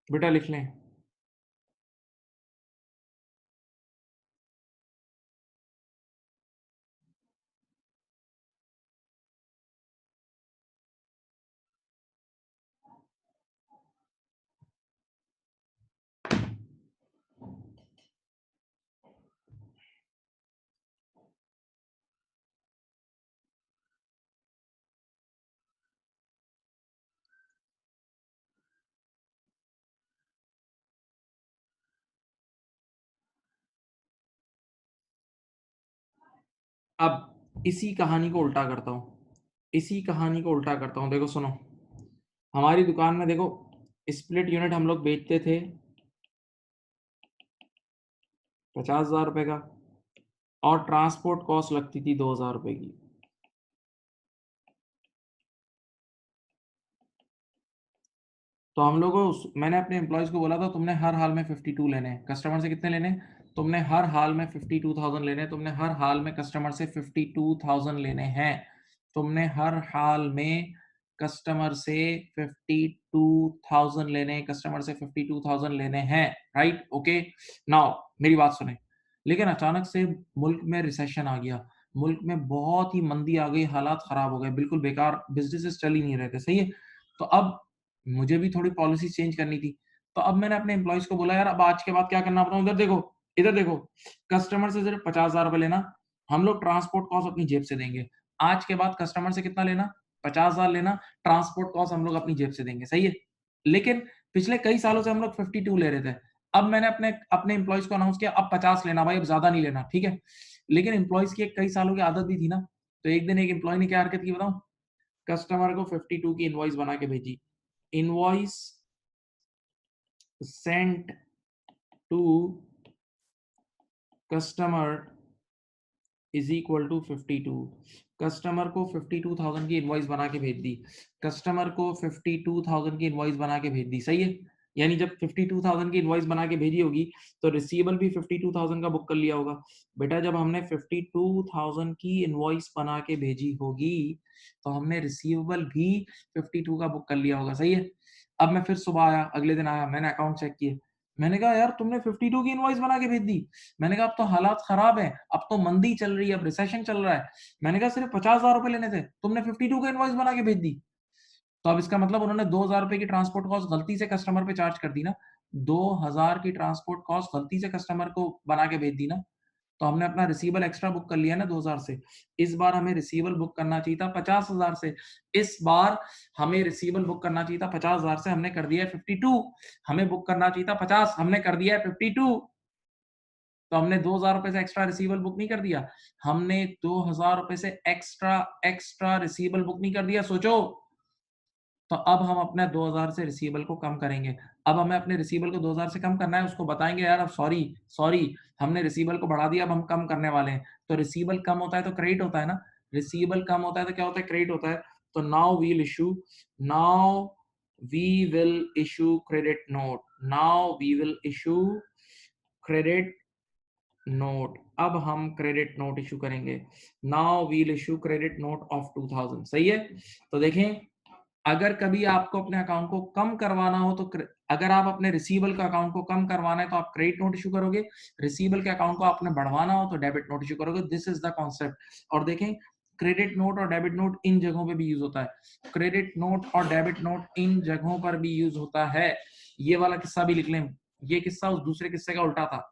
बेटा लिख लें। अब इसी कहानी को उल्टा करता हूँ, इसी कहानी को उल्टा करता हूँ, देखो सुनो, हमारी दुकान में देखो स्प्लिट यूनिट हम लोग बेचते थे 50,000 रुपए का, और ट्रांसपोर्ट कॉस्ट लगती थी 2,000 रुपए की। तो हम लोग मैंने अपने एम्प्लॉयज को बोला था तुमने हर हाल में 52 लेने हैं, कस्टमर से कितने लेने हैं, तुमने हर हाल में 52,000 लेने हैं, तुमने हर हाल में कस्टमर से 52,000 लेने हैं, तुमने हर हाल में कस्टमर से 52,000 लेने, कस्टमर से 52,000 लेने हैं, राइट, ओके। नाउ मेरी बात सुने, लेकिन अचानक से मुल्क में रिसेशन आ गया, मुल्क में बहुत ही मंदी आ गई, हालात खराब हो गए, बिल्कुल बेकार, बिजनेसेस चल ही नहीं रहे थे, सही है। तो अब मुझे भी थोड़ी पॉलिसी चेंज करनी थी, तो अब मैंने अपने एम्प्लॉइज को बोला यार अब आज के बाद क्या करना बताऊं, इधर देखो, इधर देखो, कस्टमर से सिर्फ 50,000 रुपए लेना, हम लोग ट्रांसपोर्ट कॉस्ट अपनी जेब से देंगे, आज के बाद कस्टमर से कितना लेना, 50,000 लेना, ट्रांसपोर्ट कॉस्ट हम लोग अपनी जेब से देंगे, सही है। लेकिन पिछले कई सालों से हम लोग 52 ले रहे थे, अब मैंने अपने अपने एम्प्लॉइज को अनाउंस किया अब 50 लेना भाई, अब ज्यादा नहीं लेना, ठीक है। लेकिन एम्प्लॉइज की कई सालों की आदत भी थी ना, तो एक दिन एक एम्प्लॉय ने क्या हरकत की बताऊं, कस्टमर को 52 की इनवॉइस बना के भेजी, invoice sent to customer is equal to 52। Customer को 52,000 की इनवॉइस बना के भेज दी। कस्टमर को 52,000 की इनवॉइस बना के भेज दी, सही है। यानी जब 52,000 की इनवॉइस बना के भेजी होगी तो रिसीवेबल भी 52,000 का बुक कर लिया होगा। बेटा जब हमने 52,000 की इनवॉइस बना के भेजी होगी तो हमने रिसीवेबल भी 52 का बुक कर लिया होगा, सही है। अब मैं फिर सुबह आया, अगले दिन आया, मैंने अकाउंट चेक किए, मैंने कहा यार तुमने 52 की इनवॉइस बना के भेज दी। मैंने कहा अब तो हालात खराब है, अब तो मंदी चल रही है, अब रिसेशन चल रहा है। मैंने कहा सिर्फ 50,000 रुपए लेने थे, तुमने 52 का इनवॉइस बना के भेज दी। तो अब इसका मतलब उन्होंने 2,000 रुपए की ट्रांसपोर्ट कॉस्ट गलती से कस्टमर पे चार्ज कर दी ना। 2,000 की ट्रांसपोर्ट कॉस्ट गलती से कस्टमर को बना के भेज दी ना। तो हमने अपना रिसीवेबल एक्स्ट्रा बुक कर लिया ना 2,000 से। इस बार हमें रिसीवेबल बुक करना चाहिए था 50,000 से। इस बार हमें रिसीवेबल बुक करना चाहिए था 50,000 से, हमने कर दिया है 52। हमें बुक करना चाहिए था 50, हमने कर दिया है 52। तो हमने 2,000 रुपए से एक्स्ट्रा रिसीवेबल बुक नहीं कर दिया, हमने 2,000 रुपए से एक्स्ट्रा एक्स्ट्रा रिसीवेबल बुक नहीं कर दिया, सोचो। तो अब हम अपने 2,000 से रिसीवेबल को कम करेंगे। अब हमें अपने रिसीवेबल को 2,000 से कम करना है, उसको बताएँगे यार अब सॉरी, सॉरी हमने रिसीवेबल को बढ़ा दिया, अब हम कम करने वाले हैं। तो रिसीवेबल कम होता है तो क्रेडिट होता है ना, रिसीवेबल कम होता है तो क्या होता है, क्रेडिट होता है। तो now we will issue credit note, now we will issue credit note. अब हम क्रेडिट नोट इशू करेंगे। Now we'll issue credit note of 2,000, सही है। तो देखें, अगर कभी आपको अपने अकाउंट को कम करवाना हो तो अगर आप अपने रिसीवेबल का अकाउंट को कम करवाना है तो आप क्रेडिट नोट इशू करोगे, रिसीवेबल के अकाउंट को आपने बढ़वाना हो तो डेबिट नोट इशू करोगे। This is the concept. और देखें, क्रेडिट नोट और डेबिट नोट इन जगहों पे भी यूज होता है, क्रेडिट नोट और डेबिट नोट इन जगहों पर भी यूज होता है। ये वाला किस्सा भी लिख लें, ये किस्सा उस दूसरे किस्से का उल्टा था।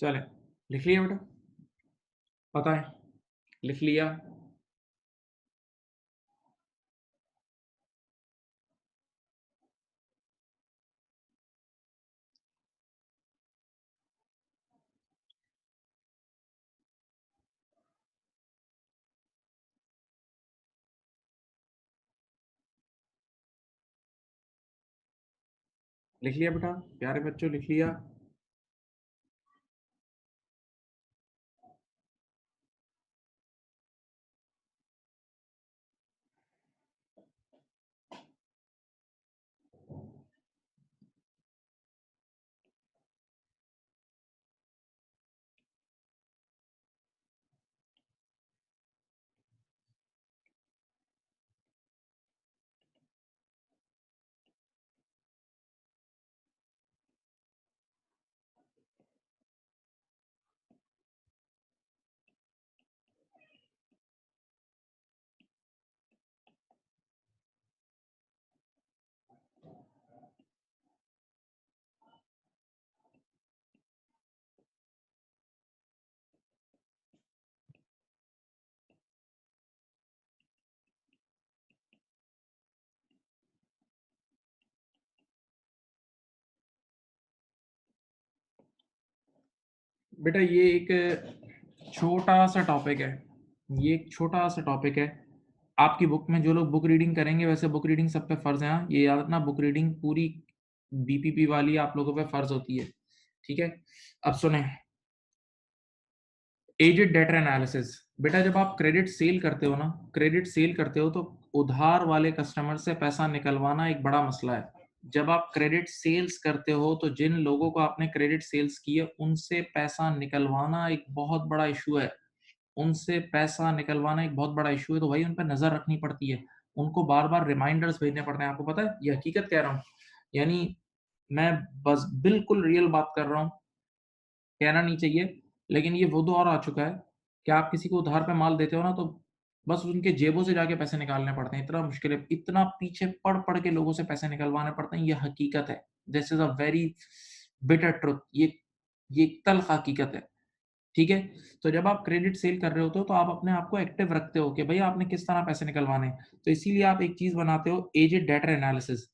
चले, लिख लिया बेटा, पता है, लिख लिया। लिख लिया बेटा, प्यारे बच्चों लिख लिया। बेटा ये एक छोटा सा टॉपिक है, ये एक छोटा सा टॉपिक है। आपकी बुक में जो लोग बुक रीडिंग करेंगे, वैसे बुक रीडिंग सब पे फर्ज है। हाँ, ये याद रखना, बुक रीडिंग पूरी बीपीपी वाली आप लोगों पे फर्ज होती है, ठीक है। अब सुने, एजेड डेटर एनालिसिस। बेटा जब आप क्रेडिट सेल करते हो ना, क्रेडिट सेल करते हो तो उधार वाले कस्टमर से पैसा निकलवाना एक बड़ा मसला है। जब आप क्रेडिट सेल्स करते हो तो जिन लोगों को आपने क्रेडिट सेल्स किए उनसे पैसा निकलवाना एक बहुत बड़ा इशू है। उनसे पैसा निकलवाना एक बहुत बड़ा इशू है, तो भाई उन पर नजर रखनी पड़ती है। उनको बार बार रिमाइंडर्स भेजने पड़ते हैं। आपको पता है, ये हकीकत कह रहा हूँ, यानी मैं बस बिल्कुल रियल बात कर रहा हूँ, कहना नहीं चाहिए, लेकिन ये वो दौर आ चुका है कि आप किसी को उधार पे माल देते हो ना, तो बस उनके जेबों से जाके पैसे निकालने पड़ते हैं। इतना मुश्किल है, इतना पीछे पड़ पड़ के लोगों से पैसे निकलवाने पड़ते हैं। ये हकीकत है, this is a very bitter truth. ये एक तल्ख हकीकत है, ठीक है। तो जब आप क्रेडिट सेल कर रहे होते हो तो आप अपने आप को एक्टिव रखते हो कि भाई आपने किस तरह पैसे निकलवाने हैं। तो इसीलिए आप एक चीज बनाते हो, aged debtor analysis.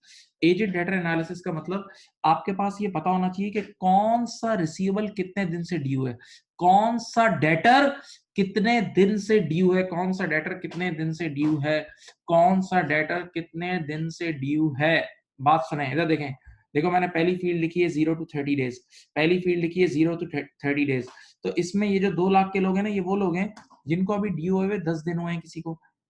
Aged debtor analysis का मतलब आपके पास ये पता होना चाहिए कि कौन सा रिसीवेबल कितने दिन से ड्यू है, कौन सा डेटर कितने दिन से ड्यू है, कौन सा डेटर कितने दिन से ड्यू है, कौन सा डेटर कितने दिन से ड्यू है। बात सुने, इधर देखें, देखो मैंने पहली फील्ड लिखी है 0 to 30 डेज, पहली फील्ड लिखी है 0 to 30 डेज। तो इसमें ये जो 2 लाख के लोग हैं ना, ये वो लोग हैं जिनको अभी ड्यू हुए 10 दिन हुए हैं,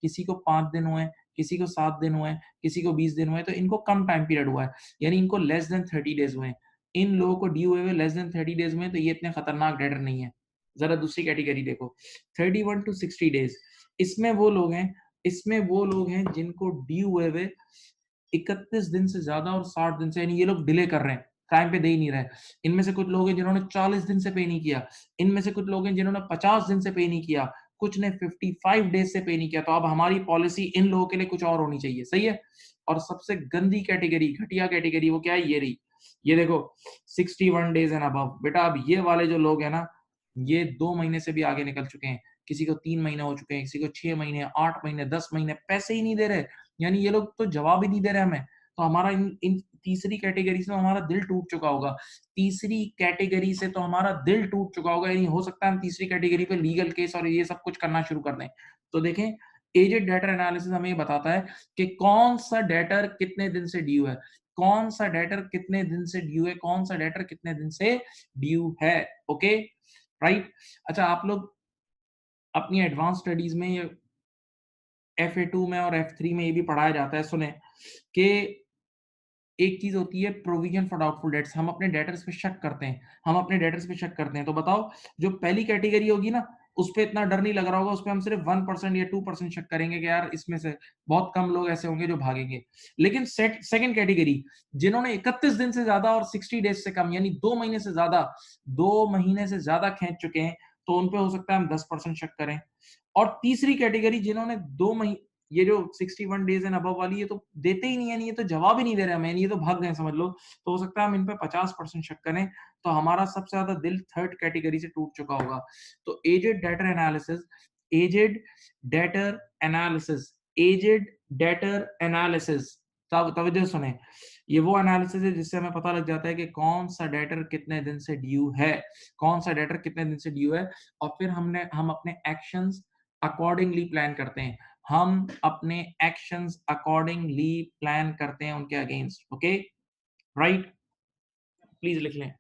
किसी को 5 दिन हुए हैं, किसी को 7 दिन हुए हैं, किसी को 20 दिन हुए हैं। तो इनको कम टाइम पीरियड हुआ है, यानी इनको लेस देन 30 डेज हुए हैं। इन लोगों को ड्यू हुए लेस देन 30 डेज में, तो ये इतने खतरनाक डेटर नहीं है। जरा दूसरी कैटेगरी देखो, 31 to 60 डेज। इसमें वो लोग हैं, इसमें वो लोग हैं जिनको ड्यू हुए 31 दिन से ज्यादा और 60 दिन से, यानी ये लोग डिले कर रहे हैं, टाइम पे दे ही नहीं रहे। इनमें से कुछ लोग हैं जिन्होंने 40 दिन से पे नहीं किया, इनमें से कुछ लोग हैं जिन्होंने 50 दिन से पे नहीं किया, कुछ ने 55 डेज से पे नहीं किया। तो अब हमारी पॉलिसी इन लोगों के लिए कुछ और होनी चाहिए, सही है। और सबसे गंदी कैटेगरी, घटिया कैटेगरी वो क्या है, ये रही, ये देखो, 61 डेज एंड अबव। बेटा अब ये वाले जो लोग हैं ना, ये 2 महीने से भी आगे निकल चुके हैं, किसी को 3 महीने हो चुके हैं, किसी को 6 महीने, 8 महीने, 10 महीने, पैसे ही नहीं दे रहे। यानी ये लोग तो जवाब ही नहीं दे रहे हमें। तो हमारा इन तीसरी कैटेगरी से हमारा दिल टूट चुका होगा, तीसरी कैटेगरी से तो हमारा दिल टूट चुका होगा। यानी हो सकता है हम तीसरी कैटेगरी पे लीगल केस और ये सब कुछ करना शुरू कर दें। तो देखें, एजेड डेटर एनालिसिस हमें ये बताता है कि कौन सा डेटर कितने दिन से ड्यू है, कौन सा डेटर कितने दिन से ड्यू है, कौन सा डेटर कितने दिन से ड्यू है। Okay, right. अच्छा, आप लोग अपनी एडवांस स्टडीज में ये FA2 में और F3 में ये भी पढ़ाया जाता है, सुने, कि एक चीज होती है प्रोविजन फॉर डाउटफुल डेट्स। हम अपने डेटर्स पे शक करते हैं, हम अपने डेटर्स पे शक करते हैं। तो बताओ, जो पहली कैटेगरी होगी ना, उस पे इतना डर नहीं लग रहा होगा, उस पे हम सिर्फ 1% या 2% शक करेंगे कि यार इसमें से बहुत कम लोग ऐसे होंगे जो भागेंगे। लेकिन सेकंड कैटेगरी, जिन्होंने 31 दिन से ज्यादा और 60 डेज से कम, यानी 2 महीने से ज्यादा, 2 महीने से ज्यादा खींच चुके हैं, तो उनपे हो सकता है हम 10% शक करें। और तीसरी कैटेगरी, जिन्होंने 2 महीने, ये जो 61 डेज एंड अबव वाली, ये तो देते ही नहीं है, ये तो जवाब ही नहीं दे रहे हमें, ये तो भाग गए समझ लो। तो हो सकता है हम इन पे 50% शक करें, तो हमारा सबसे ज्यादा दिल थर्ड कैटेगरी से टूट चुका होगा। तो aged debtor analysis, aged debtor analysis, aged debtor analysis, तब तवज्जो सुने, ये वो एनालिसिस है जिससे हमें पता लग जाता है कि कौन सा डेटर कितने दिन से ड्यू है, कौन सा डेटर कितने दिन से ड्यू है। और फिर हम अपने एक्शंस अकॉर्डिंगली प्लान करते हैं, हम अपने एक्शंस अकॉर्डिंगली प्लान करते हैं उनके अगेंस्ट। ओके, राइट, प्लीज लिख लें।